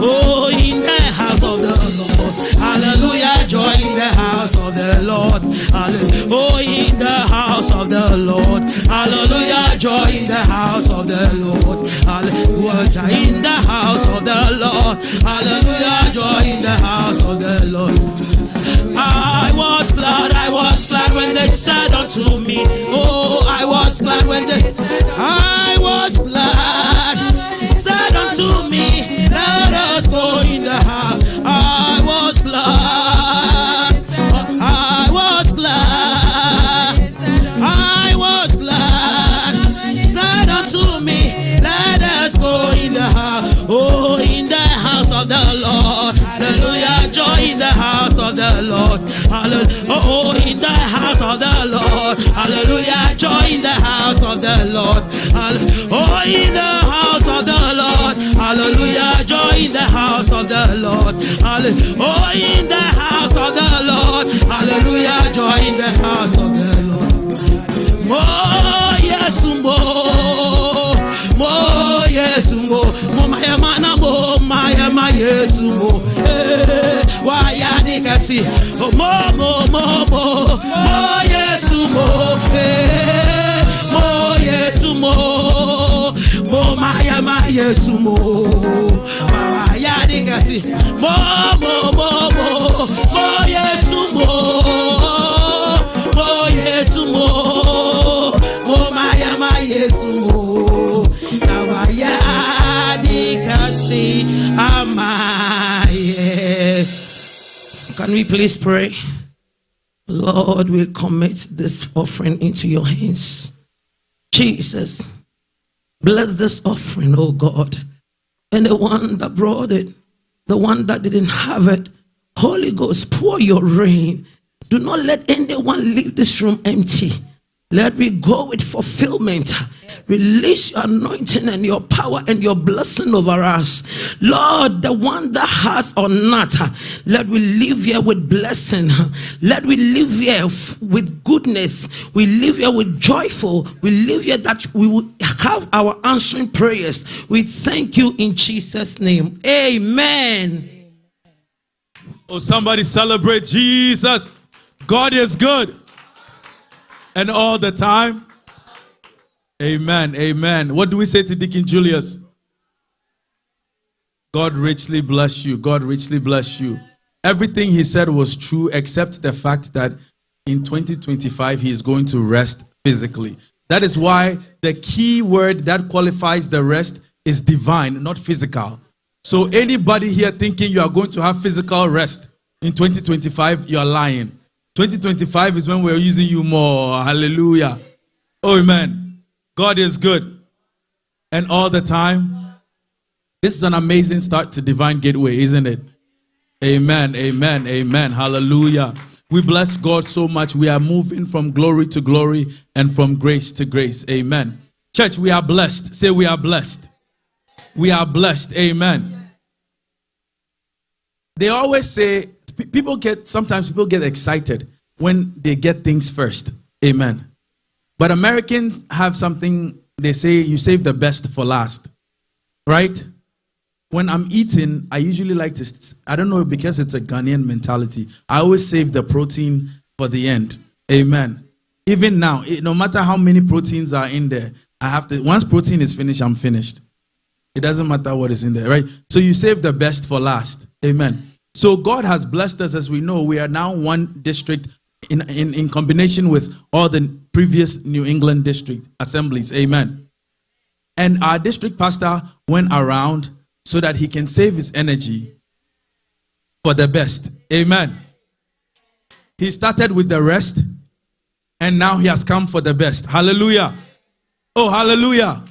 Oh, in the house of the Lord. Hallelujah. Joy in the house of the Lord. Oh, in the house of the Lord. Hallelujah. Joy in the house of the Lord. Hallelujah. In the house of the Lord. Hallelujah. Joy in the house of the Lord. I was glad when they said unto me, oh, I was glad when they, I was glad, said unto me, let us go in the house. I was glad, I was glad, I was glad, said unto me, let us go in the house. Oh, in the house of the Lord. Hallelujah. Joy in the house of the Lord. Hallelujah. Oh, in the house of the Lord. Hallelujah. Joy in the house of the Lord. Oh, in the house of the Lord. Hallelujah. Joy in the house of the Lord. Oh, in the house of the Lord. Hallelujah. Joy in the house of the Lord. Oh, yes, Mo, yes, Mo, my mana, my yes, Mo, why I think I see, oh, Mo, yes, Mo, yes, Mo, my yes, Mo, why I think I see, Mo, yes, Mo, yes, Mo, my yes, Mo. Can we please pray? Lord, we commit this offering into your hands. Jesus, bless this offering, oh God. And the one that brought it, the one that didn't have it, Holy Ghost, pour your rain. Do not let anyone leave this room empty. Let me go with fulfillment. Release your anointing and your power and your blessing over us. Lord, the one that has or not, let we live here with blessing. Let we live here with goodness. We live here with joyful. We live here that we will have our answering prayers. We thank you in Jesus' name. Amen. Oh, somebody celebrate Jesus. God is good. And all the time. Amen. Amen. What do we say to Deacon Julius? God richly bless you. God richly bless you. Everything he said was true except the fact that in 2025 he is going to rest physically. That is why the key word that qualifies the rest is divine, not physical. So anybody here thinking you are going to have physical rest in 2025, you are lying. 2025 is when we're using you more. Hallelujah. Oh, amen. God is good. And all the time. This is an amazing start to Divine Gateway, isn't it? Amen. Amen. Amen. Hallelujah. We bless God so much. We are moving from glory to glory and from grace to grace. Amen. Church, we are blessed. Say we are blessed. We are blessed. Amen. They always say, sometimes people get excited when they get things first. Amen. But Americans have something, they say you save the best for last. Right? When I'm eating, I usually like to, I don't know, because it's a Ghanaian mentality, I always save the protein for the end. Amen. Even now, no matter how many proteins are in there, I have to, once protein is finished, I'm finished. It doesn't matter what is in there, right? So you save the best for last. Amen. So God has blessed us, as we know. We are now one district in combination with all the previous New England district assemblies. Amen. And our district pastor went around so that he can save his energy for the best. Amen. He started with the rest, and now he has come for the best. Hallelujah. Oh, hallelujah.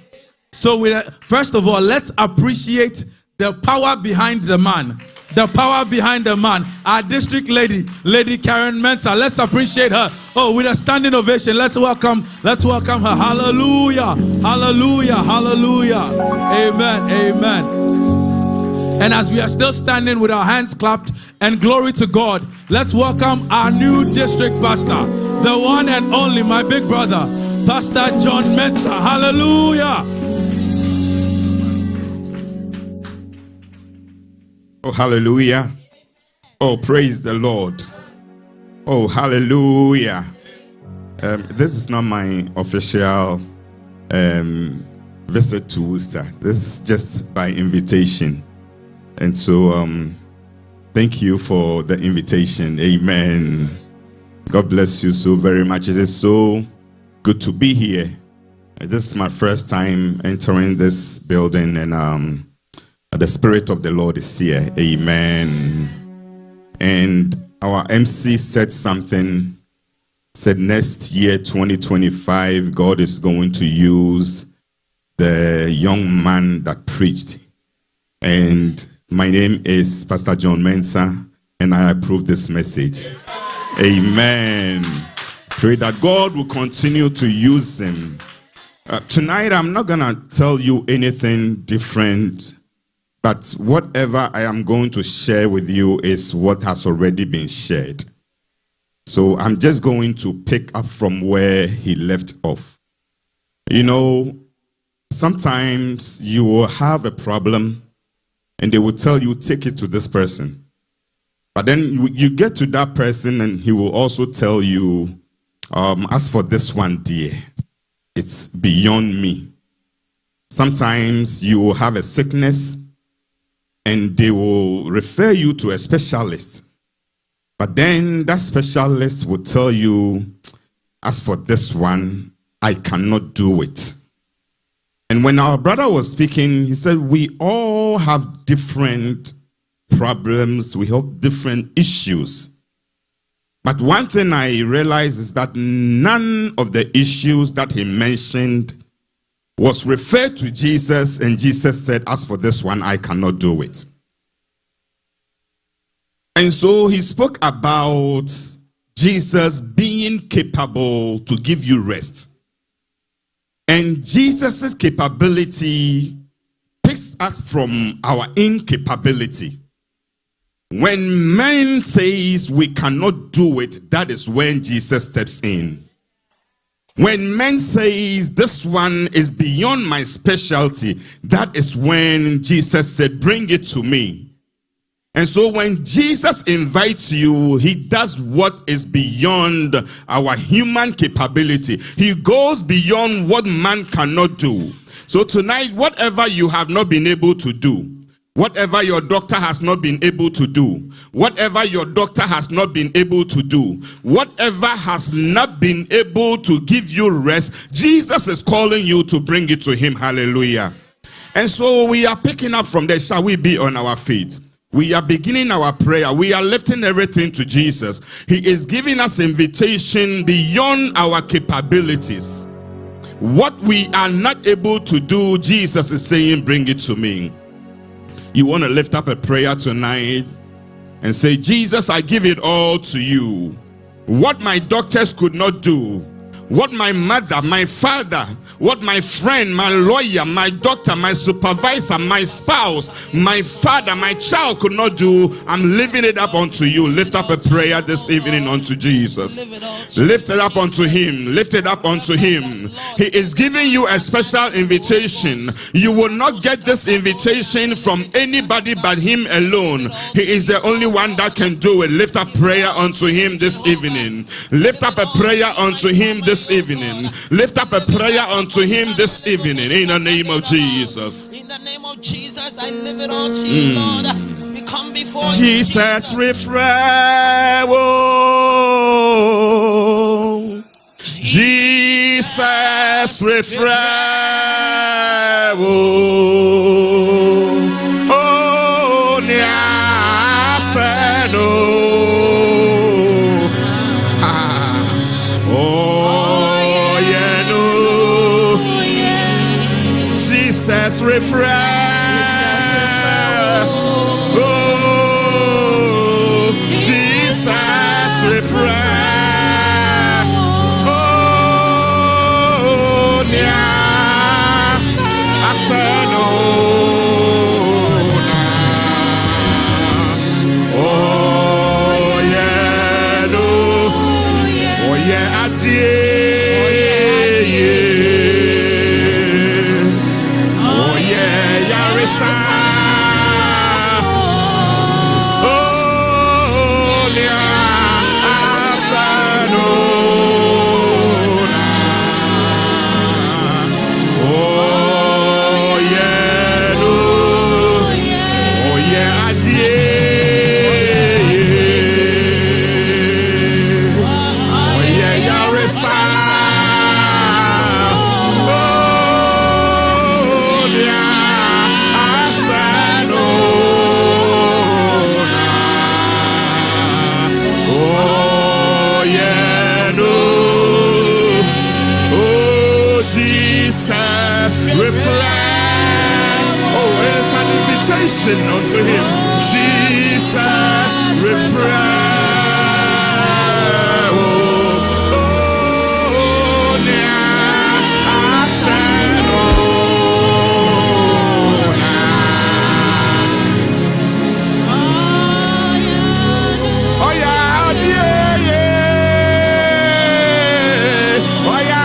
So first of all, let's appreciate the power behind the man. The power behind the man. Our district lady, Lady Karen Mensah. Let's appreciate her. Oh, with a standing ovation. Let's welcome her. Hallelujah. Hallelujah. Hallelujah. Amen. Amen. And as we are still standing with our hands clapped and glory to God, let's welcome our new district pastor, the one and only, my big brother, Pastor John Mensah. Hallelujah. Oh, hallelujah. Oh, praise the Lord. Oh, hallelujah. This is not my official visit to Worcester. This is just by invitation. And so, thank you for the invitation. Amen. God bless you so very much. It is so good to be here. This is my first time entering this building, and the Spirit of the Lord is here. Amen. And our MC said something, said next year, 2025, God is going to use the young man that preached. And my name is Pastor John Mensah, and I approve this message. Amen. Pray that God will continue to use him. Tonight, I'm not going to tell you anything different, but whatever I am going to share with you is what has already been shared. So I'm just going to pick up from where he left off. You know, sometimes you will have a problem and they will tell you, take it to this person. But then you get to that person and he will also tell you, as for this one, dear, it's beyond me. Sometimes you will have a sickness and they will refer you to a specialist. But then that specialist will tell you, as for this one, I cannot do it. And when our brother was speaking, he said, we all have different problems. We have different issues. But one thing I realized is that none of the issues that he mentioned was referred to Jesus, and Jesus said, as for this one, I cannot do it. And so he spoke about Jesus being capable to give you rest. And Jesus' capability picks us from our incapability. When man says we cannot do it, that is when Jesus steps in. When man says this one is beyond my specialty, that is when Jesus said, bring it to me. And so when Jesus invites you, he does what is beyond our human capability. He goes beyond what man cannot do. So tonight, whatever you have not been able to do, whatever your doctor has not been able to do, whatever your doctor has not been able to do, whatever has not been able to give you rest, Jesus is calling you to bring it to him. Hallelujah. And so we are picking up from there. Shall we be on our feet? We are beginning our prayer. We are lifting everything to Jesus. He is giving us invitation beyond our capabilities. What we are not able to do, Jesus is saying, bring it to me. You want to lift up a prayer tonight and say, Jesus, I give it all to you. What my doctors could not do, what my mother, my father, what my friend, my lawyer, my doctor, my supervisor, my spouse, my father, my child could not do, I'm leaving it up unto you. Lift up a prayer this evening unto Jesus. Lift it up unto him. Lift it up unto him. He is giving you a special invitation. You will not get this invitation from anybody but him alone. He is the only one that can do it. Lift up prayer unto him this evening. Lift up a prayer unto him this evening. Lift up a prayer unto him this evening in the name of Jesus. In the name of Jesus, I live it all to you, Lord. We come before Jesus, you. refresh. Oh, Jesus, refresh. Oh, Nyaseno. refresh. Oh, Jesus, refresh. Oh, yeah, I said no. Oh, yeah, no. Oh, yeah, I did. Unto him, Jesus, refresh. Oh, yeah, I said, oh, yeah, yeah, yeah. Oh, yeah.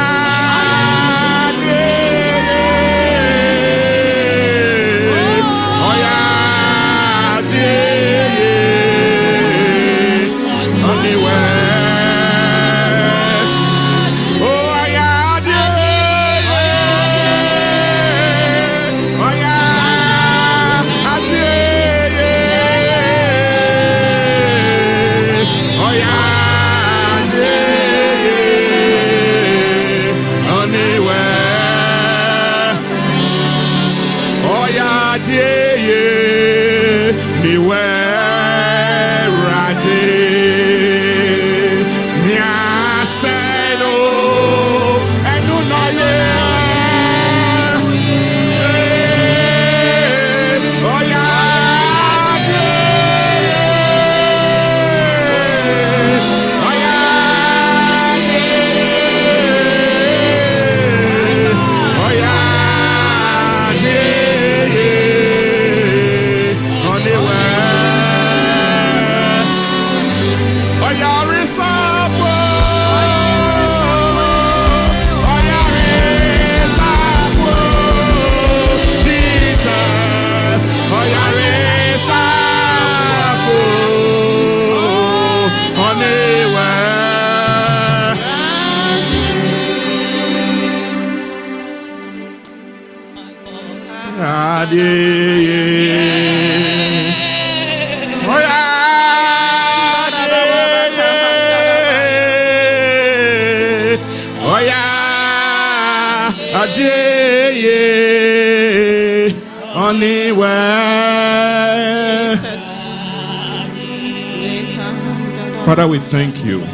Father, we thank you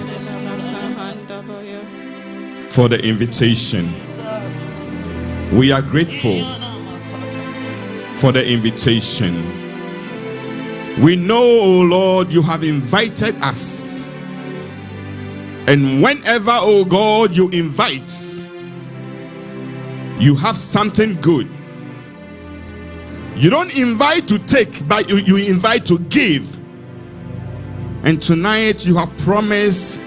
for the invitation. We are grateful for the invitation. We know, oh Lord, you have invited us. And whenever, oh God, you invite, you have something good. You don't invite to take, but you invite to give. And tonight you have promised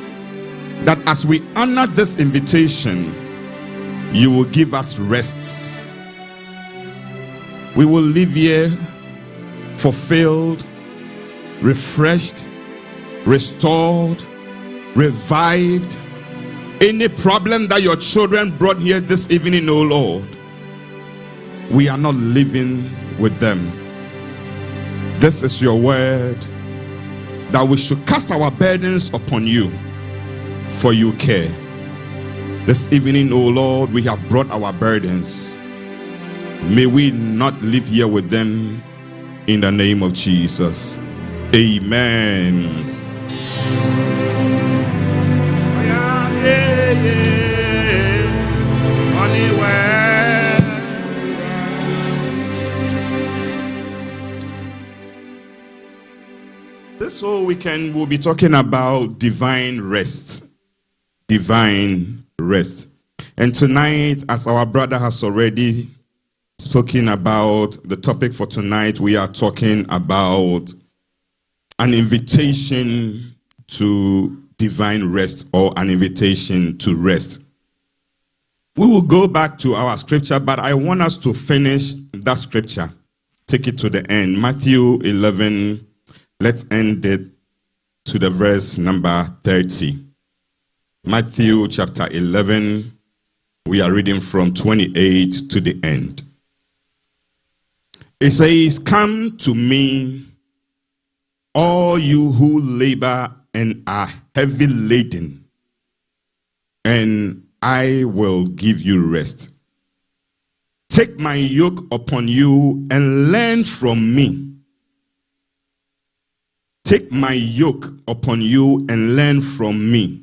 that as we honor this invitation, you will give us rest. We will live here fulfilled, refreshed, restored, revived. Any problem that your children brought here this evening, oh Lord, we are not living with them. This is your word, that we should cast our burdens upon you, for you care. This evening, oh Lord, we have brought our burdens. May we not live here with them, in the name of Jesus. Amen. we'll be talking about divine rest. Divine rest. And tonight, as our brother has already spoken about the topic for tonight, we are talking about an invitation to divine rest, or an invitation to rest. We will go back to our scripture, but I want us to finish that scripture. Take it to the end. Matthew 11, let's end it to the verse number 30. Matthew chapter 11, we are reading from 28 to the end. It says, "Come to me, all you who labor and are heavy laden, and I will give you rest. Take my yoke upon you and learn from me. Take my yoke upon you and learn from me.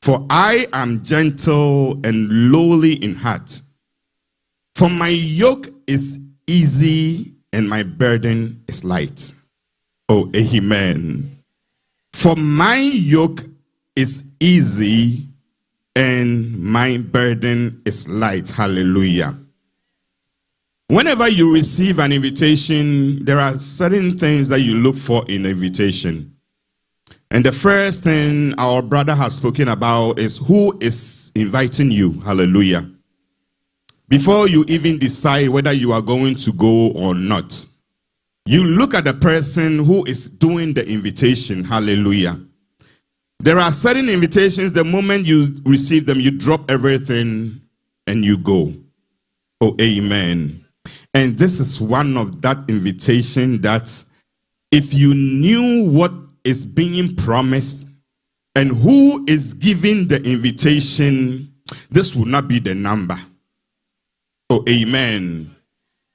For I am gentle and lowly in heart. For my yoke is easy and my burden is light." Oh, amen. For my yoke is easy and my burden is light. Hallelujah. Whenever you receive an invitation, there are certain things that you look for in an invitation. And the first thing our brother has spoken about is who is inviting you. Hallelujah. Before you even decide whether you are going to go or not, you look at the person who is doing the invitation. Hallelujah. There are certain invitations, the moment you receive them, you drop everything and you go. Oh, amen. And this is one of that invitation that if you knew what is being promised and who is giving the invitation, this would not be the number. Oh, amen.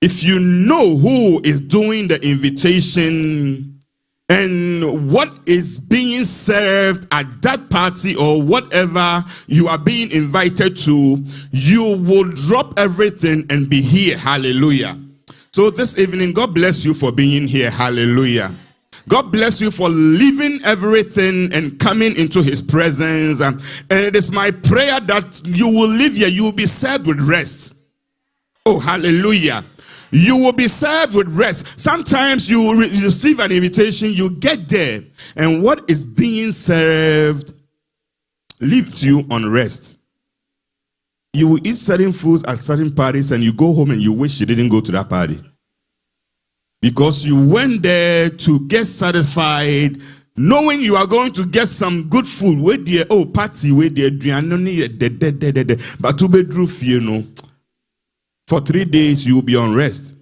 If you know who is doing the invitation and what is being served at that party or whatever you are being invited to, you will drop everything and be here. Hallelujah. So this evening, God bless you for being here. Hallelujah. God bless you for leaving everything and coming into his presence. And it is my prayer that you will live here. You will be served with rest. Oh, hallelujah. You will be served with rest. Sometimes you will receive an invitation, you get there, and what is being served leaves you on rest. You will eat certain foods at certain parties, and you go home and you wish you didn't go to that party. Because you went there to get satisfied, knowing you are going to get some good food. With the party, with the but to be true, you know. For 3 days, you will be on rest.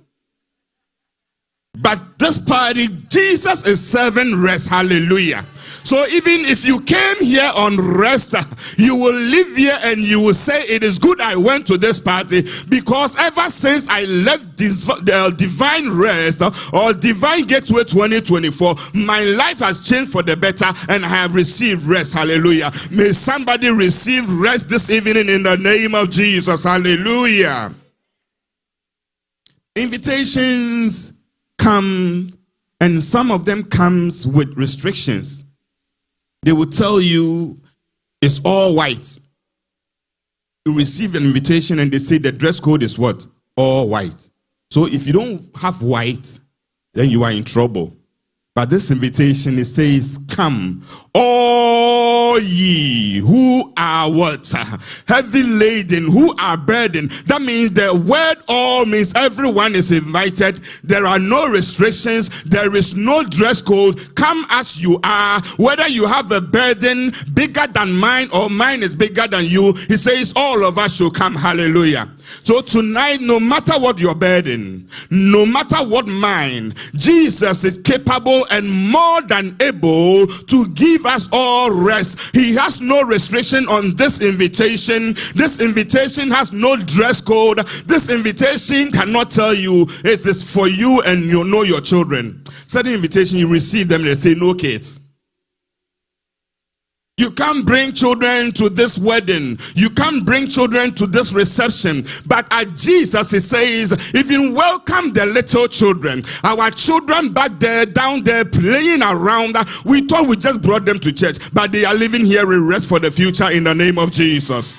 But this party, Jesus is serving rest. Hallelujah. So even if you came here on rest, you will live here and you will say, it is good I went to this party, because ever since I left this divine rest or divine gateway 2024, my life has changed for the better and I have received rest. Hallelujah. May somebody receive rest this evening in the name of Jesus. Hallelujah. Invitations come, and some of them comes with restrictions. They will tell you it's all white. You receive an invitation and they say the dress code is what? All white. So if you don't have white, then you are in trouble. But this invitation, it says, come, all ye who are what? Heavy laden, who are burdened. That means the word all means everyone is invited. There are no restrictions. There is no dress code. Come as you are. Whether you have a burden bigger than mine or mine is bigger than you, he says all of us should come. Hallelujah. So tonight, no matter what your burden, no matter what mine, Jesus is capable and more than able to give us all rest. He has no restriction on this invitation. This invitation has no dress code. This invitation cannot tell you it is for you and you know your children. Certain invitation, you receive them, they say no kids. You can't bring children to this wedding. You can't bring children to this reception. But at Jesus, he says, even welcome the little children. Our children back there, down there, playing around. We thought we just brought them to church. But they are living here with rest for the future in the name of Jesus.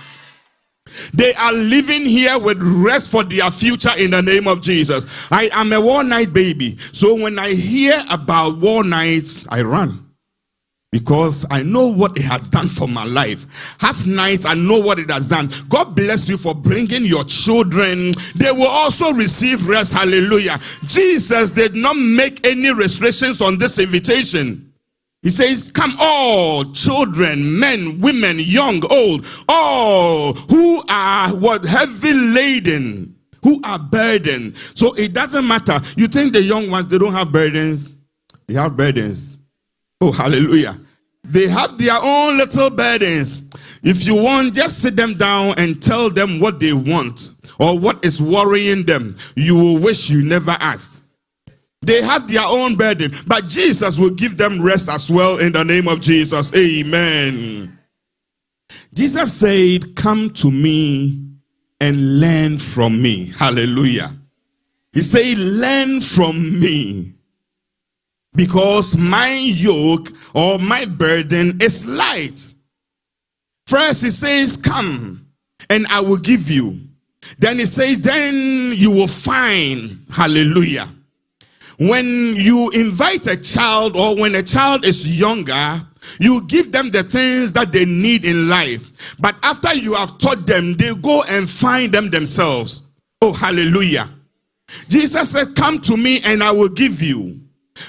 They are living here with rest for their future in the name of Jesus. I am a war night baby. So when I hear about war nights, I run. Because I know what it has done for my life. Half nights, I know what it has done. God bless you for bringing your children. They will also receive rest. Hallelujah. Jesus did not make any restrictions on this invitation. He says, come all children, men, women, young, old, all who are heavy laden, who are burdened. So it doesn't matter. You think the young ones, they don't have burdens? They have burdens. Oh, hallelujah. They have their own little burdens. If you want, just sit them down and tell them what they want or what is worrying them. You will wish you never asked. They have their own burden, but Jesus will give them rest as well in the name of Jesus. Amen. Jesus said, come to me and learn from me. Hallelujah. He said, learn from me. Because my yoke or my burden is light. First he says, come and I will give you. Then he says, then you will find. Hallelujah. When you invite a child or when a child is younger, you give them the things that they need in life. But after you have taught them, they go and find them themselves. Oh, hallelujah. Jesus said, come to me and I will give you.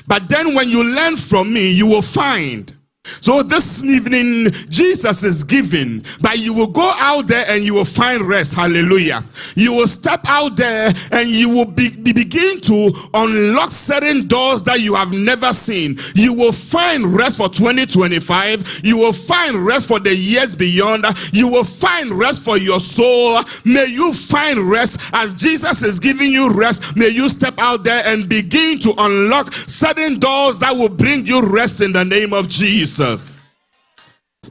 But then when you learn from me, you will find. So this evening, Jesus is giving, but you will go out there and you will find rest. Hallelujah. You will step out there and you will begin to unlock certain doors that you have never seen. You will find rest for 2025. You will find rest for the years beyond. You will find rest for your soul. May you find rest as Jesus is giving you rest. May you step out there and begin to unlock certain doors that will bring you rest in the name of Jesus.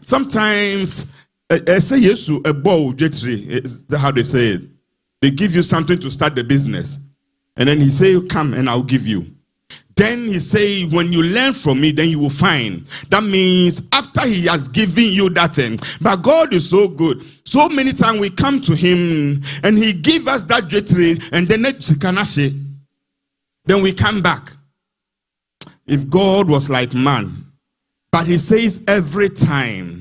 Sometimes I say yes to a bow jetri. Is how they say it. They give you something to start the business, and then he say, come and I'll give you. Then he say, when you learn from me, then you will find. That means after he has given you that thing. But God is so good. So many times we come to him and he give us that jetri, and then we come back. If God was like man. But he says every time,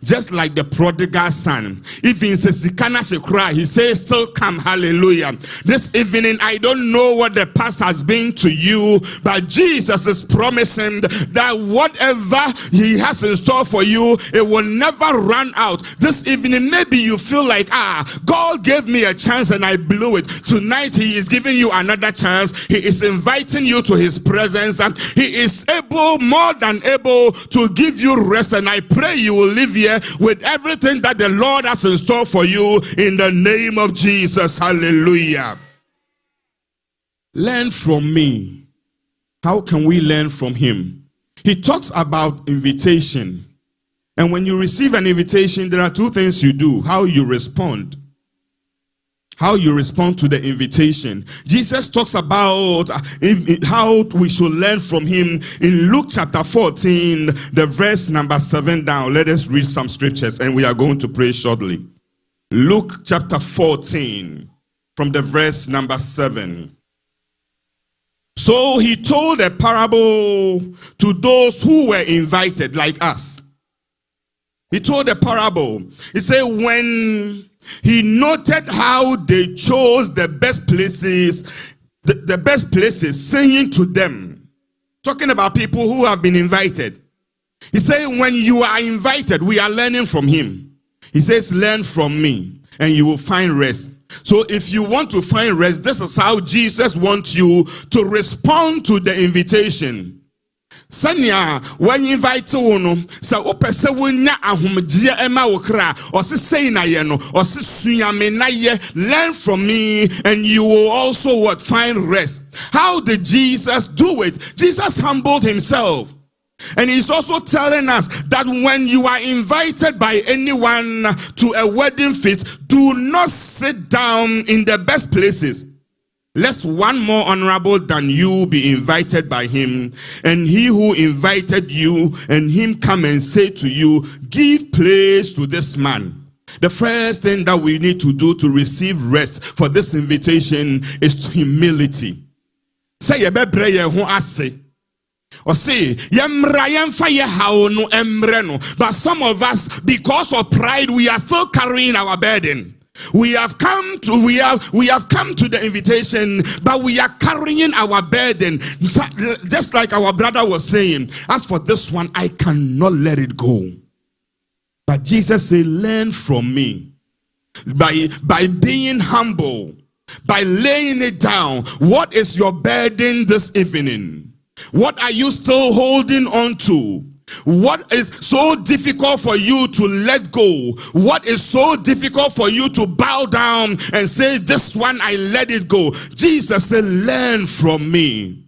just like the prodigal son, if he says cry, he says still come. Hallelujah. This evening, I don't know what the past has been to you, but Jesus is promising that whatever he has in store for you, it will never run out. This evening, maybe you feel like, God gave me a chance and I blew it. Tonight, he is giving you another chance. He is inviting you to his presence, and he is able, more than able, to give you rest. And I pray you will live here with everything that the Lord has in store for you in the name of Jesus. Hallelujah. Learn from me. How can we learn from him? He talks about invitation. And when you receive an invitation, there are two things you do. How you respond. How you respond to the invitation. Jesus talks about how we should learn from him in Luke chapter 14, the verse number 7 down. Let us read some scriptures and we are going to pray shortly. Luke chapter 14, from the verse number 7. So he told a parable to those who were invited, like us. He told a parable. He said, when he noted how they chose the best places, the best places, saying to them, talking about people who have been invited. He said, when you are invited, we are learning from him. He says, learn from me and you will find rest. So if you want to find rest, this is how Jesus wants you to respond to the invitation. Sanya when invite no sa opese wonya ahomgye ema wo kra o se sei na ye no o se sunyame na ye, learn from me and you will also find rest. How did Jesus do it? Jesus humbled himself. And he's also telling us that when you are invited by anyone to a wedding feast, do not sit down in the best places, lest one more honorable than you be invited by him, and he who invited you and him come and say to you, give place to this man. The first thing that we need to do to receive rest for this invitation is humility. Say yebebre ye ho ase. Or say, but some of us, because of pride, we are still carrying our burden. We have come to the invitation, but we are carrying our burden. Just like our brother was saying, as for this one, I cannot let it go. But Jesus said, learn from me. By being humble, by laying it down. What is your burden this evening? What are you still holding on to? What is so difficult for you to let go? What is so difficult for you to bow down and say, this one I let it go? Jesus said, learn from me.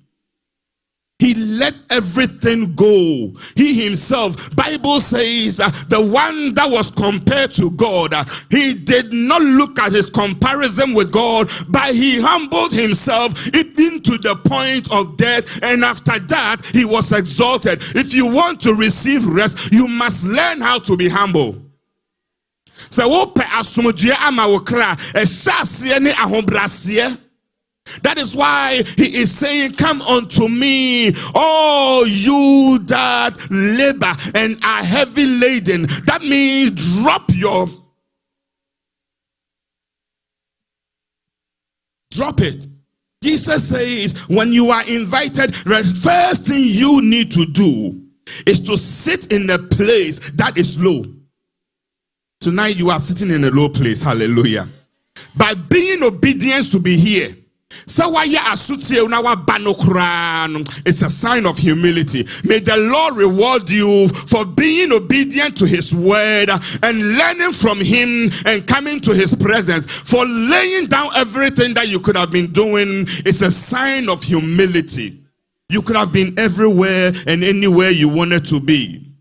He let everything go. He himself, Bible says, the one that was compared to God, he did not look at his comparison with God, but he humbled himself even to the point of death, and after that he was exalted. If you want to receive rest, you must learn how to be humble. So that is why he is saying, come unto me, all you that labor and are heavy laden. That means drop it. Jesus says, when you are invited, the first thing you need to do is to sit in a place that is low. Tonight you are sitting in a low place. Hallelujah. By being obedient to be here. It's a sign of humility. May the Lord reward you for being obedient to his word and learning from him and coming to his presence. For laying down everything that you could have been doing. It's a sign of humility. You could have been everywhere and anywhere you wanted to be.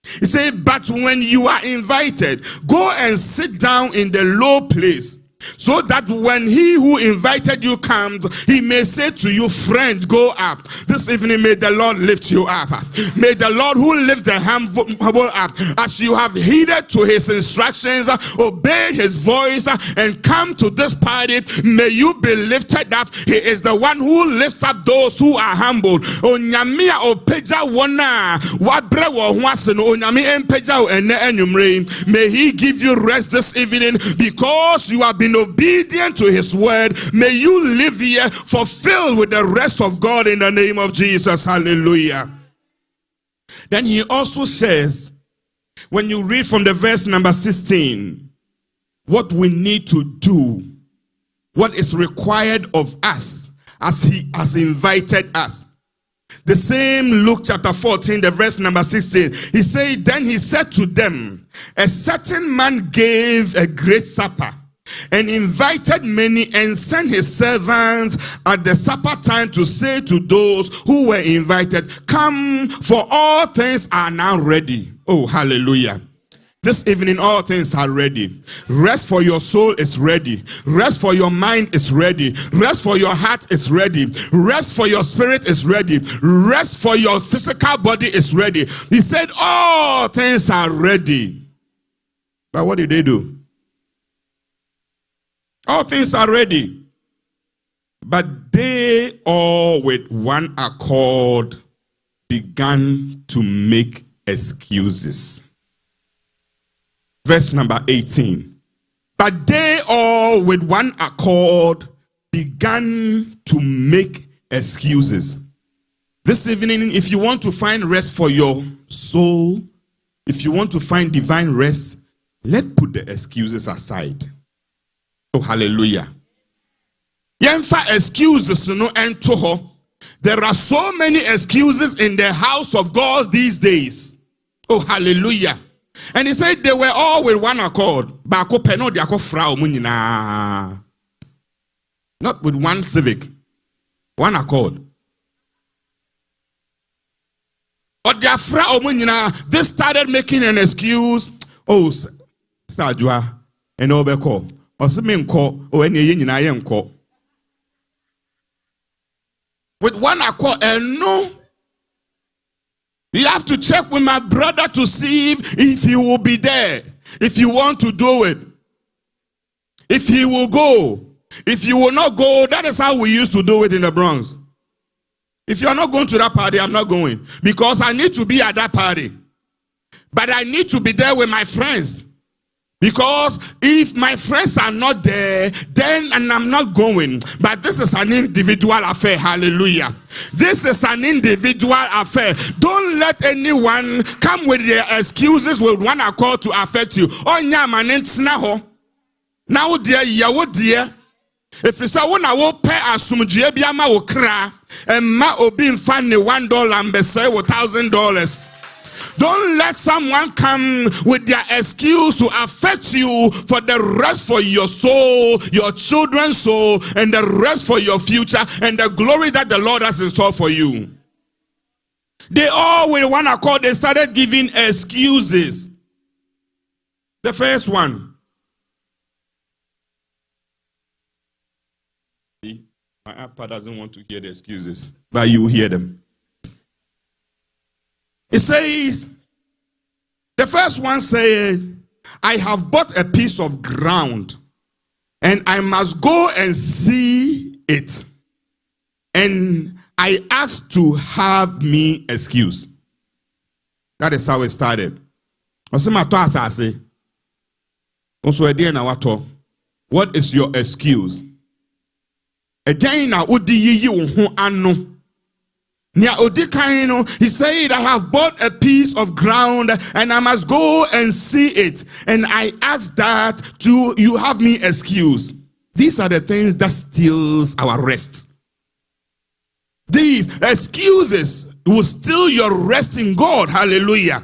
He said, but when you are invited, go and sit down in the low place, so that when he who invited you comes, he may say to you, friend, go up. This evening, may the Lord lift you up. May the Lord who lifts the humble up, as you have heeded to his instructions, obeyed his voice, and come to this party, may you be lifted up. He is the one who lifts up those who are humbled. May he give you rest this evening because you have been obedient to his word. May you live here fulfilled with the rest of God in the name of Jesus. Hallelujah. Then he also says, when you read from the verse number 16, what we need to do, what is required of us as he has invited us. The same Luke chapter 14, the verse number 16. He said, then he said to them, a certain man gave a great supper and invited many, and sent his servants at the supper time to say to those who were invited, come, for all things are now ready. Oh, hallelujah. This evening, all things are ready. Rest for your soul is ready. Rest for your mind is ready. Rest for your heart is ready. Rest for your spirit is ready. Rest for your physical body is ready. He said, all things are ready. But what did they do? All things are ready. But they all with one accord began to make excuses. Verse number 18. But they all with one accord began to make excuses. This evening, if you want to find rest for your soul, if you want to find divine rest, let's put the excuses aside. Oh, hallelujah. Yenfa excuses no ento. There are so many excuses in the house of God these days. Oh, hallelujah. And he said they were all with one accord. Not with one civic. One accord. Or their they started making an excuse. Oh, Stajua, and Obeko, or some call, or any yin I am call. With one accord, and no. You have to check with my brother to see if he will be there. If you want to do it. If he will go. If you will not go, that is how we used to do it in the Bronx. If you are not going to that party, I'm not going. Because I need to be at that party. But I need to be there with my friends. Because if my friends are not there, then I'm not going. But this is an individual affair. Hallelujah. This is an individual affair. Don't let anyone come with their excuses with one accord to affect you. Oh, yeah, now, dear, yawo dear. If it's a one I will pay asumjie biama wo kra and ma obi mfane $1 and be say $1,000. Don't let someone come with their excuse to affect you for the rest for your soul, your children's soul, and the rest for your future and the glory that the Lord has in store for you. They all with one accord, they started giving excuses. The first one. See, my iPad doesn't want to hear the excuses, but you hear them. It says, the first one said, I have bought a piece of ground and I must go and see it. And I asked to have me excuse. That is how it started. What is your excuse? He said, I have bought a piece of ground and I must go and see it. And I asked that you have me excuse. These are the things that steals our rest. These excuses will steal your rest in God. Hallelujah.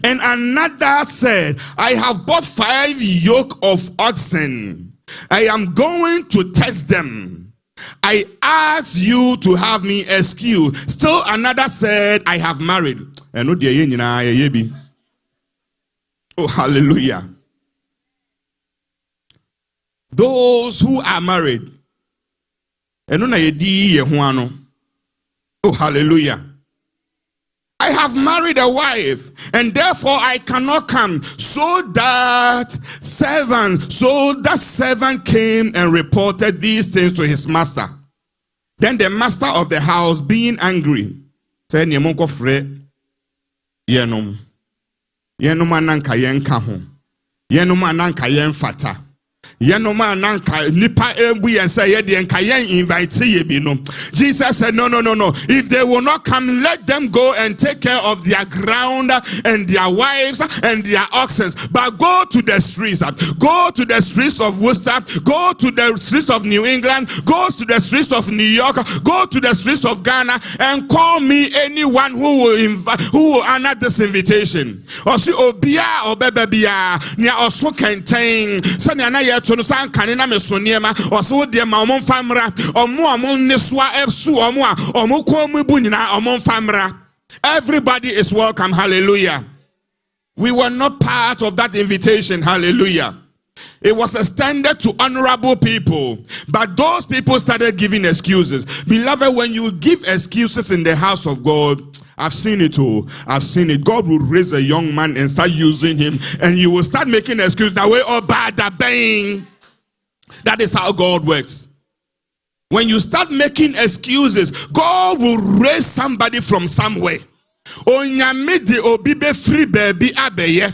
And another said, I have bought 5 yoke of oxen. I am going to test them. I ask you to have me excuse. Still another said, I have married. Oh, hallelujah. Those who are married. Oh, hallelujah. I have married a wife, and therefore I cannot come. So that servant came and reported these things to his master. Then the master of the house, being angry, said, Jesus said, no. If they will not come, let them go and take care of their ground and their wives and their oxen. But go to the streets. Go to the streets of Worcester. Go to the streets of New England. Go to the streets of New York. Go to the streets of Ghana and call me anyone who will honor this invitation. Or see obia or bebebia near also contain to san kanina mesoniema oso de ma omon famra omo amon neswa esu omo a omo ko mu bu nyina omon famra. Everybody is welcome. Hallelujah. We were not part of that invitation. Hallelujah. It was extended to honorable people, but those people started giving excuses. Beloved, when you give excuses in the house of God, I've seen it all. I've seen it. God will raise a young man and start using him, and you will start making excuses. That way, oh, bad, bang. That is how God works. When you start making excuses, God will raise somebody from somewhere. Onyamide obibe free baby abeye.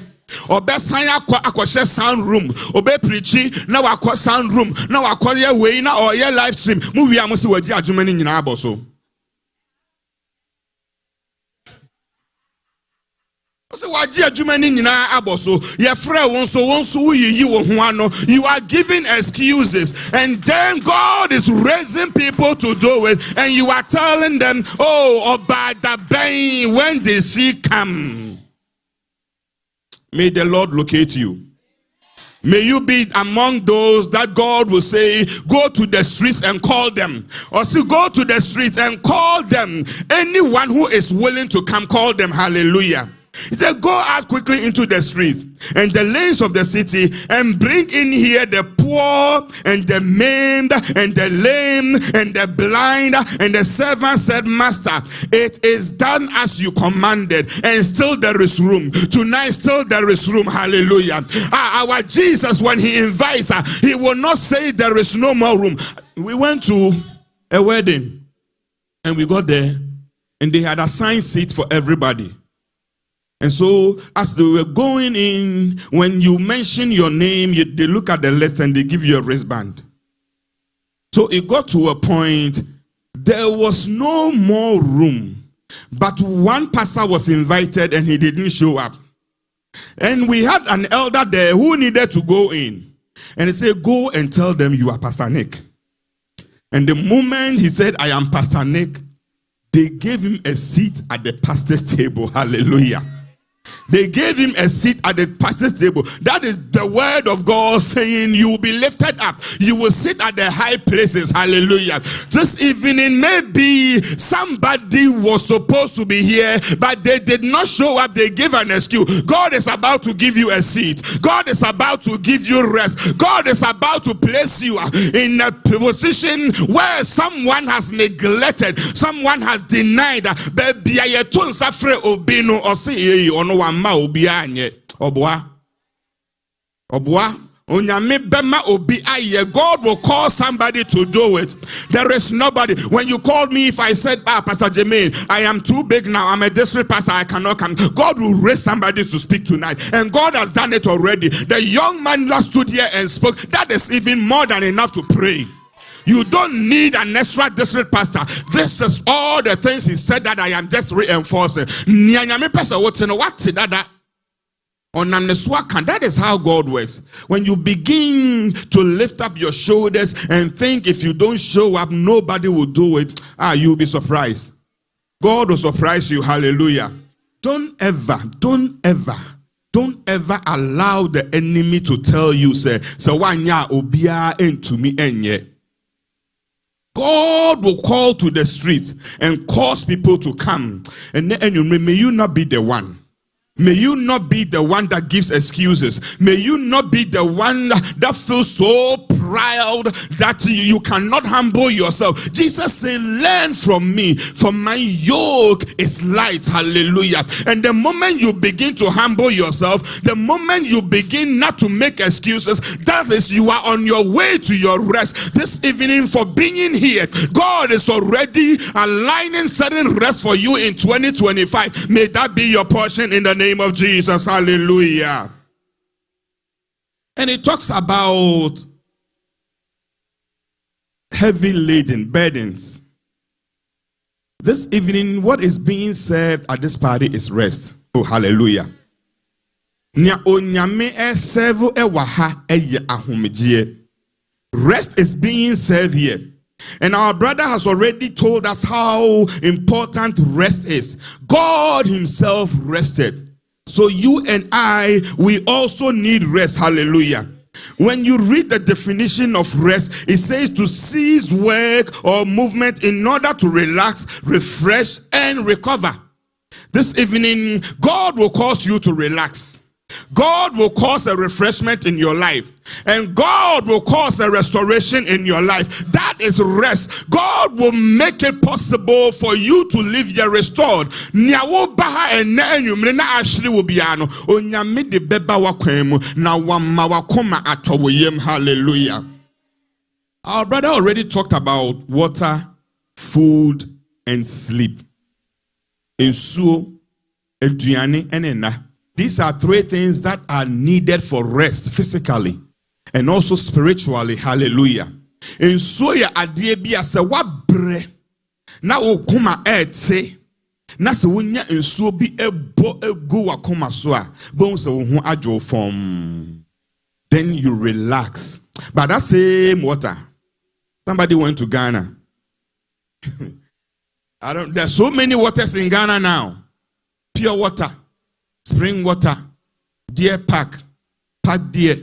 Obe sanya akoshe sound room. Obe preaching na wakọ sound room. Na wakọ ye way na or ye live stream. Movie amusi waji adwumani nyina aboso. You are giving excuses, and then God is raising people to do it, and you are telling them, oh, Obada Bain, when did she come? May the Lord locate you. May you be among those that God will say, go to the streets and call them. Or say, go to the streets and call them. Anyone who is willing to come, call them. Hallelujah. He said, go out quickly into the streets and the lanes of the city and bring in here the poor and the maimed and the lame and the blind. And the servant said, Master, it is done as you commanded, and still there is room. Tonight still there is room. Hallelujah. Our Jesus, when he invites us, he will not say there is no more room. We went to a wedding and we got there and they had assigned seats for everybody. And so, as they were going in, when you mention your name, they look at the list and they give you a wristband. So it got to a point, there was no more room. But one pastor was invited and he didn't show up. And we had an elder there who needed to go in. And he said, go and tell them you are Pastor Nick. And the moment he said, I am Pastor Nick, they gave him a seat at the pastor's table. Hallelujah. They gave him a seat at the pastor's table. That is the word of God saying you will be lifted up. You will sit at the high places. Hallelujah. This evening, maybe somebody was supposed to be here, but they did not show up. They gave an excuse. God is about to give you a seat. God is about to give you rest. God is about to place you in a position where someone has neglected, someone has denied. God will call somebody to do it. There is nobody. When you called me, if I said, Pastor Jermaine, I am too big now, I'm a district pastor, I cannot come, God will raise somebody to speak tonight. And God has done it already. The young man that stood here and spoke, that is even more than enough to pray. You don't need an extra district pastor. This is all the things he said that I am just reinforcing. That is how God works. When you begin to lift up your shoulders and think if you don't show up, nobody will do it, you'll be surprised. God will surprise you. Hallelujah. Don't ever allow the enemy to tell you, say, so wanya obia into me enye. God will call to the street and cause people to come. And may you not be the one. May you not be the one that gives excuses. May you not be the one that feels so proud that you cannot humble yourself. Jesus said, learn from me, for my yoke is light. Hallelujah. And the moment you begin to humble yourself, the moment you begin not to make excuses, that is, you are on your way to your rest. This evening, for being here, God is already aligning certain rest for you in 2025. May that be your portion in the name of Jesus. Hallelujah. And it talks about heavy laden burdens. This evening, what is being served at this party is rest. Oh, hallelujah. Rest is being served here. And our brother has already told us how important rest is. God himself rested. So you and I, we also need rest. Hallelujah. When you read the definition of rest, it says to cease work or movement in order to relax, refresh, and recover. This evening, God will cause you to relax. God will cause a refreshment in your life. And God will cause a restoration in your life. That is rest. God will make it possible for you to live here restored. Hallelujah. Our brother already talked about water, food, and sleep. These are three things that are needed for rest physically and also spiritually. Hallelujah. In soya adiebia se wabre na okuma ete na se wonya ensuo bi ebo egu wakoma so a bon se wo hu adwo form. Then you relax. But that same water, somebody went to Ghana. There's so many waters in Ghana now. Pure water, spring water, deer park deer,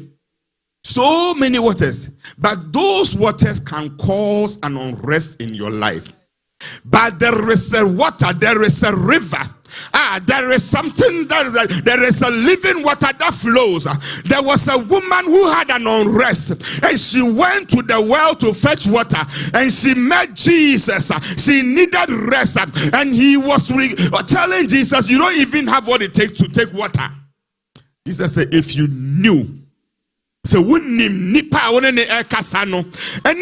So many waters. But those waters can cause an unrest in your life. But there is a water, there is a river. There is something, there is a living water that flows. There was a woman who had an unrest, and she went to the well to fetch water, and she met Jesus. She needed rest, and he was telling Jesus, you don't even have what it takes to take water. Jesus said, if you knew. So nipa any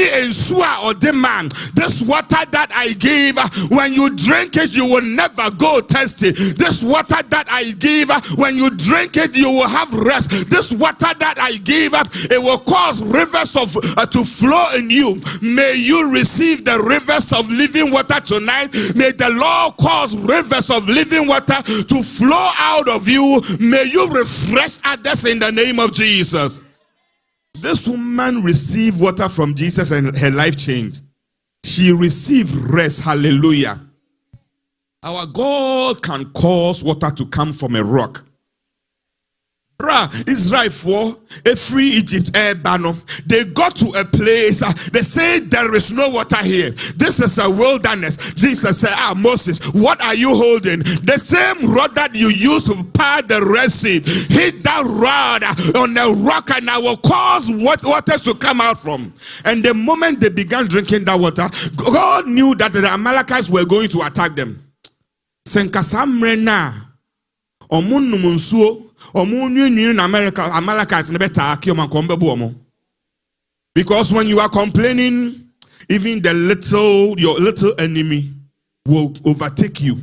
ensua or demand this water that I gave, when you drink it you will never go thirsty. This water that I gave, when you drink it you will have rest. This water that I gave, it will cause rivers of to flow in you. May you receive the rivers of living water tonight. May the Lord cause rivers of living water to flow out of you. May you refresh others in the name of Jesus. This woman received water from Jesus and her life changed. She received rest. Hallelujah. Our God can cause water to come from a rock. Israel for a free Egypt they got to a place, they say there is no water here. This is a wilderness. Jesus said, Moses, what are you holding? The same rod that you used to part the Red Sea. Hit that rod on the rock and I will cause waters to come out from. And the moment they began drinking that water, God knew that the Amalekites were going to attack them. In America, because when you are complaining, even your little enemy will overtake you.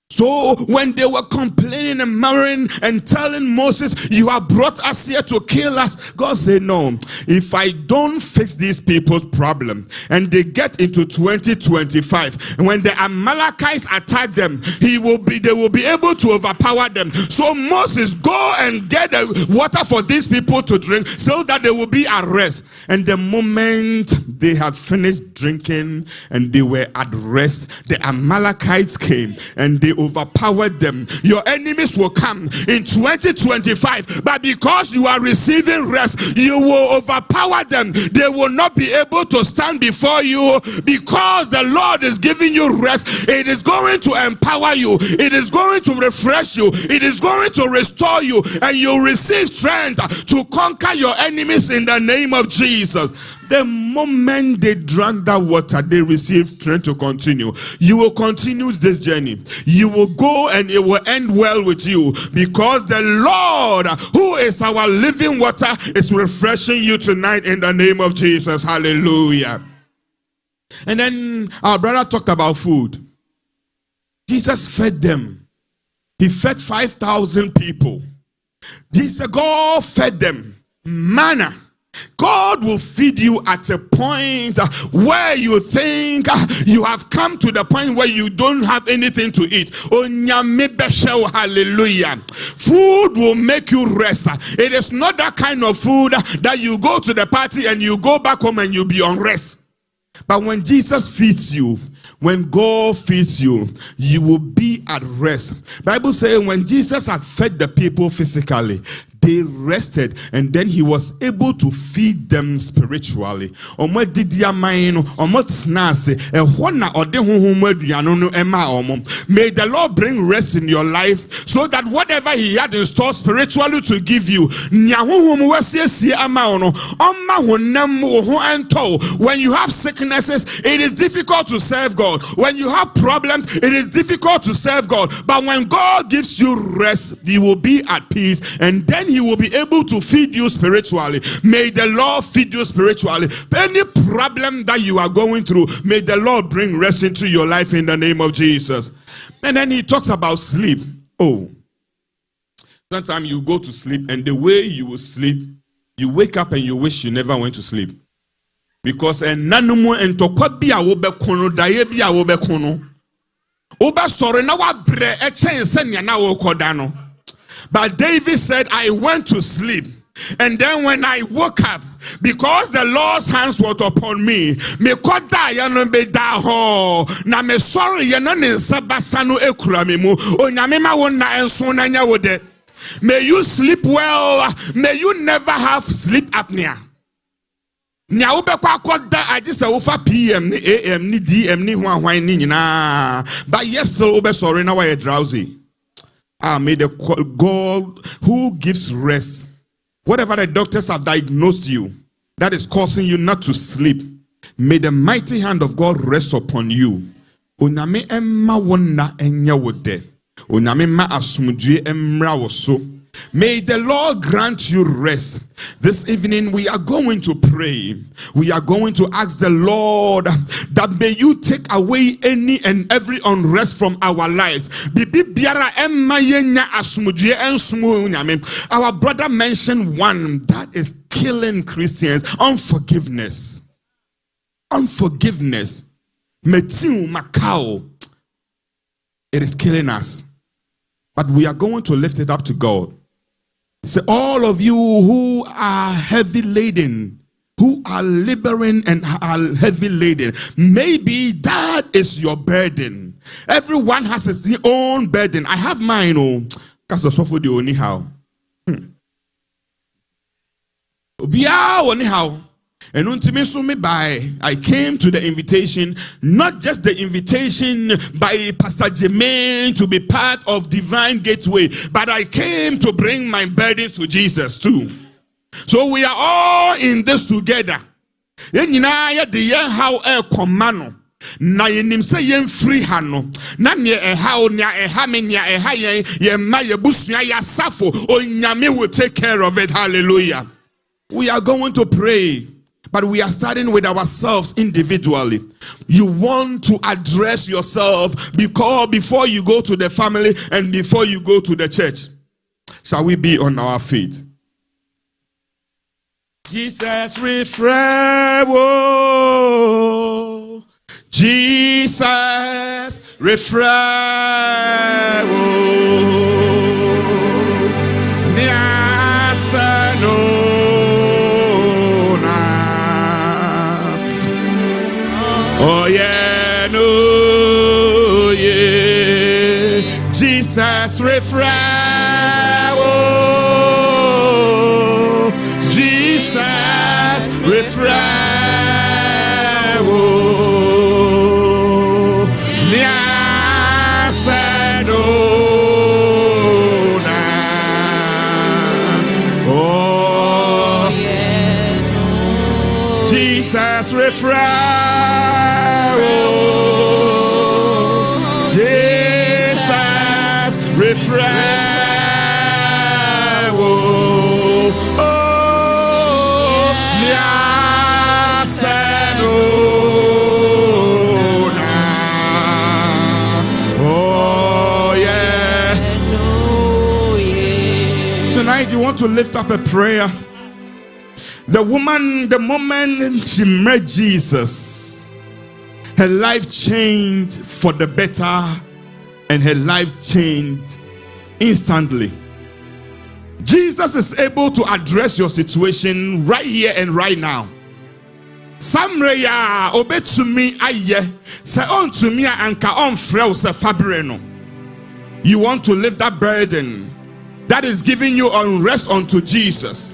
So when they were complaining and murmuring and telling Moses, you have brought us here to kill us, God said, no, if I don't fix these people's problem and they get into 2025, when the Amalekites attack them, they will be able to overpower them. So Moses, go and get the water for these people to drink so that they will be at rest. And the moment they had finished drinking and they were at rest, the Amalekites came and they overpowered them. Your enemies will come in 2025, but because you are receiving rest, you will overpower them. They will not be able to stand before you because the Lord is giving you rest. It is going to empower you. It is going to refresh you. It is going to restore you, and you receive strength to conquer your enemies in the name of Jesus. The moment they drank that water, they received strength to continue. You will continue this journey. You will go and it will end well with you because the Lord, who is our living water, is refreshing you tonight in the name of Jesus. Hallelujah. And then our brother talked about food. Jesus fed them. He fed 5,000 people. Jesus, God fed them manna. God will feed you at a point where you think you have come to the point where you don't have anything to eat. Hallelujah. Food will make you rest. It is not that kind of food that you go to the party and you go back home and you'll be on rest. But when Jesus feeds you, when God feeds you, you will be at rest. Bible says when Jesus had fed the people physically, they rested, and then he was able to feed them spiritually. May the Lord bring rest in your life so that whatever he had in store spiritually to give you, when you have sicknesses, it is difficult to serve God. When you have problems, it is difficult to serve God. But when God gives you rest, you will be at peace, and then he will be able to feed you spiritually. May the Lord feed you spiritually. Any problem that you are going through, may the Lord bring rest into your life in the name of Jesus. And then he talks about sleep. Sometimes you go to sleep, and the way you will sleep, you wake up and you wish you never went to sleep. Because but David said, I went to sleep, and then when I woke up, because the Lord's hands were upon me, me koda ya no be da ho na me sorry ya no ne nsabasa no ekura me mu onyame ma won na enso na nya wode. May you sleep well. May you never have sleep apnea. Nya ubekwa akoda agisa ufa PM ni AM ni DM ni hwan ni nyina. But yes, so ube sorry na why drowsy. May the God who gives rest, whatever the doctors have diagnosed you that is causing you not to sleep, may the mighty hand of God rest upon you. Uname emma wona enya wode. Uname ma asumdue emra woso. May the Lord grant you rest. This evening we are going to pray. We are going to ask the Lord that may you take away any and every unrest from our lives. Our brother mentioned one that is killing Christians: unforgiveness. Unforgiveness. Metiu Macau. It is killing us. But we are going to lift it up to God. Say, all of you who are heavy laden, who are laboring and are heavy laden, maybe that is your burden. Everyone has his own burden. I have mine. Oh, because I suffer the only how. And I came to the invitation, not just the invitation by Pastor Jermaine to be part of Divine Gateway, but I came to bring my burdens to Jesus too. So we are all in this together. Na yenim se yen free hano na ne eha onia eha menia eha yen ma yebusua ya safo onyame will take care of it. Hallelujah. We are going to pray, but we are starting with ourselves individually. You want to address yourself before you go to the family and before you go to the church. Shall we be on our feet? Jesus refrain, oh. Jesus refrain, oh. Oh yeah, no, yeah. Jesus refrain, oh. Jesus refrain, oh. Niasa no na. Oh yeah, no. Jesus refrain. Tonight you want to lift up a prayer. The woman, the moment she met Jesus, her life changed for the better, and her life changed instantly. Jesus is able to address your situation right here and right now. Samreya obetumi aye se ontumi anka onfrɛ se fabreno. You want to lift that burden that is giving you unrest unto Jesus,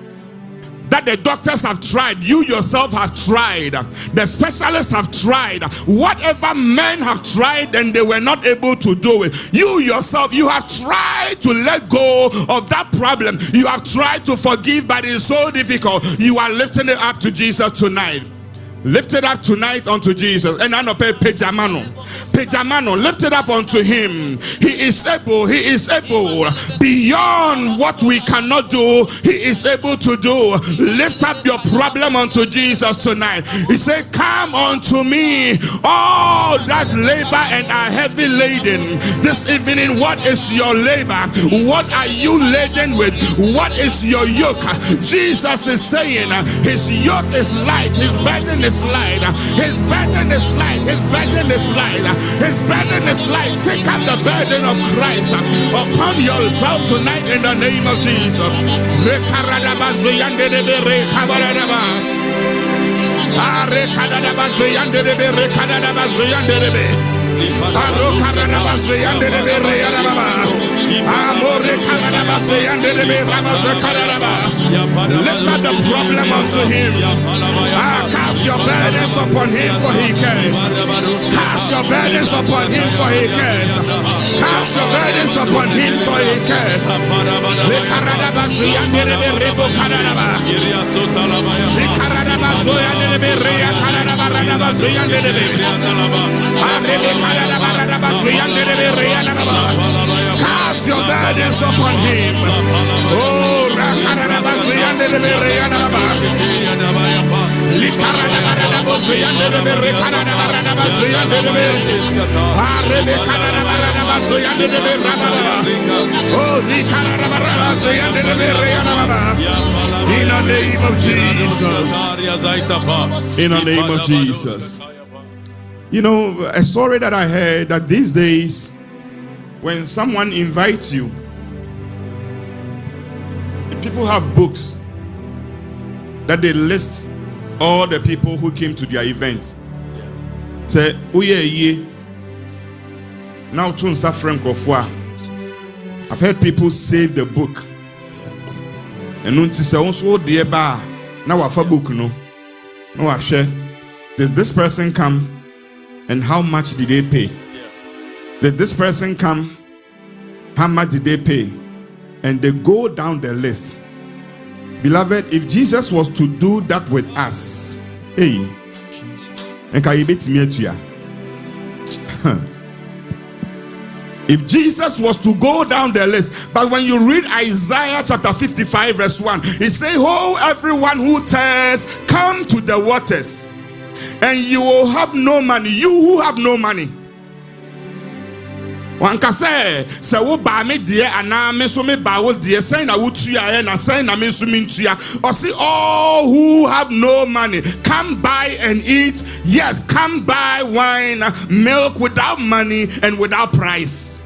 that the doctors have tried, you yourself have tried, the specialists have tried, whatever men have tried and they were not able to do it. You yourself, you have tried to let go of that problem. You have tried to forgive, but it is so difficult. You are lifting it up to Jesus tonight. Lift it up tonight unto Jesus. And I know Pejamano. Lift it up unto him. He is able beyond what we cannot do. He is able to do. Lift up your problem unto Jesus tonight. He said, come unto me, all that labor and are heavy laden. This evening, what is your labor? What are you laden with? What is your yoke? Jesus is saying his yoke is light, his burden is light, his burden is light, his burden is light, his burden is light. Take up the burden of Christ upon yourself tonight in the name of Jesus. Lift up the problem unto him. Cast your burdens upon him, for he cares. Cast your burdens upon him, for he cares. Cast your burdens upon him, for he cares. Cast your burdens upon him. Oh, in the name of Jesus. In the name of Jesus. You know, a story that I heard that these days, when someone invites you, people have books that they list all the people who came to their event. Say, oh yeah, now to Frank of Wa. I've heard people save the book. And no to say also dear bar. Now I have book no. No I share. Did this person come and how much did they pay? Did this person come? How much did they pay? And they go down the list. Beloved, if Jesus was to do that with us, hey, and can you beat me to ya? If Jesus was to go down the list, but when you read Isaiah chapter 55 verse 1, it says, "Oh, everyone who thirsts, come to the waters, and you will have no money." You who have no money. One can say, "So ba me dear, and now me so me ba wo dear." Saying I would see and I saying I me so mean to ya. Or see all who have no money, come buy and eat. Yes, come buy wine, milk without money and without price.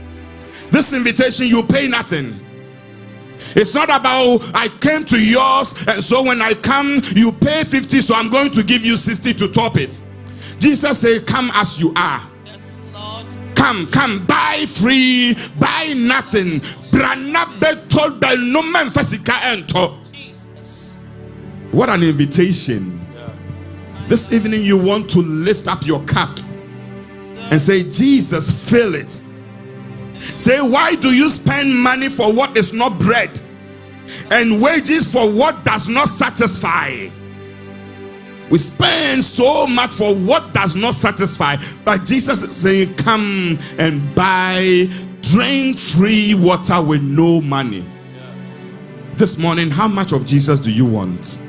This invitation, you pay nothing. It's not about I came to yours, and so when I come, you pay 50, so I'm going to give you 60 to top it. Jesus said, "Come as you are." Come, buy free, buy nothing. What an invitation. This evening you want to lift up your cup and say, "Jesus, fill it." Say, "Why do you spend money for what is not bread and wages for what does not satisfy?" We spend so much for what does not satisfy. But Jesus is saying, "Come and buy, drink free water with no money." This morning, how much of Jesus do you want?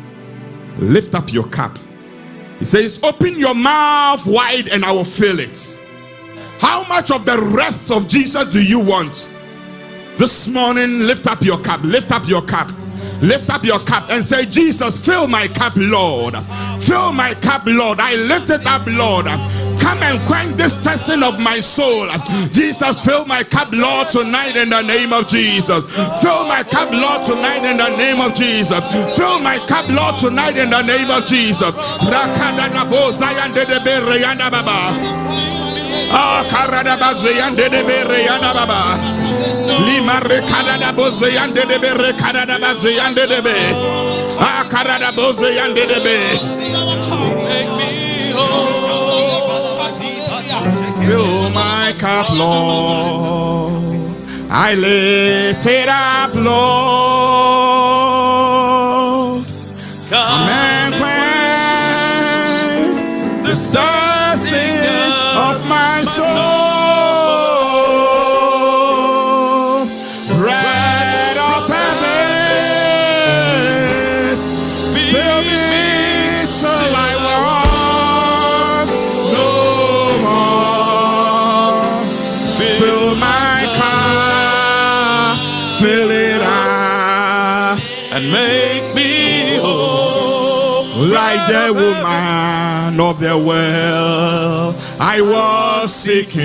Lift up your cup. He says, "Open your mouth wide and I will fill it." How much of the rest of Jesus do you want? This morning, lift up your cup. Lift up your cup. Lift up your cup and say, "Jesus, fill my cup, Lord. Fill my cup, Lord. I lift it up, Lord. Come and quench this testing of my soul. Jesus, fill my cup, Lord, tonight in the name of Jesus. Fill my cup, Lord, tonight in the name of Jesus. Fill my cup, Lord, tonight in the name of Jesus." Lima rekada boze yande de be rekada baze yande de be akarada boze yande de be. Fill my cup, Lord. I lift it up, Lord. Come and quench the thirsting of my soul. And make me whole like the woman of the well. I was seeking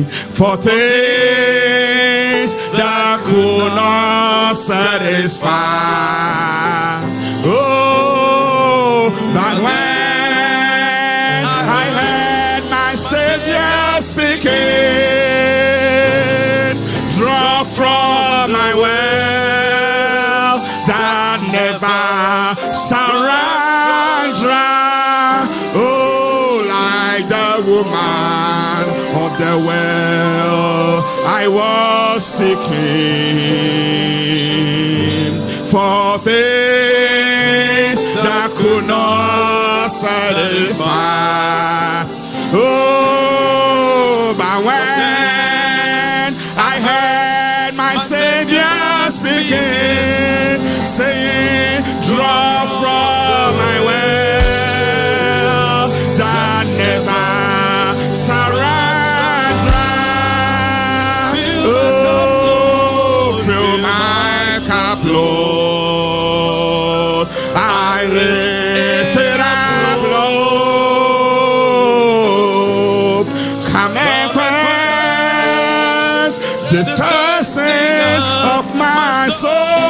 for things that could not satisfy. Oh, but when I heard my Savior speaking, my well that never shall run dry. Oh, like the woman of the well, I was seeking for things that could not satisfy. Oh, but when I heard my Savior speaking, saying, draw from my well that never shall run dry. Oh, fill my cup, Lord. I lift it up, Lord. Come and quench the thirsting of my soul.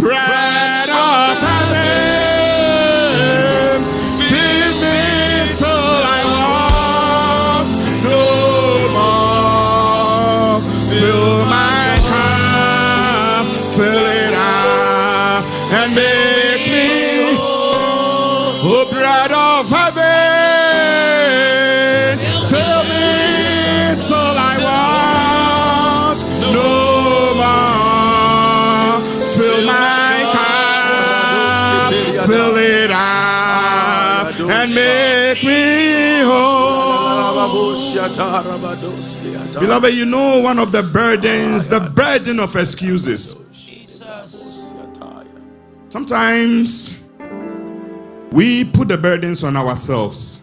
Bread of heaven, feed me till I want no more. Fill my cup, fill it up, and make me oh, bread of heaven. Fill me till I want no more. Fill my cup, fill it up, and make me whole. Beloved, you know one of the burdens, the burden of excuses. Sometimes we put the burdens on ourselves.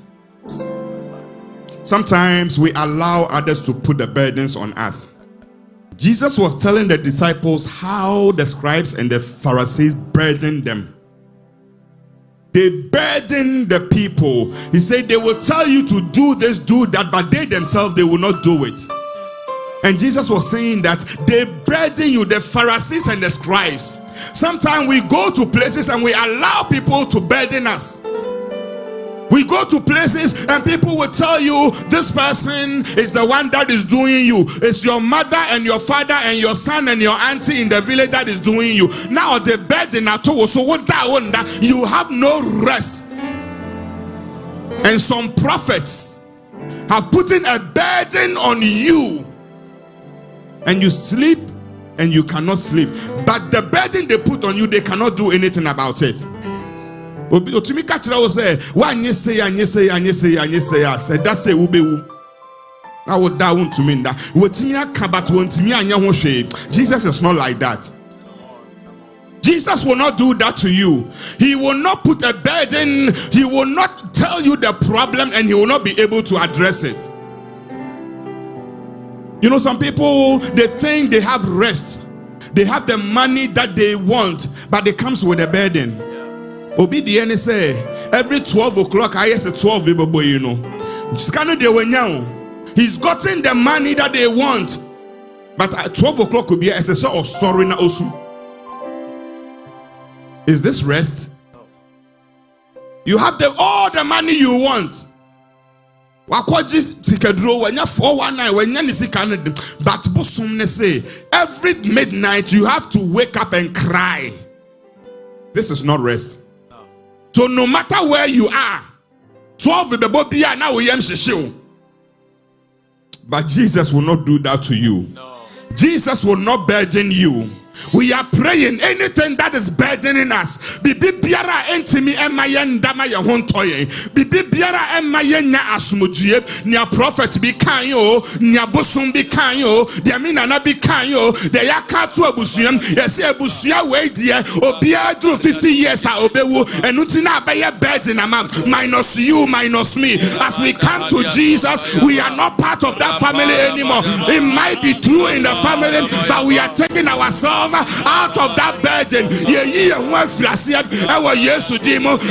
Sometimes we allow others to put the burdens on us. Jesus was telling the disciples how the scribes and the Pharisees burdened them. They burden the people. He said they will tell you to do this, do that, but they themselves, they will not do it. And Jesus was saying that they burden you, the Pharisees and the scribes. Sometimes we go to places and we allow people to burden us. We go to places and people will tell you this person is the one that is doing you. It's your mother and your father and your son and your auntie in the village that is doing you. Now the burden at all. So what that one that you have no rest. And some prophets have put in a burden on you. And you sleep and you cannot sleep. But the burden they put on you, they cannot do anything about it. Otumi kachira wo say wanye say say that say ubewu na wo da won tumi nda wotimi aka but wontimi anya ho hwe. Jesus is not like that. Jesus will not do that to you. He will not put a burden. He will not tell you the problem and he will not be able to address it. You know, some people, they think they have rest. They have the money that they want, but it comes with a burden. Obi the end say every 12 o'clock I say 12 people, you know. He's gotten the money that they want, but at 12 o'clock could be a sort of sorry na osu. Is this rest? You have all the money you want. But say every midnight you have to wake up and cry. This is not rest. So no matter where you are, 12 the body now we am shishio. But Jesus will not do that to you. No. Jesus will not burden you. We are praying anything that is burdening us. Bibi biara entimi emayen dama ye hontoye. Bibi biara emayen nya asumudie. Nya prophet bi kan yo, nya bosom bi kan yo, de mina na bi kan yo. De yaka to abusuam, yesi abusua we die. Obia through 50 years a obewu. Enuti na abaye burden am minus you, minus me. As we come to Jesus, we are not part of that family anymore. It might be true in the family, but we are taking ourselves out of that burden.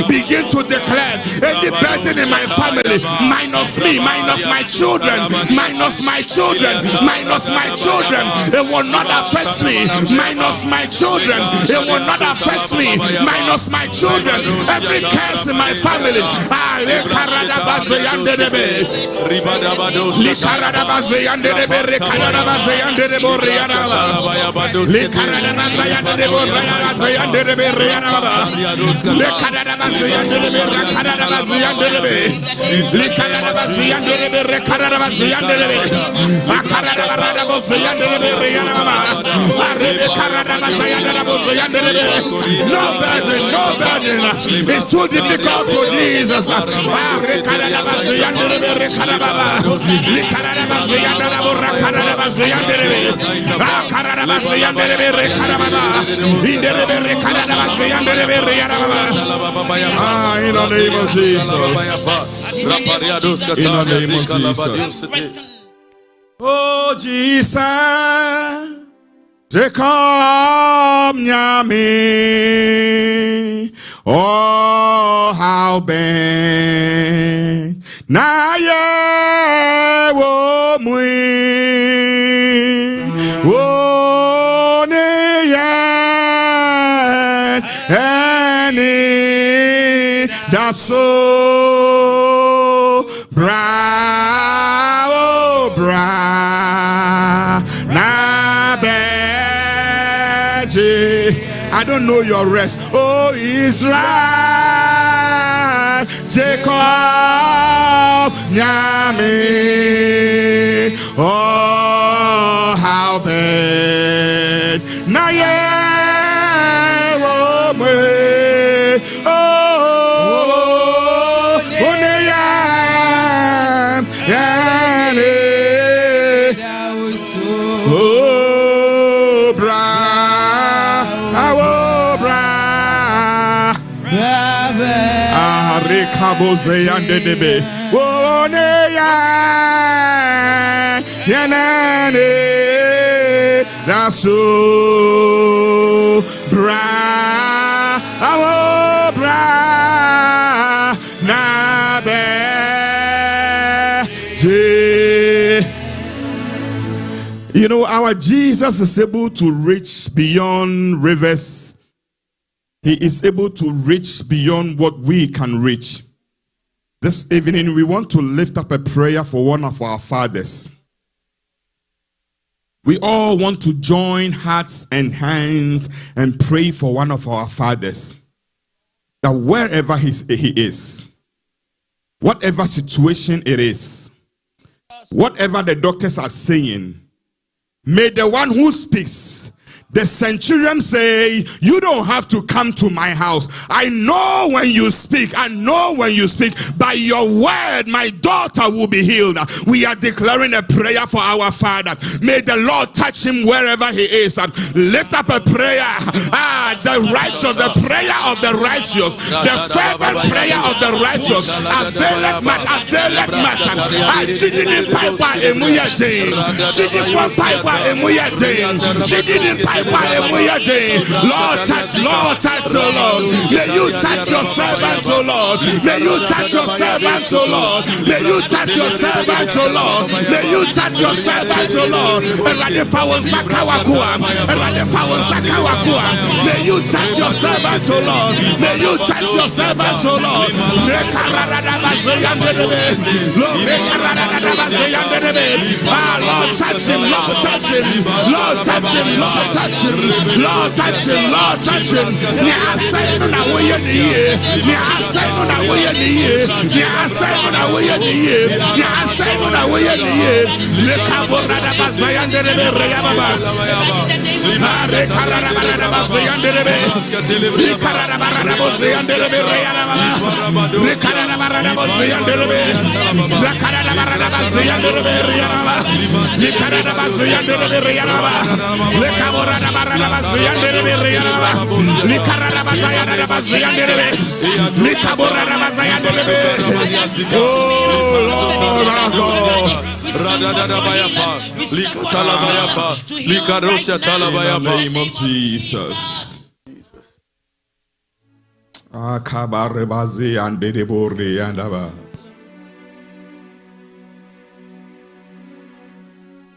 Begin to declare any burden in my family, minus me, minus my children, minus my children, minus my children, it will not affect me. Minus my children, it will not affect me. Minus my children, every curse in my family. No burden. It's too difficult for Jesus. In the name of Jesus. In the name of Jesus. Oh Jesus, Jacob Nyami. Oh, how bad na ye wo mui wo ne ye ani da so bra oh bra na beji. I don't know your rest. Oh, Israel, Jacob, Nyami. Oh, how bad. Naye, oh, Oneyam, Yani. Oh, bra. Rekabo yande debe one ya yanane daso bra awo bra na be je. You know, our Jesus is able to reach beyond rivers. He is able to reach beyond what we can reach. This evening, we want to lift up a prayer for one of our fathers. We all want to join hearts and hands and pray for one of our fathers. That wherever he is, whatever situation it is, whatever the doctors are saying, may the one who speaks, the centurion say, you don't have to come to my house. I know when you speak. I know when you speak. By your word, my daughter will be healed. We are declaring a prayer for our father. May the Lord touch him wherever he is. Lift up a prayer. The righteous, the prayer of the righteous, the fervent prayer of the righteous. Availeth much. She didn't pipe emuyade. She didn't pipe emuyade. She didn't pipe. Lord touch, oh Lord. May you touch your servant, oh Lord. May you touch your servant, oh Lord. May you touch your servant, oh Lord. May you touch your servant, oh Lord. May you touch your servant, oh Lord. May you touch your servant, oh Lord. Lord touch him, Lord touch him, Lord touch him, Lord touch him. Lord touch him, Lord touch him. I say no na way the year. I say no na way the year. I say no na way the year. I say no na way the year. Le kabora da bazayande de regaba. Mare kala da bazayande de. Le kala da bazayande de regaba. Le kala da bazayande de. Le kala da bazayande de regaba. Le kala da bazayande de regaba. Le kabora da Oh Lord, healing. We send forth healing to heal right now. In the name of Jesus.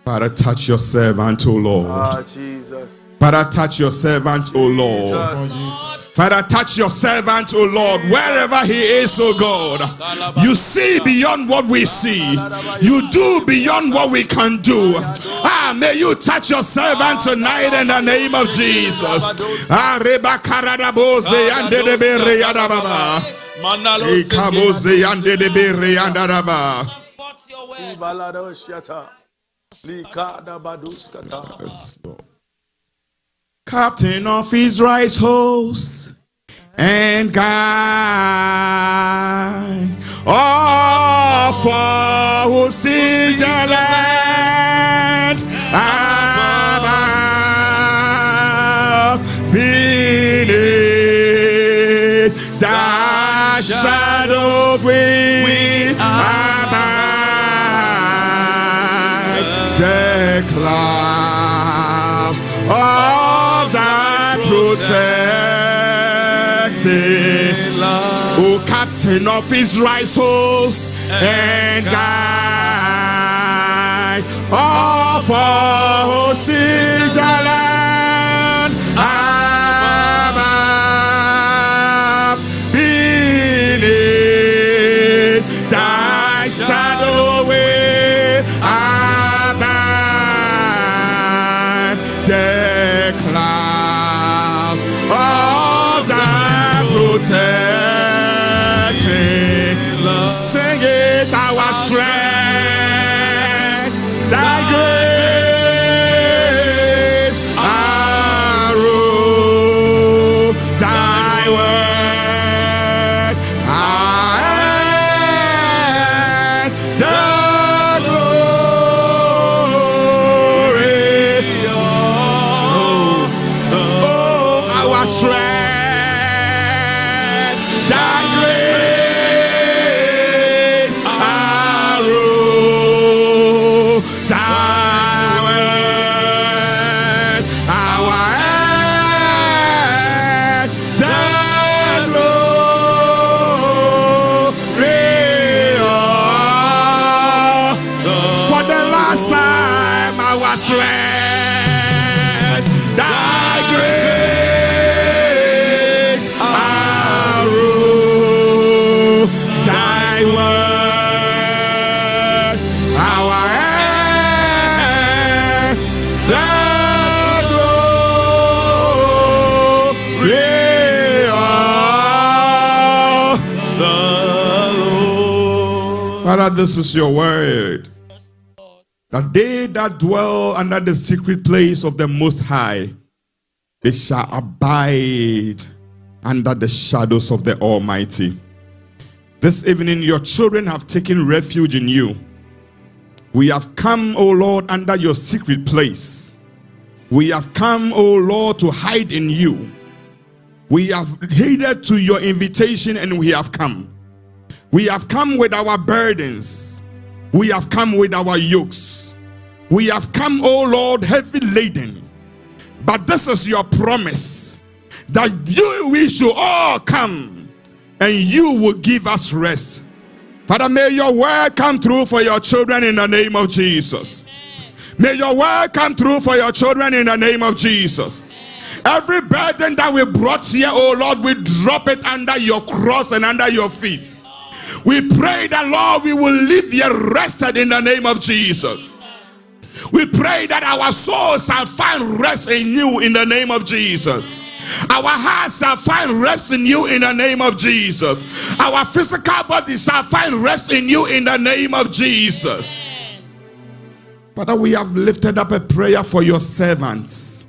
Father, touch your servant, O Lord. Jesus. Father, touch your servant, O Lord. Father, touch your servant, O Lord, wherever he is, O God. You see beyond what we see. You do beyond what we can do. May you touch your servant tonight in the name of Jesus. Yes, Lord. Captain of Israel's hosts and guide all for who see the land above beneath the shadow we abide the clouds of thy protecting love. O Captain of Israel's hosts and guide all for who see the land above beneath thy shadow we abide the clouds of thy protecting love. Sing it, our strength, thy grace, our rule, thy word, our end, the glory. Our strength, thy grace, our rule, thy word, our end, the glory. For the last time, our strength, thy grace, our rule, thy word, our end, the glory of the Lord. Father, this is your word. That they that dwell under the secret place of the Most High, they shall abide under the shadows of the Almighty. This evening, your children have taken refuge in you. We have come, O Lord, under your secret place. We have come, O Lord, to hide in you. We have heeded to your invitation and we have come. We have come with our burdens. We have come with our yokes. We have come, O Lord, heavy laden. But this is your promise that we should all come and you will give us rest. Father, may your word come through for your children in the name of Jesus. May your word come through for your children in the name of Jesus. Every burden that we brought here, oh Lord, we drop it under your cross and under your feet. We pray that, Lord, we will live here rested in the name of Jesus. We pray that our souls shall find rest in you in the name of Jesus. Our hearts shall find rest in you in the name of Jesus. Our physical body shall find rest in you in the name of Jesus. Father, we have lifted up a prayer for your servants.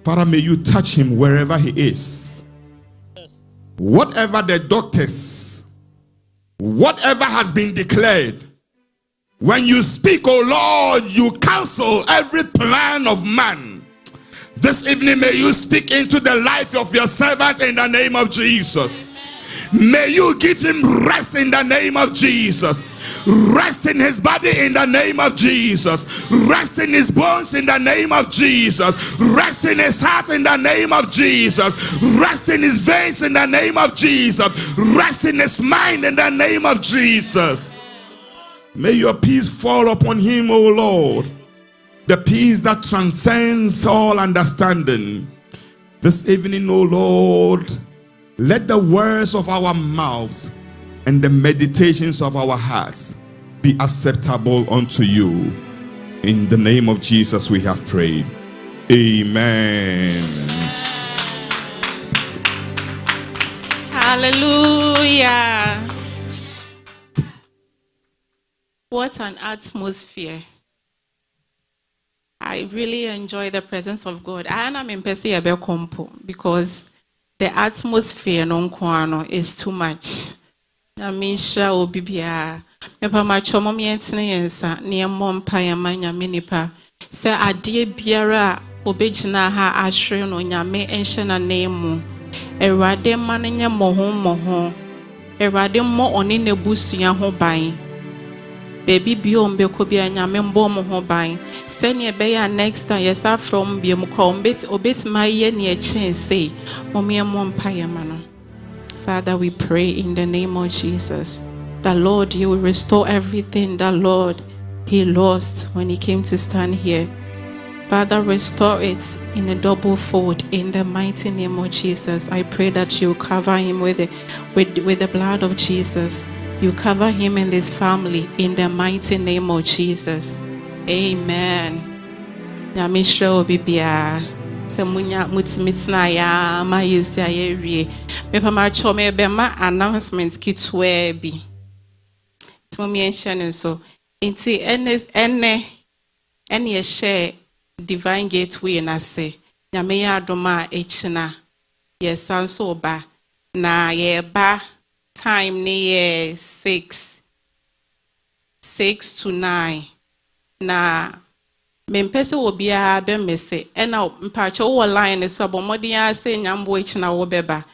Father, may you touch him wherever he is. Whatever the doctors, whatever has been declared, when you speak, oh Lord, you cancel every plan of man. This evening, may you speak into the life of your servant in the name of Jesus. May you give him rest in the name of Jesus. Rest in his body in the name of Jesus. Rest in his bones in the name of Jesus. Rest in his heart in the name of Jesus. Rest in his veins in the name of Jesus. Rest in his mind in the name of Jesus. May your peace fall upon him, O Lord. The peace that transcends all understanding. This evening, O Lord, let the words of our mouths and the meditations of our hearts be acceptable unto you. In the name of Jesus we have prayed. Amen. Hallelujah. What an atmosphere. I really enjoy the presence of God. I am in compo because the atmosphere is too much. Namisha obibia. Mepa machomo mientine yensa ni mompa yamanya minipa. Se adie biara obejina ha ashre no nyame enhye na nemu. Erade manenya moho. Erade mo oni nebusua ho ban. Baby biom be ko bia nyame mbo mo ho ban. Sene be ya next time yesa from biem ko obet maye ne chense. Momie mompa yamano. Father, we pray in the name of Jesus that, Lord, you will restore everything that, Lord, he lost when he came to stand here. Father, restore it in a double fold in the mighty name of Jesus. I pray that you cover him with the blood of Jesus. You cover him and his family in the mighty name of Jesus. Amen. Namisho bibia. Semunya mutimitna ya ma yesi ayewie. Mepa ma chome be ma announcement kitwe bi. Tumi enhye so. Inti ene share divine gateway na se. Nyame ya adoma echina. Yesan so ba na ye ba time ni ye 6 to 9 na Mempese obia be mese ena mpacho wo line so abomodi ya say nyambo echina wo beba.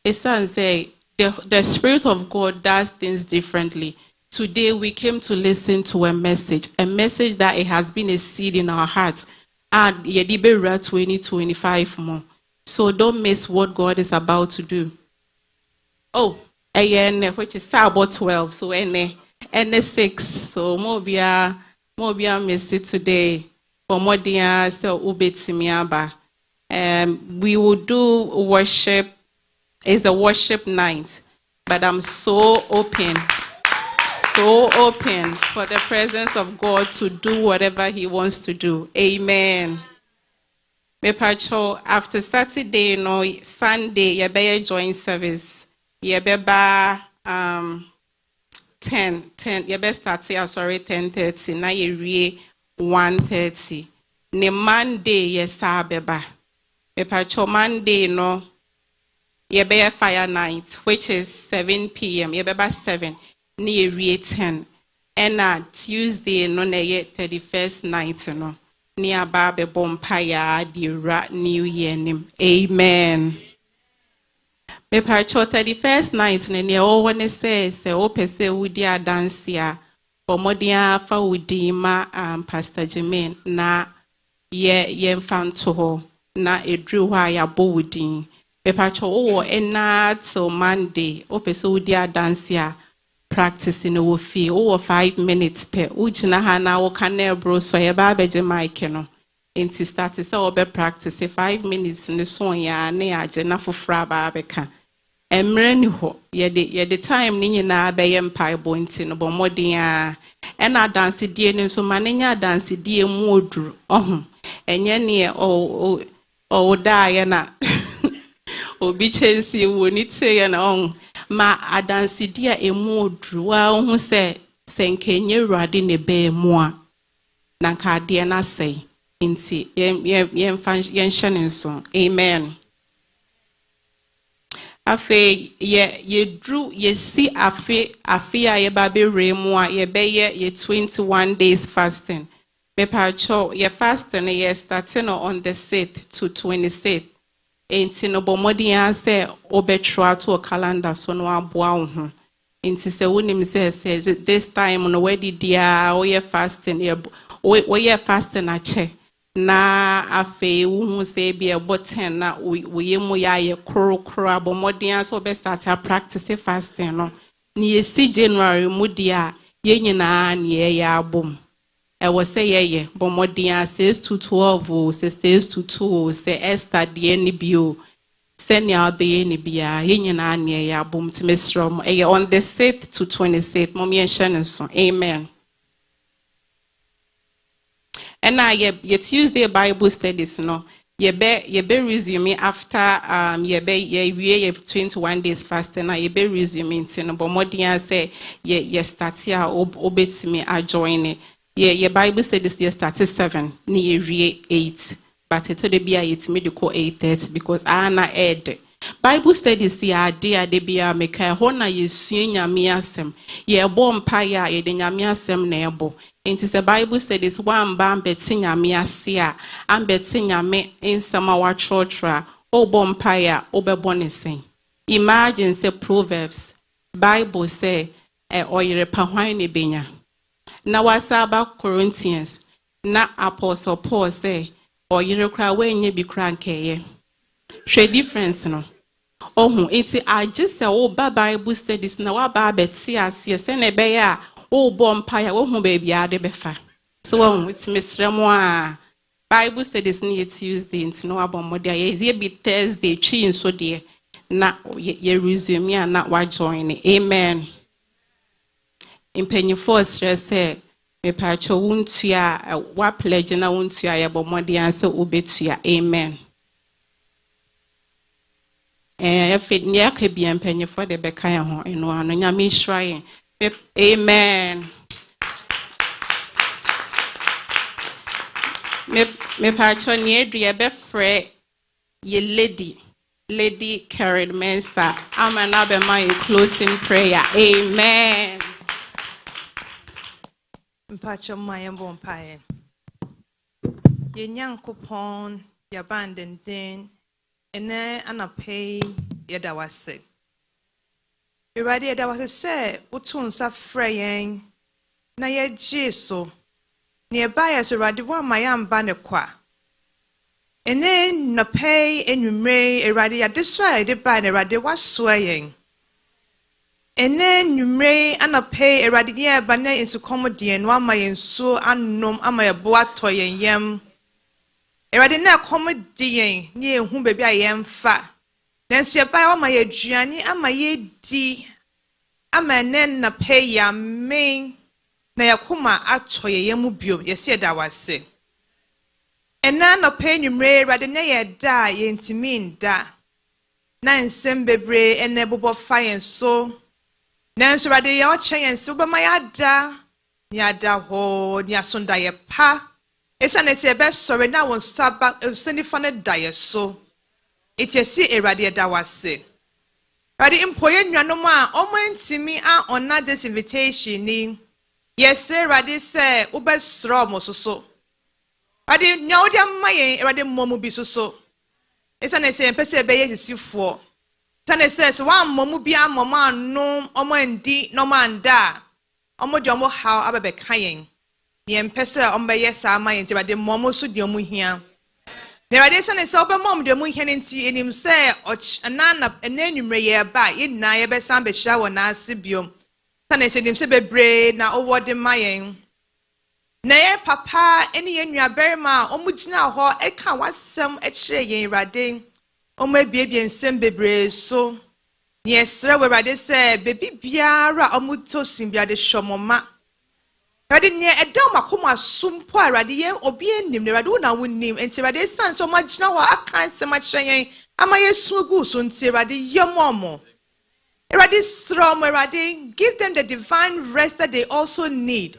Esan say the Spirit of God does things differently. Today we came to listen to a message that it has been a seed in our hearts and yedibera 2025 more. So don't miss what God is about to do. Oh, which is about 12, so ene 6, so more be miss it today. We will do worship. It's a worship night, but I'm so open for the presence of God to do whatever he wants to do. Amen. After Saturday, Sunday, you better join service. You better 10. You better start here. 10:30. Now you read 1:30. Ne Monday yesa beba. Mepacho Monday no. Yebeye fire night, which is 7 p.m. Yebeba 7. Ni read 10. And Tuesday no ne 31st night no. Ni ababe bompaya di rat New Year nim. Amen. Mepacho 31st night ne o one say o pese udi adansia. Omodia fa udima Pastor Jermaine na ye mfanto ho na edru hwa ya bowudin pepacho o ena till Monday opeso udi adansia practicing wo fi o 5 minutes per ujina ha na wo kana bro so ye ba beje mic no enti start so obe practice 5 minutes ne so ya na age na fofra ba beka emre ni ho ye the time ni nyina be ye mpai bonti no bo modin a ena dance die ni so manenya dance die mu oduru enye ne o da ye na obi chensi woni te ye na ma adanse die emu oduru a hu se senkenye ruade ne be mu a na ka de na sei nti ye nhye so. Amen. Afe ye drew ye see afe ye baby remua ye be ye 21 days fasting. Me pacho ye fasting ye starting on the 6th to 26th. Enti no bomodi an say obetro to a calendar so no aboa wo ho. Enti se wonim say this time no wedi dia we fasting we fasting ache na afe wo say be a button na we mu ya ye kro bomodi an so be start practice fasting no. Ni si January mu dia ye nyina na ye abom. I was say yeah, Bomodia says to 12, says to 2, say Esther the any bio, send ya be any bia, yin and ya boom to Miss Rom, on the 6th to 26th, Mommy and Shannon. Amen. And now, ye Tuesday Bible studies, no, ye be resuming after ye 21 days fasting, now ye be resuming, no, Bomodia say, ye start here, obey me, I join it. Your Bible said this year started 7, near 8, but it told be it medical 8:30 because I na ed. Bible studies the idea de be a make a hona you swing your miasem, ye bomb paya, ye den your miasem nebo. It is the Bible studies one bam betting your miasia, and betting your me in some our chotra, o bomb paya, ober bonusing. Imagine say Proverbs, Bible say, or your pahwine benya. Na wasaba Corinthians na Apostle Paul say or you cry when you be cranky. She difference no. Oh, it's I just say oh Bible studies na wa ba beti as yes and a bear oh bompire oh baby adebefa. So it's Mr. Moa Bible studies near Tuesday into no abomodia ye be Thursday chin so dear na ye resume and not wa join. Amen. In penny force say me pacho wuntua wa pledge na wuntua ya bomodi anse obetua. Amen. If it nya ka bi penny for the beka ya ho eno ano nya me shrine. Amen. Me pacho ni edu ye be free ye lady Karen Mensah. I'm na be my closing prayer. Amen. Mpacho mayambo mpaye. Ye nyankopon ya bandenden ene anapay ye dawase. Iradi ye dawase se utunsa freyen na ye jeso ne baya so radi wa mayamba ne kwa. Ene na pay enumre iradi ya deswa de ba ne radi wa swayen. Ene numre anapay eradiye bane insu komodien wa mayensu annom amayebo atoyen yem eradi na komodien ni ehu bebi ayem fa nanso yeba wa mayeduani amayedi amanen na pay ya men na yakoma atoye yemu bio yesi eda wase ena na pay numre eradi na yeda yentimin da na nsem bebre ene bobo fayen so Nanso rade ya ochen so be mayada ni ada ho ni asonda ye pa esa na se be sore na won saba senifa ne daye so etiesi erade da wase rade impoye nuanom a omantimi a ona this invitation ni yes rade se ubesro mo so rade nyaodia maye rade momu bi so esa na se pese be yesifo Tane says one momu bia mama no omo ndi no manda omo de omo how ababe kayen ye mpese ombe yesa ma yenti bade momo so de omo hia ne bade sane se obe mom de omo hia nti enim se anana enanumre ye ba yina ye be san be hia wona asibiom tane se dim se bebre na owo de mayen na ye papa eni ye nua berima omo gina ho e ka wasem e kire ye rade Ome biebie nsem bebre so niesre we rade se bebi biara omuto simbia de shomoma rade ne edom akoma sumpo rade ye obi enim ne rade una wonim enti rade san so magina ho akan se ma kyenyen ama yesu gu so enti rade yemomo rade strom rade give them the divine rest that they also need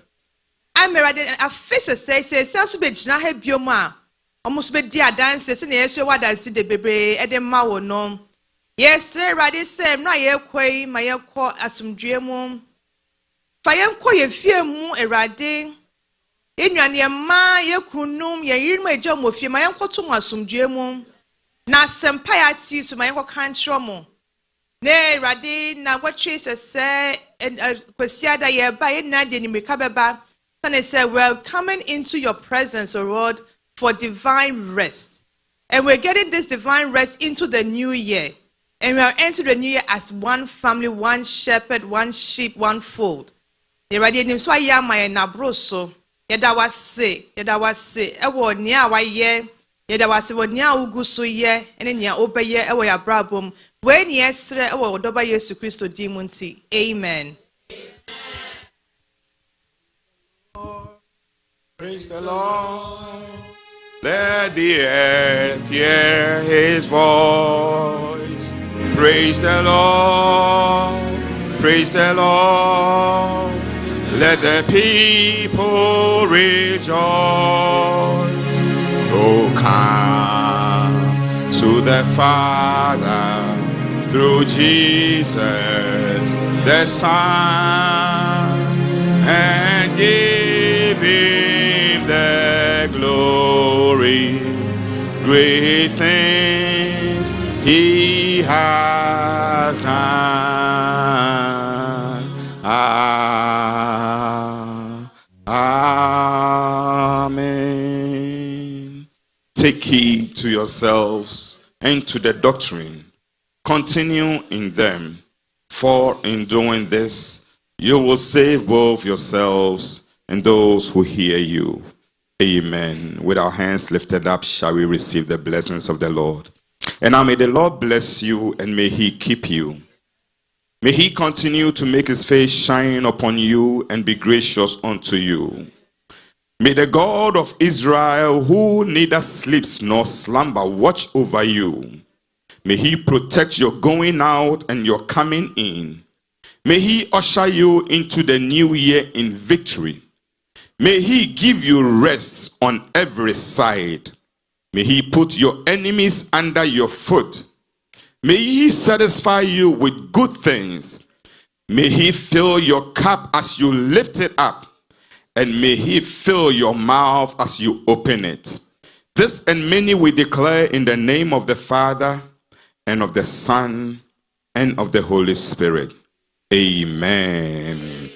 I'm rade afese say so be gina ha bioma almost be dia dance se na yeso wa dance de bebre e de ma wo no yes rade sem na ye kwei ma ye kọ asumdue mu fa ye kọ ye fie mu erade enuane ma ye kunum ye yirim eja mo fie ma ye kọ to asumdue mu Na sempa ya ti so my country mo. Ne rade na what trace say and kwasiada ye ba ye na de ni mirika beba. And it said, we're coming into your presence, O Lord, for divine rest. And we're getting this divine rest into the new year. And we are entering the new year as one family, one shepherd, one sheep, one fold. Yɛwurade nim so ayɛ ama yɛn nabro so. Yɛda wase. Ɛwɔ nea wayɛ. Yɛda wase wɔ nea wogu so yɛ. Ɛne nea wobɛyɛ ɛwɔ yɛ abrabom. Wei ne yɛsrɛ ɛwɔ ɔdɔba Yesu Kristo din mu nti. Amen. Praise the Lord. Let the earth hear his voice. Praise the Lord. Praise the Lord. Let the people rejoice. Oh, come to the Father through Jesus the Son and give him the glory. Great things he has done. Amen. Take heed to yourselves and to the doctrine. Continue in them, for in doing this, you will save both yourselves and those who hear you. Amen. With our hands lifted up, shall we receive the blessings of the Lord. And now may the Lord bless you and may he keep you. May he continue to make his face shine upon you and be gracious unto you. May the God of Israel, who neither sleeps nor slumber, watch over you. May he protect your going out and your coming in. May he usher you into the new year in victory. May he give you rest on every side. May he put your enemies under your foot. May he satisfy you with good things. May he fill your cup as you lift it up. And may he fill your mouth as you open it. This and many we declare in the name of the Father and of the Son and of the Holy Spirit. Amen.